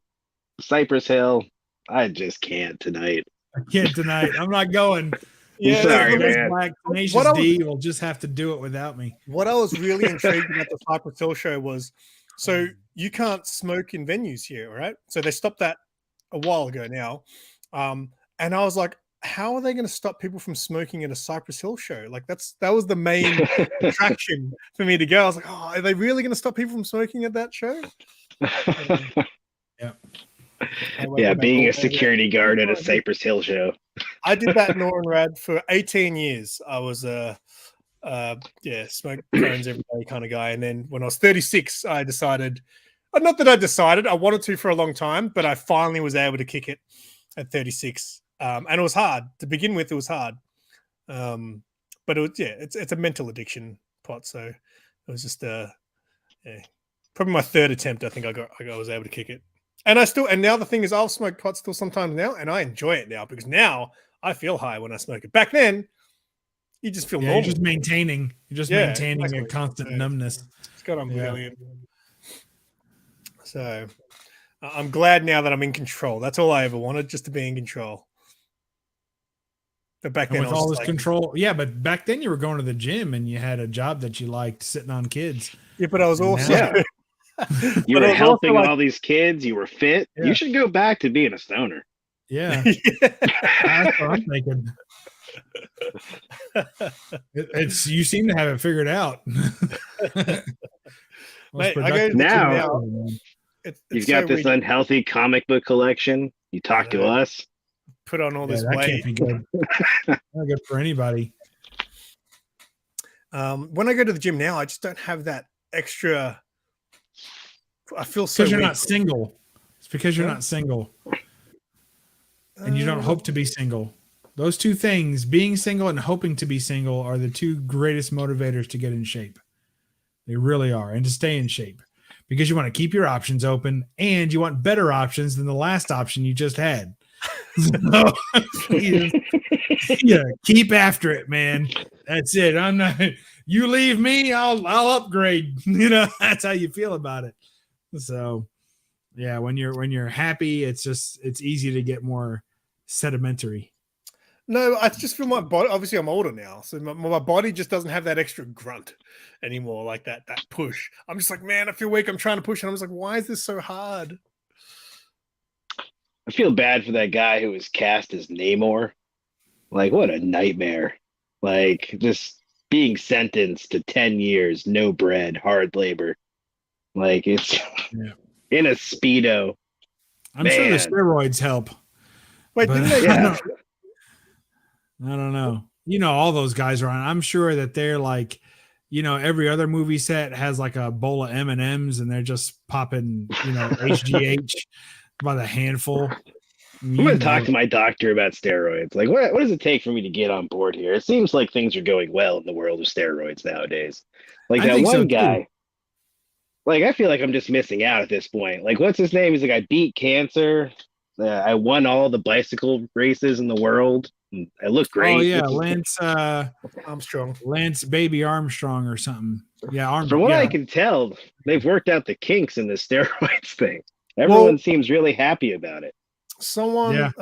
Speaker 5: Cypress Hill, I just can't tonight.
Speaker 4: I can't tonight. I'm not going.
Speaker 1: Yeah,
Speaker 5: sorry, man.
Speaker 4: Black Tenacious D will just have to do it without me.
Speaker 1: What I was really intrigued about the Cypress Hill show was, so you can't smoke in venues here, right? So they stopped that a while ago now. And I was like, how are they going to stop people from smoking at a Cypress Hill show? Like that was the main attraction for me to go. I was like, oh, are they really going to stop people from smoking at that show?
Speaker 4: Yeah.
Speaker 5: Yeah, being a security guard at a Cypress Hill show.
Speaker 1: I did that in Norrinrad for 18 years. I was smoke cones every day kind of guy. And then when I was 36, I decided, not that I decided, I wanted to for a long time, but I finally was able to kick it at 36. And it was hard to begin with. It was hard, but it's a mental addiction pot. So it was just probably my third attempt. I think I was able to kick it, and now the thing is, I'll smoke pot still sometimes now, and I enjoy it now because now I feel high when I smoke it. Back then, you just feel normal.
Speaker 4: You're just maintaining exactly. A constant numbness.
Speaker 1: It's got brilliant. So I'm glad now that I'm in control. That's all I ever wanted, just to be in control. But back then,
Speaker 4: with all this control, but back then you were going to the gym and you had a job that you liked, sitting on kids.
Speaker 1: Yeah, but I was also
Speaker 5: you were helping all these kids. You were fit. Yeah. You should go back to being a stoner.
Speaker 4: Yeah, that's what I'm thinking. You seem to have it figured out.
Speaker 1: Mate, I go to now.
Speaker 5: You've got this unhealthy comic book collection. You talk to us.
Speaker 1: Put on all this
Speaker 4: that
Speaker 1: weight.
Speaker 4: Can't be good. Not good for anybody.
Speaker 1: When I go to the gym now, I just don't have that extra. I feel so.
Speaker 4: Because you're not single. It's because you're not single, and you don't hope to be single. Those two things, being single and hoping to be single, are the two greatest motivators to get in shape. They really are, and to stay in shape, because you want to keep your options open, and you want better options than the last option you just had. So, keep after it, man. That's it. I'm not. You leave me, I'll upgrade. That's how you feel about it. So, yeah, when you're happy, it's easy to get more sedimentary.
Speaker 1: No, I just feel my body. Obviously, I'm older now, so my body just doesn't have that extra grunt anymore, like that push. I'm just like, man, I feel weak. I'm trying to push, and I'm just like, why is this so hard?
Speaker 5: I feel bad for that guy who was cast as Namor. Like, what a nightmare. Like, just being sentenced to 10 years, no bread, hard labor. Like, it's in a Speedo.
Speaker 4: I'm sure the steroids help.
Speaker 1: Wait, didn't they?
Speaker 4: I don't know. All those guys are on. I'm sure that they're like, every other movie set has like a bowl of M&Ms and they're just popping, HGH by the handful.
Speaker 5: I'm going to talk to my doctor about steroids. Like, what does it take for me to get on board here? It seems like things are going well in the world of steroids nowadays. Like that one guy. Like, I feel like I'm just missing out at this point. Like, what's his name? He's like, I beat cancer. I won all the bicycle races in the world. I look great.
Speaker 1: Oh
Speaker 4: yeah, Lance
Speaker 1: Armstrong.
Speaker 4: Lance Baby Armstrong or something. Yeah, Armstrong.
Speaker 5: From what I can tell, they've worked out the kinks in the steroids thing. Everyone seems really happy about it.
Speaker 1: Someone,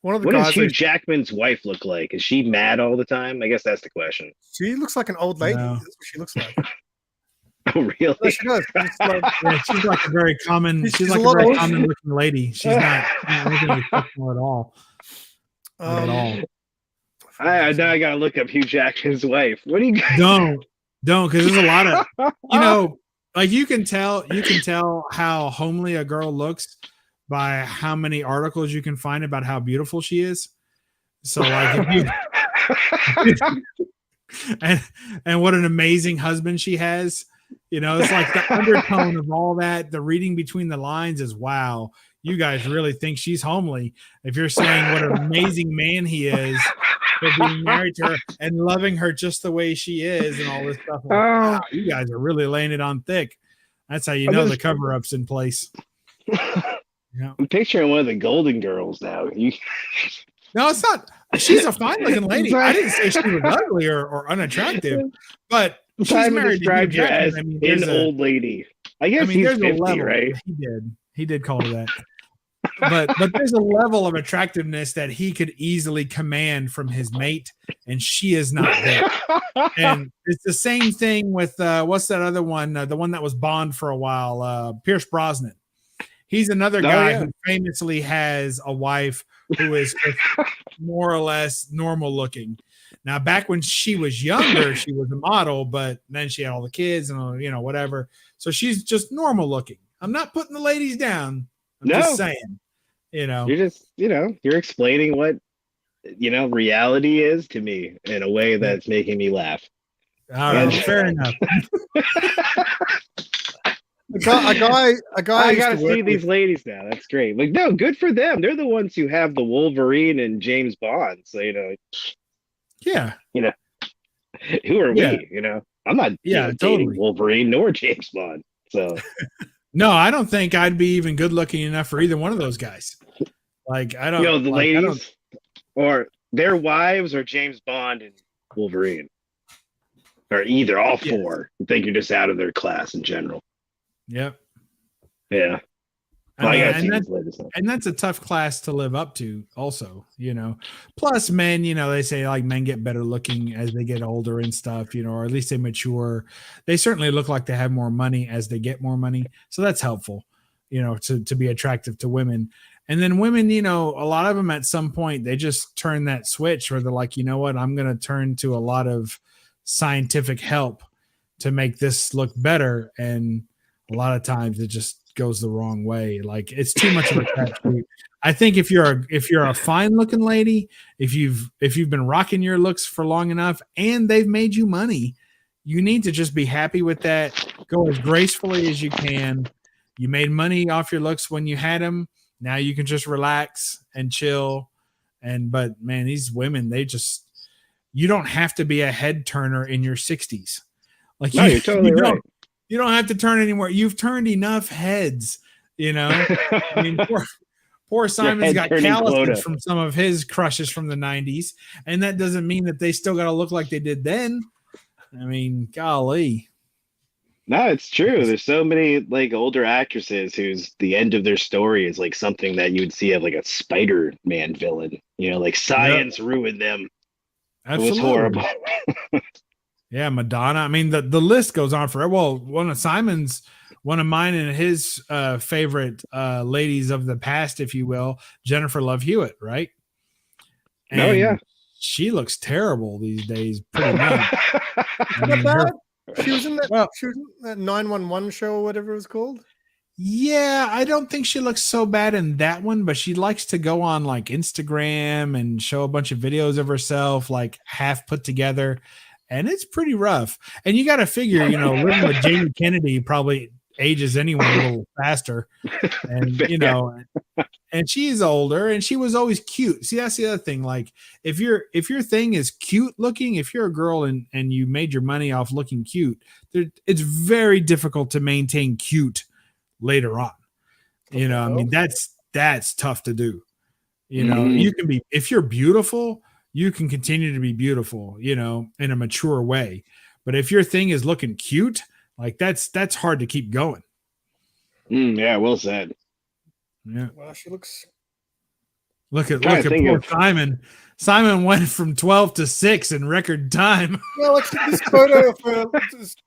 Speaker 1: One of the
Speaker 5: What does
Speaker 1: guys,
Speaker 5: Hugh Jackman's wife look like? Is she mad all the time? I guess that's the question.
Speaker 1: she looks like an old lady.
Speaker 4: No.
Speaker 1: That's what she looks like.
Speaker 5: Oh, really?
Speaker 1: No, she does. She's like,
Speaker 4: Yeah, she's like a very common. She's like
Speaker 1: a
Speaker 4: a
Speaker 1: lot
Speaker 4: very
Speaker 1: older.
Speaker 4: common looking lady. She's not looking exceptional at all. Not at all.
Speaker 5: Now I gotta look up Hugh Jackman's wife. What do you guys?
Speaker 4: Don't because there's a lot of like you can tell how homely a girl looks by how many articles you can find about how beautiful she is. So like if you and what an amazing husband she has. It's like the undertone of all that, the reading between the lines is, wow, you guys really think she's homely. If you're saying what an amazing man he is for being married to her and loving her just the way she is and all this stuff. Like, wow, you guys are really laying it on thick. That's how you know the cover-up's in place. Yeah.
Speaker 5: I'm picturing one of the Golden Girls now.
Speaker 4: No, it's not. She's a fine-looking lady. I didn't say she was ugly or unattractive, but she's married to Hugh Jackman.
Speaker 5: An old lady. I guess he's 50, right?
Speaker 4: He did call her that. But there's a level of attractiveness that he could easily command from his mate, and she is not there. And it's the same thing with what's that other one? The one that was Bond for a while, Pierce Brosnan. He's another guy who famously has a wife who is more or less normal looking. Now, back when she was younger, she was a model, but then she had all the kids and whatever. So she's just normal looking. I'm not putting the ladies down. I'm just saying,
Speaker 5: You're just, you're explaining what, reality is to me in a way that's making me laugh.
Speaker 4: All right, fair enough.
Speaker 1: A guy.
Speaker 5: I gotta see these ladies now. That's great. Like, no, good for them. They're the ones who have the Wolverine and James Bond. So
Speaker 4: yeah.
Speaker 5: Who are we? I'm not dating Wolverine nor James Bond. So
Speaker 4: no, I don't think I'd be even good looking enough for either one of those guys. Like, I don't.
Speaker 5: The ladies or their wives or James Bond and Wolverine, or either all four. I think you're just out of their class in general.
Speaker 4: Yep.
Speaker 5: Yeah.
Speaker 4: And that's a tough class to live up to also, plus men, they say like men get better looking as they get older and stuff, or at least they mature. They certainly look like they have more money as they get more money. So that's helpful, to be attractive to women. And then women, a lot of them at some point, they just turn that switch where they're like, you know what, I'm going to turn to a lot of scientific help to make this look better. And a lot of times it just goes the wrong way. Like, it's too much of a crapshoot. I think if you're a fine looking lady, if you've been rocking your looks for long enough and they've made you money, you need to just be happy with that. Go as gracefully as you can. You made money off your looks when you had them. Now you can just relax and chill. But man, these women, you don't have to be a head turner in your 60s. Like,
Speaker 5: no, you're totally right.
Speaker 4: You don't have to turn anymore. You've turned enough heads, I mean, poor Simon's got calluses from some of his crushes from the 90s, and that doesn't mean that they still got to look like they did then. I mean, golly.
Speaker 5: No, it's true. There's so many like older actresses whose the end of their story is like something that you would see of like a Spider-Man villain. Like science ruined them.
Speaker 4: Absolutely.
Speaker 5: It was horrible.
Speaker 4: Yeah, Madonna. I mean, the list goes on forever. Well, one of mine and his favorite ladies of the past, if you will, Jennifer Love Hewitt, right? And she looks terrible these days, pretty much.
Speaker 1: She was in that 911 show or whatever it was called.
Speaker 4: Yeah, I don't think she looks so bad in that one, but she likes to go on like Instagram and show a bunch of videos of herself, like half put together. And it's pretty rough. And you got to figure, living with Jamie Kennedy probably ages anyone a little faster. And, and she's older and she was always cute. See, that's the other thing. Like, if your thing is cute looking, if you're a girl and you made your money off looking cute, it's very difficult to maintain cute later on. I mean, that's tough to do. You can be, if you're beautiful, you can continue to be beautiful, in a mature way. But if your thing is looking cute, like that's hard to keep going.
Speaker 5: Yeah, well said.
Speaker 4: Yeah.
Speaker 1: Well, she looks
Speaker 4: Look at
Speaker 5: Trying to think
Speaker 4: poor
Speaker 5: of-
Speaker 4: Simon. Simon went from 12 to 6 in record time.
Speaker 1: Yeah, like this photo of her, I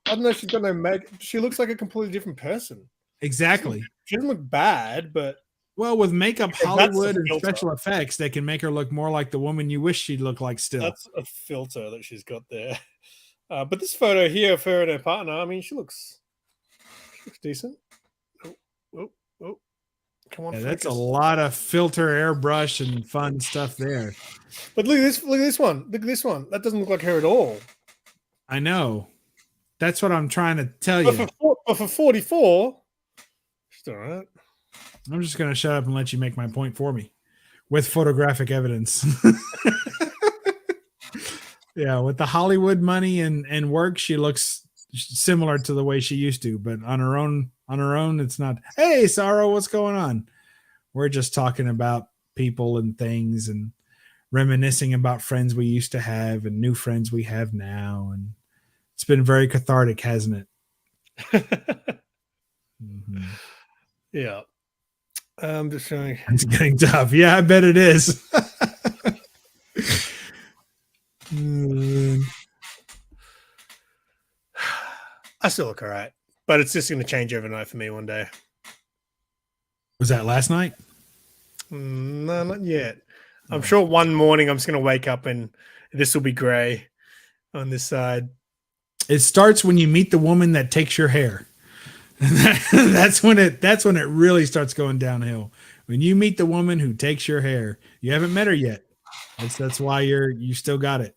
Speaker 1: don't know if she's got no make. She looks like a completely different person.
Speaker 4: Exactly.
Speaker 1: She doesn't look bad, but
Speaker 4: Well, with makeup,
Speaker 1: Because that's
Speaker 4: Hollywood,
Speaker 1: a
Speaker 4: and
Speaker 1: filter.
Speaker 4: special effects, they can make her look more like the woman you wish she'd look like still.
Speaker 1: that's a filter that she's got there. But this photo here of her and her partner, I mean, she looks decent. Oh, come on,
Speaker 4: Yeah, that's a
Speaker 1: focus.
Speaker 4: lot of filter, airbrush, and fun stuff there.
Speaker 1: But look at this one. Look at this one. That doesn't look like her at all.
Speaker 4: I know. That's what I'm trying to tell
Speaker 1: But
Speaker 4: you.
Speaker 1: for 44, she's all right.
Speaker 4: I'm just going to shut up and let you make my point for me with photographic evidence. Yeah, with the Hollywood money and work, she looks similar to the way she used to, but on her own, it's not. Hey, Sorrow, what's going on? We're just talking about people and things and reminiscing about friends we used to have and new friends we have now. And it's been very cathartic, hasn't it? Mhm.
Speaker 1: Yeah. I'm just showing.
Speaker 4: It's getting tough. Yeah, I bet it is.
Speaker 1: I still look all right, but it's just going to change overnight for me one day.
Speaker 4: Was that last night?
Speaker 1: No, not yet. I'm sure one morning I'm just going to wake up and this will be gray on this side.
Speaker 4: It starts when you meet the woman that takes your hair. that's when it really starts going downhill. When you meet the woman who takes your hair. You haven't met her yet. That's why you still got it.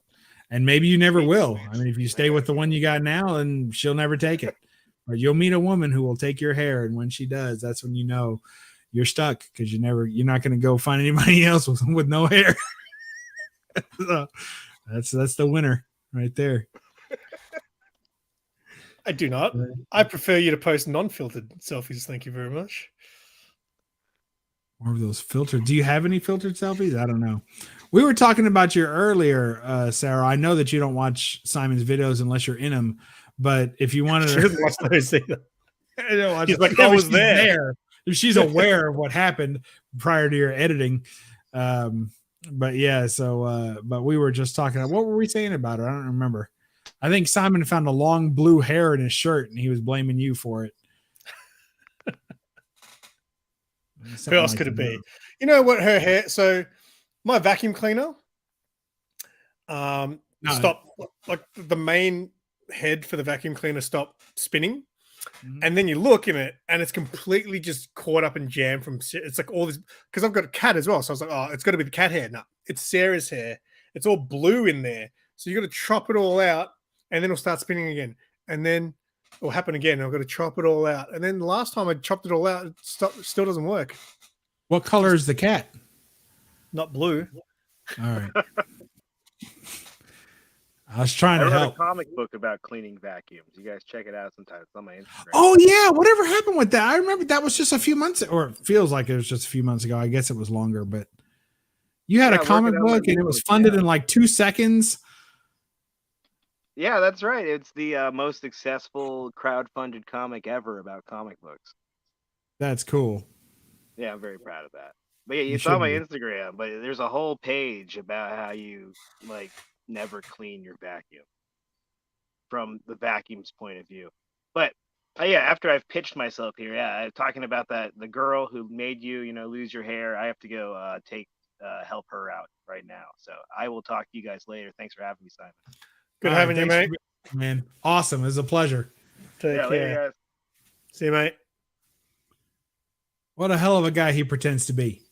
Speaker 4: And maybe you never will. I mean, if you stay with the one you got now, and she'll never take it. Or you'll meet a woman who will take your hair, and when she does, that's when you know you're stuck, because you're not going to go find anybody else with no hair. So that's the winner right there.
Speaker 1: I do not. I prefer you to post non-filtered selfies. Thank you very much.
Speaker 4: More of those filtered. Do you have any filtered selfies? I don't know. We were talking about you earlier, Sarah. I know that you don't watch Simon's videos unless you're in them, but if you wanted
Speaker 1: She
Speaker 4: to,
Speaker 1: doesn't watch those either.
Speaker 4: I don't watch
Speaker 1: She's
Speaker 4: them.
Speaker 1: like,
Speaker 4: Yeah,
Speaker 1: I
Speaker 4: but
Speaker 1: was
Speaker 4: she's
Speaker 1: there.
Speaker 4: If she's aware of what happened prior to your editing. But yeah, so but we were just talking. What were we saying about her? I don't remember. I think Simon found a long blue hair in his shirt, and he was blaming you for it.
Speaker 1: Who else could it be? You know what her hair? So my vacuum cleaner, stop, like the main head for the vacuum cleaner stopped spinning.
Speaker 4: Mhm.
Speaker 1: And then you look in it and it's completely just caught up and jammed from, it's like all this, because I've got a cat as well. So I was like, oh, it's got to be the cat hair. No, it's Sarah's hair. It's all blue in there. So you got to chop it all out and then it'll start spinning again. And then it'll happen again. I've got to chop it all out. And then the last time I chopped it all out, it still doesn't work.
Speaker 4: What color is the cat?
Speaker 1: Not blue.
Speaker 4: All right. I was trying
Speaker 5: I
Speaker 4: to
Speaker 5: wrote
Speaker 4: help.
Speaker 5: a comic book about cleaning vacuums. You guys check it out sometime. It's on my Instagram.
Speaker 4: Oh yeah, whatever happened with that? I remember that was just a few months, or it feels like it was just a few months ago. I guess it was longer, but you had
Speaker 5: Yeah,
Speaker 4: a comic
Speaker 5: working on my
Speaker 4: book and it was
Speaker 5: book,
Speaker 4: funded
Speaker 5: yeah.
Speaker 4: in like 2 seconds.
Speaker 5: Yeah, that's right. It's the most successful crowdfunded comic ever about comic books.
Speaker 4: That's cool.
Speaker 5: Yeah, I'm very proud of that. But yeah,
Speaker 4: You
Speaker 5: it's on my
Speaker 4: should
Speaker 5: Instagram. But there's a whole page about how you like never clean your vacuum from the vacuum's point of view. But yeah, after I've pitched myself here, yeah, I'm talking about that the girl who made you, lose your hair. I have to go help her out right now. So I will talk to you guys later. Thanks for having me, Simon.
Speaker 1: Good
Speaker 4: All right,
Speaker 1: having you,
Speaker 4: thanks
Speaker 1: mate.
Speaker 4: for being here, man. Awesome. It was a pleasure.
Speaker 1: Take
Speaker 5: Yeah, later,
Speaker 1: care.
Speaker 5: guys.
Speaker 1: See you, mate.
Speaker 4: What a hell of a guy he pretends to be.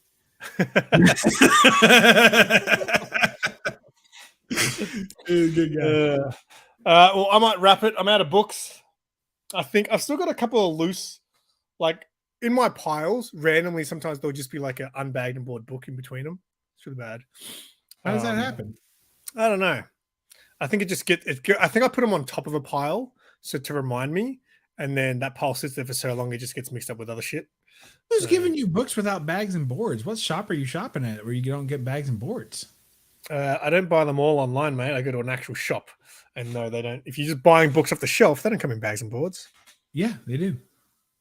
Speaker 4: Good guy.
Speaker 1: Well, I might wrap it. I'm out of books. I think I've still got a couple of loose, like in my piles. Randomly, sometimes there'll just be like an unbagged and board book in between them. It's really bad.
Speaker 4: How does that happen?
Speaker 1: I don't know. I think I think I put them on top of a pile so to remind me, and then that pile sits there for so long it just gets mixed up with other shit.
Speaker 4: Who's giving you books without bags and boards? What shop are you shopping at where you don't get bags and boards?
Speaker 1: I don't buy them all online, mate. I go to an actual shop, and no, they don't. If you're just buying books off the shelf, they don't come in bags and boards.
Speaker 4: Yeah, they do.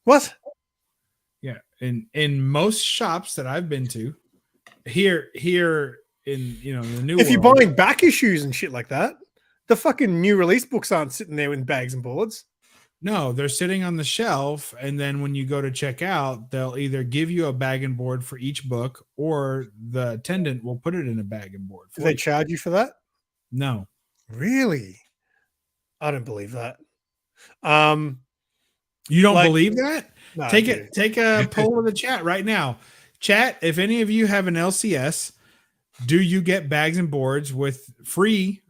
Speaker 1: What?
Speaker 4: Yeah, in most shops that I've been to, here in the new
Speaker 1: If you're
Speaker 4: world,
Speaker 1: buying back issues and shit like that, the fucking new release books aren't sitting there in bags and boards.
Speaker 4: no, they're sitting on the shelf, and then when you go to check out, they'll either give you a bag and board for each book, or the attendant will put it in a bag and board.
Speaker 1: Do they charge you for that?
Speaker 4: No.
Speaker 1: Really? I don't believe that.
Speaker 4: You don't
Speaker 1: Like-
Speaker 4: believe that?
Speaker 1: No, I
Speaker 4: Take
Speaker 1: do.
Speaker 4: it. Take a poll of the chat right now. Chat, if any of you have an LCS, do you get bags and boards with free,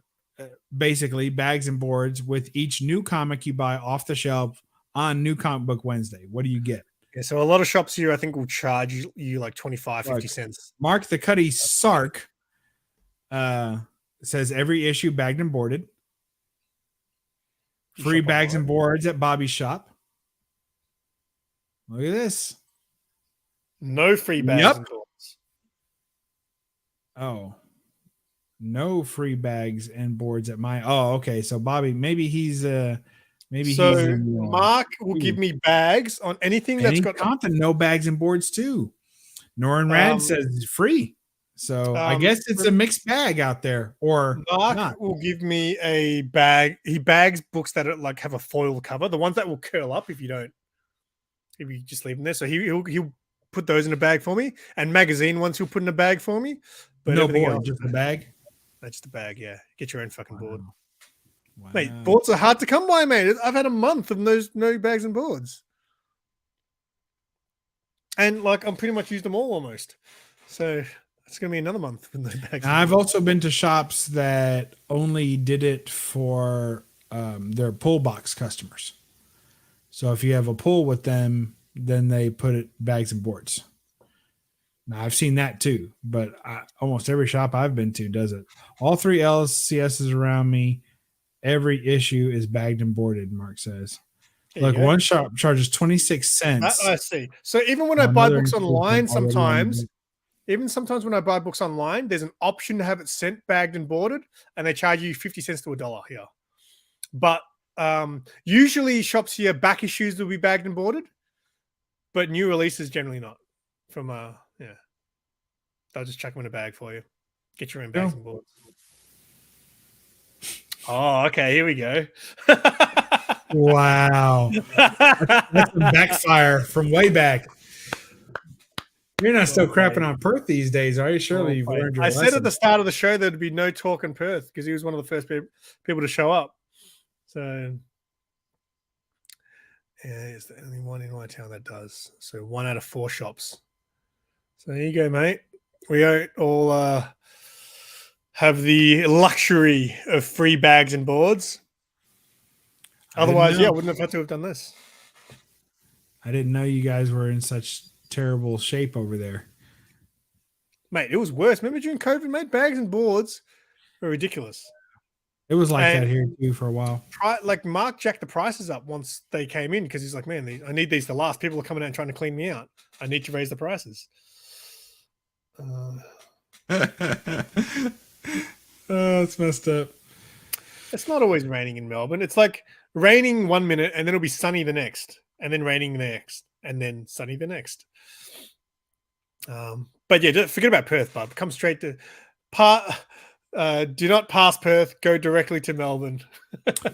Speaker 4: basically bags and boards with each new comic you buy off the shelf on New Comic Book Wednesday? What do you get?
Speaker 1: Yeah, so a lot of shops here, I think, will charge you like 25, 50 cents.
Speaker 4: Mark the Cuddy Sark says every issue bagged and boarded. Free
Speaker 1: Shop
Speaker 4: bags
Speaker 1: online.
Speaker 4: and boards at Bobby's shop. Look at this.
Speaker 1: No free bags
Speaker 4: Yep.
Speaker 1: and boards.
Speaker 4: Oh, no free bags and boards at my. Oh, okay. So Bobby, maybe he's
Speaker 1: So
Speaker 4: in,
Speaker 1: Mark will give me bags on anything that's
Speaker 4: any
Speaker 1: got
Speaker 4: content, no bags and boards too. Norin Rad
Speaker 1: Um,
Speaker 4: says it's free. So I
Speaker 1: um,
Speaker 4: guess it's a mixed bag out there, or
Speaker 1: Mark
Speaker 4: not.
Speaker 1: will give me a bag. He bags books that are, like have a foil cover, the ones that will curl up if you just leave them there. So he'll put those in a bag for me, and magazine ones he'll put in a bag for me. But
Speaker 4: No
Speaker 1: everything
Speaker 4: board,
Speaker 1: else,
Speaker 4: just a bag.
Speaker 1: that's just a bag. Yeah, get your own fucking board,
Speaker 4: Wow.
Speaker 1: mate. Boards are hard to come by, mate. I've had a month of no bags and boards, and like I'm pretty much used them all almost. So it's gonna be another month with no bags.
Speaker 4: Now, I've also been to shops that only did it for their pull box customers. So if you have a pull with them, then they put it bags and boards. Now I've seen that too, but almost every shop I've been to does it. All three LCSs around me, every issue is bagged and boarded. Mark says,
Speaker 1: There you
Speaker 4: look,
Speaker 1: go.
Speaker 4: one shop charges 26 cents.
Speaker 1: That I see. So even when I buy books online, sometimes when I buy books online, there's an option to have it sent bagged and boarded, and they charge you 50 cents to $1 here. But usually shops here, back issues will be bagged and boarded, but new releases generally not. From yeah, they'll just chuck them in a bag for you. Get your own bags and boards. Oh, okay, here we go.
Speaker 4: Wow. That's a backfire from way back. You're not still crapping on Perth these days, are you? Surely you've learned your
Speaker 1: I
Speaker 4: lesson.
Speaker 1: said at the start of the show there'd be no talk in Perth because he was one of the first people to show up. So, yeah, it's the only one in my town that does. So 1 out of 4 shops. So there you go, mate. We don't all have the luxury of free bags and boards. Otherwise,
Speaker 4: know.
Speaker 1: yeah, I wouldn't have had to have done this.
Speaker 4: I didn't know you guys were in such terrible shape over there.
Speaker 1: Mate, it was worse. Remember during COVID, mate, bags and boards were ridiculous.
Speaker 4: It was like
Speaker 1: And-
Speaker 4: that here too for a while.
Speaker 1: Like Mark jacked the prices up once they came in because he's like, man, I need these to last. People are coming out and trying to clean me out. I need to raise the prices.
Speaker 4: Oh, it's messed up.
Speaker 1: It's not always raining in Melbourne. It's like raining 1 minute and then it'll be sunny the next, and then raining the next, and then sunny the next. But yeah, forget about Perth, bub. Come straight to do not pass Perth. Go directly to Melbourne.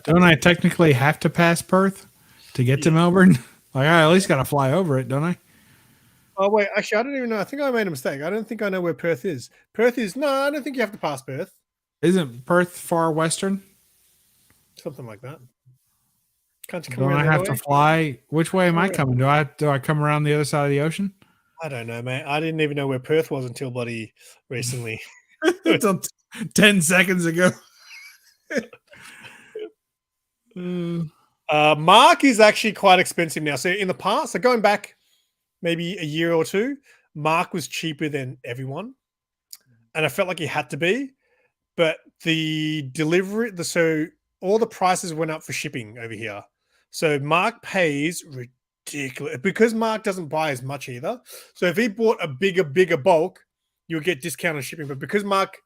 Speaker 4: Don't I technically have to pass Perth to get to Melbourne? Like I at least got to fly over it, don't I?
Speaker 1: Oh wait, actually, I don't even know. I think I made a mistake. I don't think I know where Perth is. Perth is no. I don't think you have to pass Perth.
Speaker 4: Isn't Perth far western?
Speaker 1: Something like that. Can't you come
Speaker 4: Don't I
Speaker 1: around the
Speaker 4: have
Speaker 1: other
Speaker 4: to
Speaker 1: way?
Speaker 4: fly? Which way am I
Speaker 1: Yeah.
Speaker 4: coming? Do I come around the other side of the ocean?
Speaker 1: I don't know, mate. I didn't even know where Perth was until bloody recently.
Speaker 4: Until 10 seconds ago.
Speaker 1: Mark is actually quite expensive now. So in the past, so going back maybe a year or two, Mark was cheaper than everyone, and I felt like he had to be. But the delivery, so all the prices went up for shipping over here. So Mark pays ridiculous because Mark doesn't buy as much either. So if he bought a bigger bulk, you'll get discounted shipping. But because Mark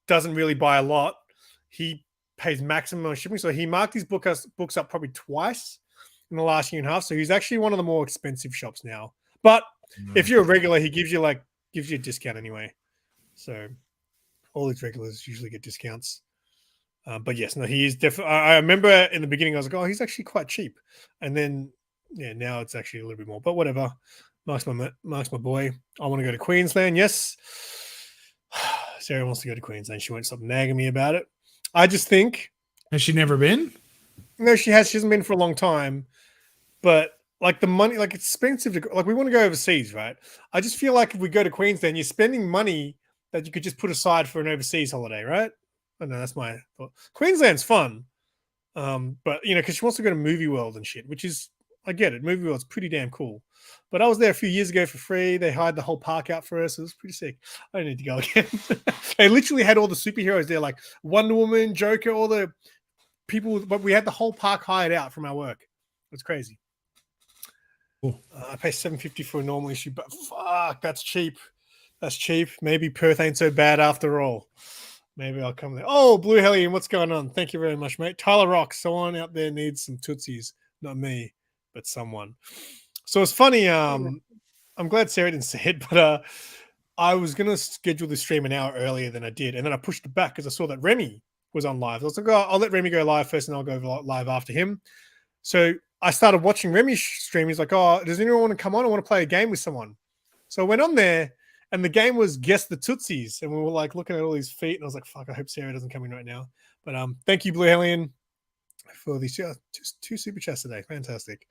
Speaker 1: doesn't really buy a lot, he pays maximum on shipping. So he marked his books up probably twice in the last year and a half. So he's actually one of the more expensive shops now. But if you're a regular, he gives you a discount anyway. So all these regulars usually get discounts. But yes, no, he is definitely. I remember in the beginning, I was like, oh, he's actually quite cheap. And then, yeah, now it's actually a little bit more. But whatever. Mark's my boy. I want to go to Queensland. Yes. Sarah wants to go to Queensland. She won't stop nagging me about it. I just think.
Speaker 4: Has she never been?
Speaker 1: No, she has. She hasn't been for a long time. But like the money, like it's expensive to go. Like we want to go overseas, right? I just feel like if we go to Queensland, you're spending money that you could just put aside for an overseas holiday, right? I don't know, that's my thought. Queensland's fun. But you know, because she wants to go to Movie World and shit, which is I get it. Movie World's pretty damn cool. But I was there a few years ago for free. They hired the whole park out for us. It was pretty sick. I don't need to go again. They literally had all the superheroes there, like Wonder Woman, Joker, all the people. But we had the whole park hired out from our work. It's crazy.
Speaker 4: Cool.
Speaker 1: I pay $7.50 for a normal issue, but fuck, that's cheap. That's cheap. Maybe Perth ain't so bad after all. Maybe I'll come there. Oh, Blue Hellion, what's going on? Thank you very much, mate. Tyler Rock, someone out there needs some Tootsies. Not me, but someone. So it's funny. I'm glad Sarah didn't say it, but I was going to schedule the stream an hour earlier than I did. And then I pushed it back because I saw that Remy was on live. I was like, oh, I'll let Remy go live first and I'll go live after him. So I started watching Remy's stream. He's like, oh, does anyone want to come on? I want to play a game with someone. So I went on there. And the game was Guess the Tootsies. And we were like looking at all these feet. And I was like, fuck, I hope Sarah doesn't come in right now. But thank you, Blue Hellion, for these two super chats today. Fantastic.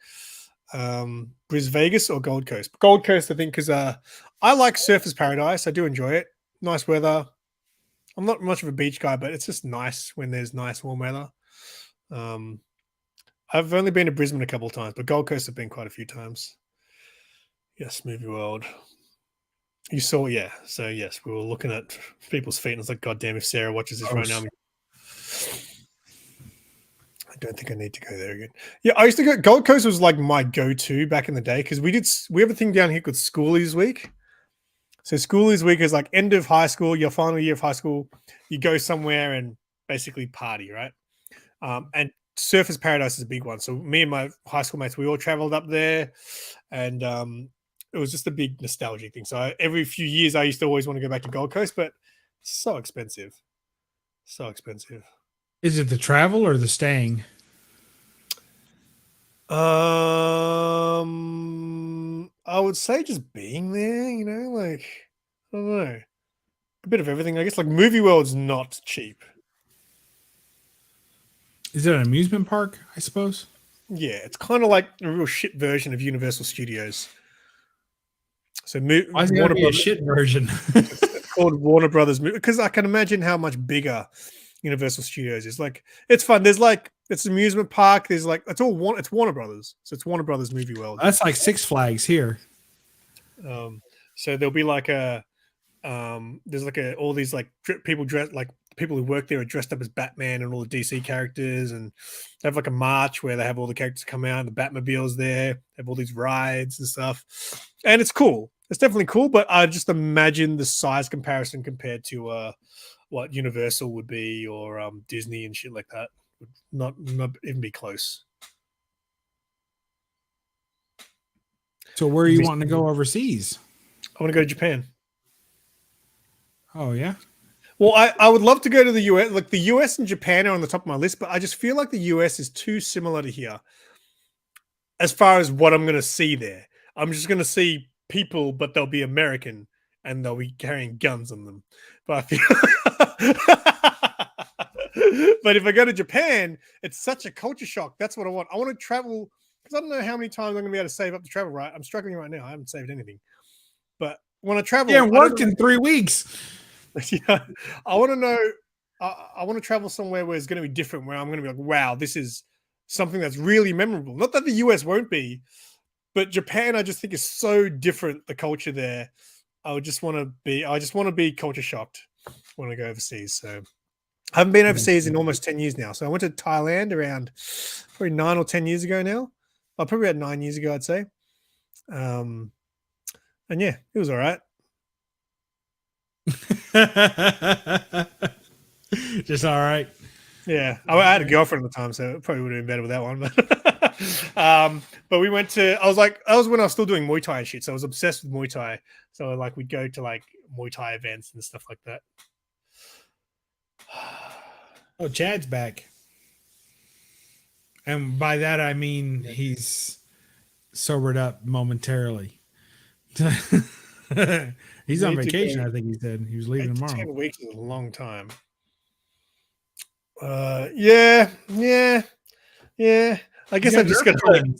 Speaker 1: Bris Vegas or Gold Coast? Gold Coast, I think, because I like Surfers Paradise. I do enjoy it. Nice weather. I'm not much of a beach guy, but it's just nice when there's nice warm weather. I've only been to Brisbane a couple of times, but Gold Coast I've been quite a few times. Yes, Movie World. You saw, yeah. So, yes, we were looking at people's feet, and I was like, God damn, if Sarah watches this right now. I don't think I need to go there again. Yeah, I used to go. Gold Coast was like my go-to back in the day because we have a thing down here called Schoolies Week. So, Schoolies Week is like end of high school, your final year of high school. You go somewhere and basically party, right? And Surfers Paradise is a big one. So, me and my high school mates, we all traveled up there, and it was just a big nostalgic thing. So every few years, I used to always want to go back to Gold Coast, but it's so expensive. So expensive.
Speaker 4: Is it the travel or the staying?
Speaker 1: I would say just being there, you know, like, I don't know. A bit of everything, I guess. Like, Movie World's not cheap.
Speaker 4: Is it an amusement park, I suppose?
Speaker 1: Yeah, it's kind of like a real shit version of Universal Studios. So
Speaker 4: why is it be a shit version?
Speaker 1: It's called Warner Brothers because I can imagine how much bigger Universal Studios is. Like, it's fun. There's like it's an amusement park. There's like it's Warner Brothers. So it's Warner Brothers Movie World.
Speaker 4: That's like Six Flags here.
Speaker 1: So there'll be like there's like all these like people dressed like people who work there are dressed up as Batman and all the DC characters, and they have like a march where they have all the characters come out and the Batmobile's there. They have all these rides and stuff, and it's cool. It's definitely cool, but I just imagine the size comparison compared to what Universal would be or Disney and shit like that would not even be close.
Speaker 4: So where are you wanting to go overseas?
Speaker 1: I want to go to Japan.
Speaker 4: Oh, yeah?
Speaker 1: Well, I would love to go to the US. Like, the US and Japan are on the top of my list, but I just feel like the US is too similar to here as far as what I'm going to see there. I'm just going to see people, but they'll be American and they'll be carrying guns on them. But I feel but if I go to Japan, it's such a culture shock. That's what I want. I want to travel because I don't know how many times I'm going to be able to save up to travel, right? I'm struggling right now. I haven't saved anything. But when I travel...
Speaker 4: Yeah, worked in 3 weeks.
Speaker 1: Yeah, I want to know. I want to travel somewhere where it's going to be different, where I'm going to be like, wow, this is something that's really memorable. Not that the US won't be, but Japan, I just think is so different. The culture there, I just want to be culture shocked when I go overseas. So I haven't been overseas in almost 10 years now. So I went to Thailand around probably 9 or 10 years ago now. Well, probably about 9 years ago, I'd say. And yeah, it was all right.
Speaker 4: Just all right.
Speaker 1: Yeah, I had a girlfriend at the time, so it probably would have been better with that one. But we went to. That was when I was still doing Muay Thai and shit. So I was obsessed with Muay Thai. So like we'd go to like Muay Thai events and stuff like that.
Speaker 4: Oh, Chad's back. And by that, I mean he's sobered up momentarily. He's on vacation, I think he said. He was leaving
Speaker 1: 8 to
Speaker 4: tomorrow.
Speaker 1: 10 weeks is a long time. Yeah. I guess I just got to.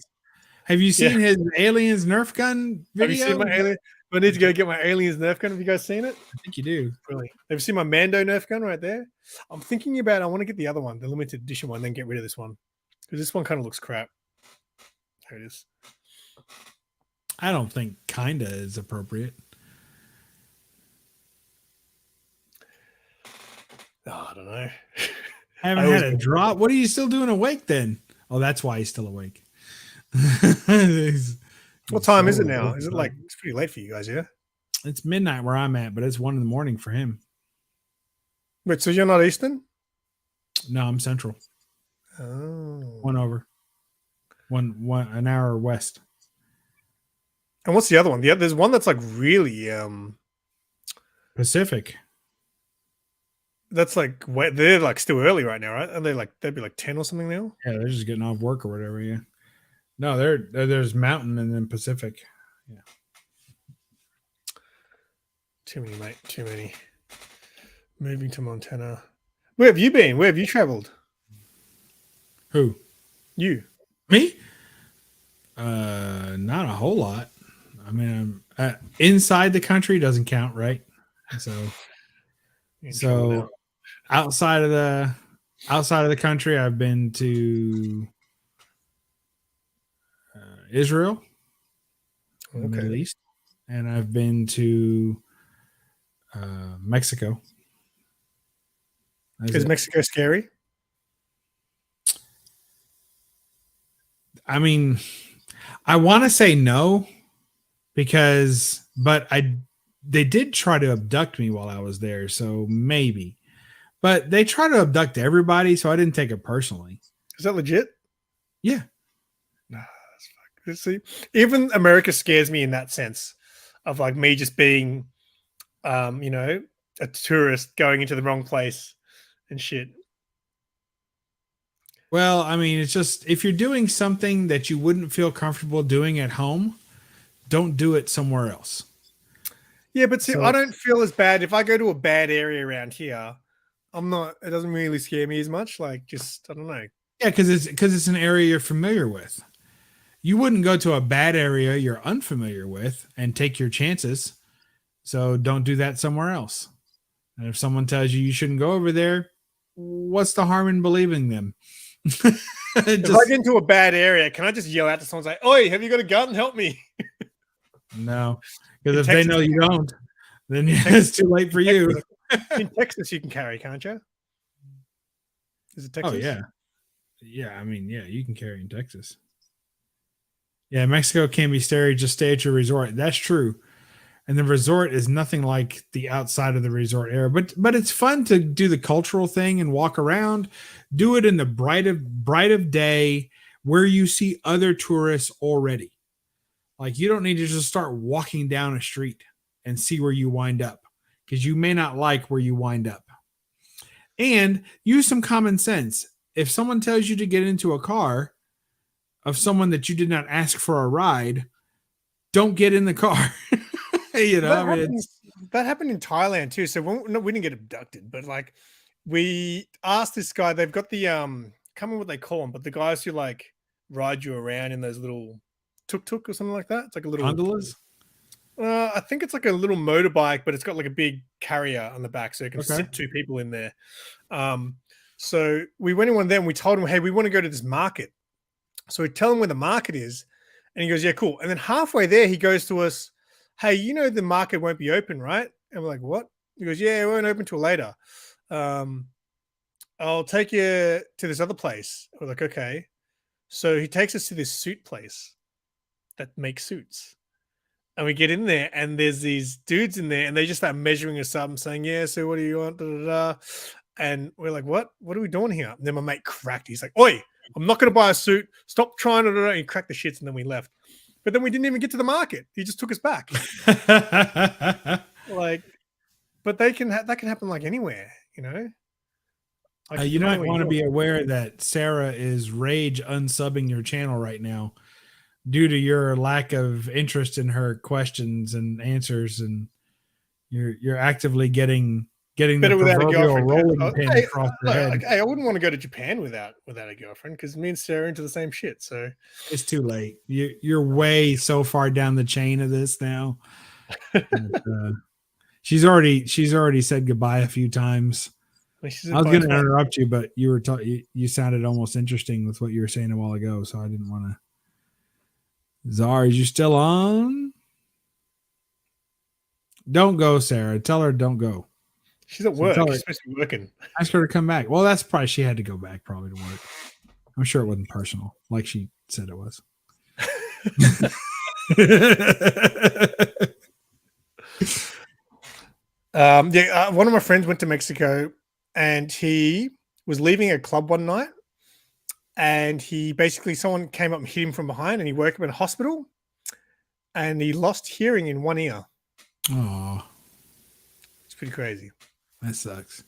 Speaker 4: Have you seen his aliens Nerf gun video?
Speaker 1: Have you seen my alien? I need to go get my aliens Nerf gun. Have you guys seen it?
Speaker 4: I think you do.
Speaker 1: Really? Have you seen my Mando Nerf gun right there? I'm thinking about. I want to get the other one, the limited edition one, then get rid of this one because this one kind of looks crap. There it is.
Speaker 4: I don't think kinda is appropriate.
Speaker 1: Oh, I don't know.
Speaker 4: Haven't had a drop. What are you still doing awake then? Oh, that's why he's still awake.
Speaker 1: What time is it now? Is it like it's pretty late for you guys? Yeah.
Speaker 4: It's midnight where I'm at, but it's 1 a.m. for him.
Speaker 1: Wait, so you're not Eastern?
Speaker 4: No, I'm Central.
Speaker 1: Oh.
Speaker 4: One over. An hour west.
Speaker 1: And what's the other one? There's one that's like really
Speaker 4: Pacific.
Speaker 1: That's like they're like still early right now, right? And they'd be like 10 or something now.
Speaker 4: Yeah, they're just getting off work or whatever. Yeah. No, there's Mountain and then Pacific. Yeah.
Speaker 1: Too many, mate. Too many. Moving to Montana. Where have you been? Where have you traveled?
Speaker 4: Who?
Speaker 1: You.
Speaker 4: Me? Not a whole lot. I mean, inside the country doesn't count, right? So outside of the country, I've been to Israel, the Middle East, and I've been to Mexico.
Speaker 1: Is Mexico scary?
Speaker 4: I mean, I want to say no, but they did try to abduct me while I was there, so maybe. But they try to abduct everybody, so I didn't take it personally.
Speaker 1: Is that legit?
Speaker 4: Yeah.
Speaker 1: Nah, that's see, even America scares me in that sense of like me just being, a tourist going into the wrong place and shit.
Speaker 4: Well, I mean, it's just if you're doing something that you wouldn't feel comfortable doing at home, don't do it somewhere else.
Speaker 1: Yeah, but see, I don't feel as bad if I go to a bad area around here. It doesn't really scare me as much. Like, just I don't know.
Speaker 4: Yeah, because it's an area you're familiar with. You wouldn't go to a bad area you're unfamiliar with and take your chances. So don't do that somewhere else. And if someone tells you shouldn't go over there, what's the harm in believing them?
Speaker 1: If I get into a bad area, can I just yell out to someone, say, "Oi, have you got a gun? Help me!"
Speaker 4: No, because if they know you don't, then it's too late for you.
Speaker 1: In Texas, you can carry, can't you? Is it Texas?
Speaker 4: Oh yeah, yeah. I mean, yeah, you can carry in Texas. Yeah, Mexico can be scary. Just stay at your resort. That's true. And the resort is nothing like the outside of the resort area. But it's fun to do the cultural thing and walk around. Do it in the bright of day where you see other tourists already. Like you don't need to just start walking down a street and see where you wind up because you may not like where you wind up. And use some common sense. If someone tells you to get into a car of someone that you did not ask for a ride, don't get in the car.
Speaker 1: That happened in Thailand too. So we didn't get abducted, but like we asked this guy, they've got the can't remember what they call them, but the guys who like ride you around in those little tuk-tuk or something like that. It's like a little
Speaker 4: gondolas.
Speaker 1: I think it's like a little motorbike, but it's got like a big carrier on the back, so it can sit 2 people in there. So we went in one of them. We told him, "Hey, we want to go to this market." So we tell him where the market is, and he goes, "Yeah, cool." And then halfway there, he goes to us, "Hey, the market won't be open, right?" And we're like, "What?" He goes, "Yeah, it won't open till later. I'll take you to this other place." We're like, "Okay." So he takes us to this suit place that makes suits. And we get in there and there's these dudes in there and they just start measuring us up and saying, "Yeah, so what do you want?" Da, da, da. And we're like, what are we doing here? And then my mate cracked. He's like, "Oi, I'm not going to buy a suit. Stop trying to." And he cracked the shits and then we left. But then we didn't even get to the market. He just took us back. Like, but that can happen like anywhere, you know. Like,
Speaker 4: You might
Speaker 1: anywhere
Speaker 4: want to
Speaker 1: go.
Speaker 4: be aware that Sarah is rage unsubbing your channel right now due to your lack of interest in her questions and answers, and you're actively getting the
Speaker 1: better without a
Speaker 4: proverbial
Speaker 1: girlfriend.
Speaker 4: rolling pin
Speaker 1: Hey,
Speaker 4: across her
Speaker 1: look,
Speaker 4: head.
Speaker 1: hey, I wouldn't want to go to Japan without a girlfriend because me and Sarah are into the same shit. So
Speaker 4: It's too late. You're way so far down the chain of this now. But, she's already said goodbye a few times.
Speaker 1: she's
Speaker 4: I was going to
Speaker 1: advised-
Speaker 4: interrupt you, but you sounded almost interesting with what you were saying a while ago, so I didn't want to. Czar, is you still on? Don't go, Sarah. Tell her don't go.
Speaker 1: she's at
Speaker 4: So
Speaker 1: work.
Speaker 4: tell her-
Speaker 1: She's supposed to be working.
Speaker 4: Ask her to come back. Well, that's probably she had to go back probably to work. I'm sure it wasn't personal, like she said it was.
Speaker 1: One of my friends went to Mexico, and he was leaving a club one night, and someone came up and hit him from behind, and he woke up in a hospital, and he lost hearing in one ear.
Speaker 4: Oh,
Speaker 1: It's pretty crazy.
Speaker 4: that sucks.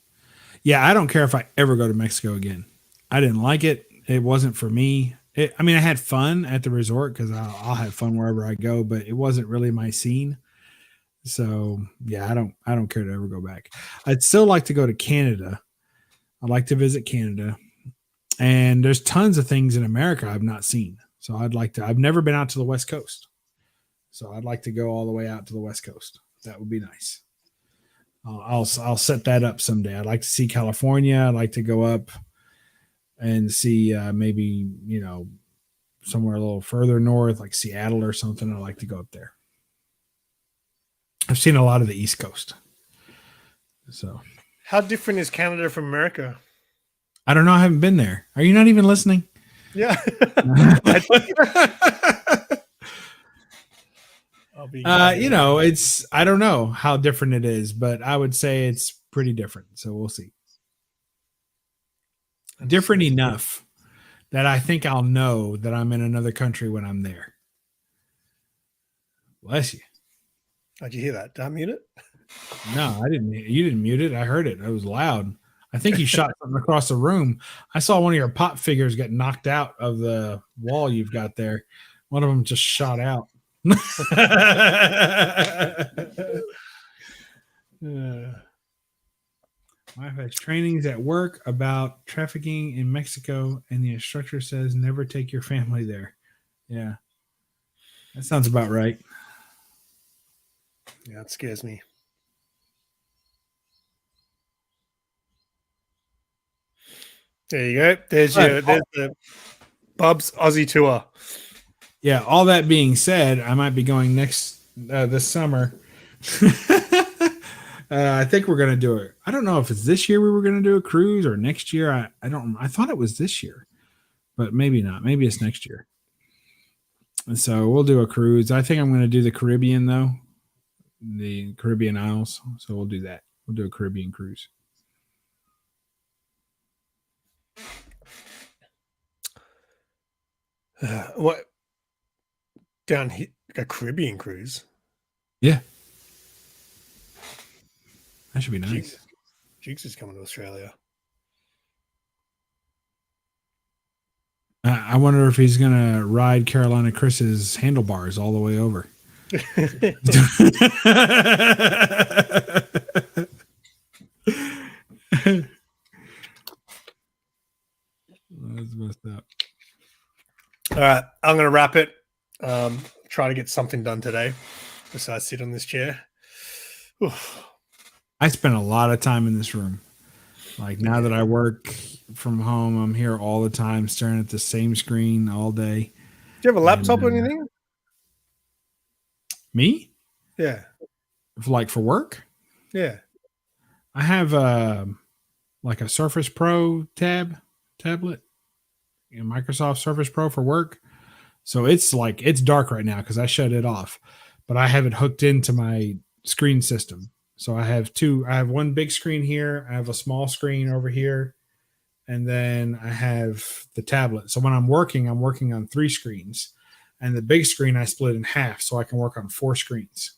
Speaker 4: Yeah, I don't care if I ever go to Mexico again. I didn't like it. It wasn't for me. I mean, I had fun at the resort because I'll have fun wherever I go, but it wasn't really my scene. So yeah, I don't care to ever go back. I'd still like to go to Canada. I'd like to visit Canada, and there's tons of things in America I've not seen. So I've never been out to the West Coast. So I'd like to go all the way out to the West Coast. That would be nice. I'll set that up someday. I'd like to see California. I'd like to go up and see maybe, somewhere a little further north, like Seattle or something. I'd like to go up there. I've seen a lot of the East Coast. So
Speaker 1: How different is Canada from America?
Speaker 4: I don't know. I haven't been there. Are you not even listening?
Speaker 1: Yeah. I'll be
Speaker 4: I don't know how different it is, but I would say it's pretty different. So we'll see. Different enough that I think I'll know that I'm in another country when I'm there. Bless you.
Speaker 1: Did you hear that? Did I mute it?
Speaker 4: No, I didn't. You didn't mute it. I heard it. It was loud. I think you shot something across the room. I saw one of your pop figures get knocked out of the wall you've got there. One of them just shot out. Wife has trainings at work about trafficking in Mexico, and the instructor says never take your family there. Yeah, that sounds about right.
Speaker 1: Yeah, it scares me. There you go. There's the Bub's Aussie tour.
Speaker 4: Yeah, all that being said, I might be going this summer. I think we're going to do it. I don't know if it's this year we were going to do a cruise or next year. I don't. I thought it was this year, but maybe not. Maybe it's next year. And so we'll do a cruise. I think I'm going to do the Caribbean though, the Caribbean Isles. So we'll do that. We'll do a Caribbean cruise.
Speaker 1: What? Down here, a Caribbean cruise?
Speaker 4: Yeah. That should be nice.
Speaker 1: Jukes is coming to Australia.
Speaker 4: I wonder if he's going to ride Carolina Chris's handlebars all the way over. That's messed up.
Speaker 1: All right, I'm going to wrap it. Try to get something done today besides sit on this chair. Oof.
Speaker 4: I spend a lot of time in this room. Like now that I work from home, I'm here all the time staring at the same screen all day.
Speaker 1: Do you have a laptop or anything?
Speaker 4: Me?
Speaker 1: Yeah.
Speaker 4: For work?
Speaker 1: Yeah.
Speaker 4: I have like a Surface Pro tablet, Microsoft Surface Pro for work. So it's dark right now because I shut it off, but I have it hooked into my screen system. So I have one big screen here. I have a small screen over here. And then I have the tablet. So when I'm working on 3 screens, and the big screen I split in half so I can work on 4 screens.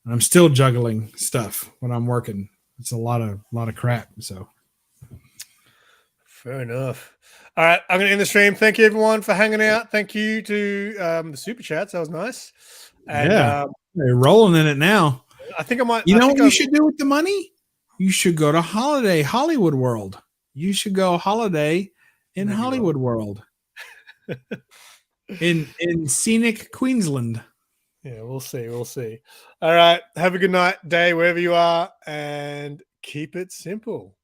Speaker 4: And I'm still juggling stuff when I'm working. It's a lot of crap. So
Speaker 1: fair enough. All right, I'm going to end the stream. Thank you, everyone, for hanging out. Thank you to the super chats. That was nice. And
Speaker 4: yeah, they're rolling in it now.
Speaker 1: I think I might.
Speaker 4: You
Speaker 1: I
Speaker 4: know
Speaker 1: think
Speaker 4: what you should do with the money? You should go to Hollywood World. You should go holiday in
Speaker 1: Maybe
Speaker 4: Hollywood World. in scenic Queensland.
Speaker 1: Yeah, we'll see. We'll see. All right. Have a good night, day, wherever you are, and keep it simple.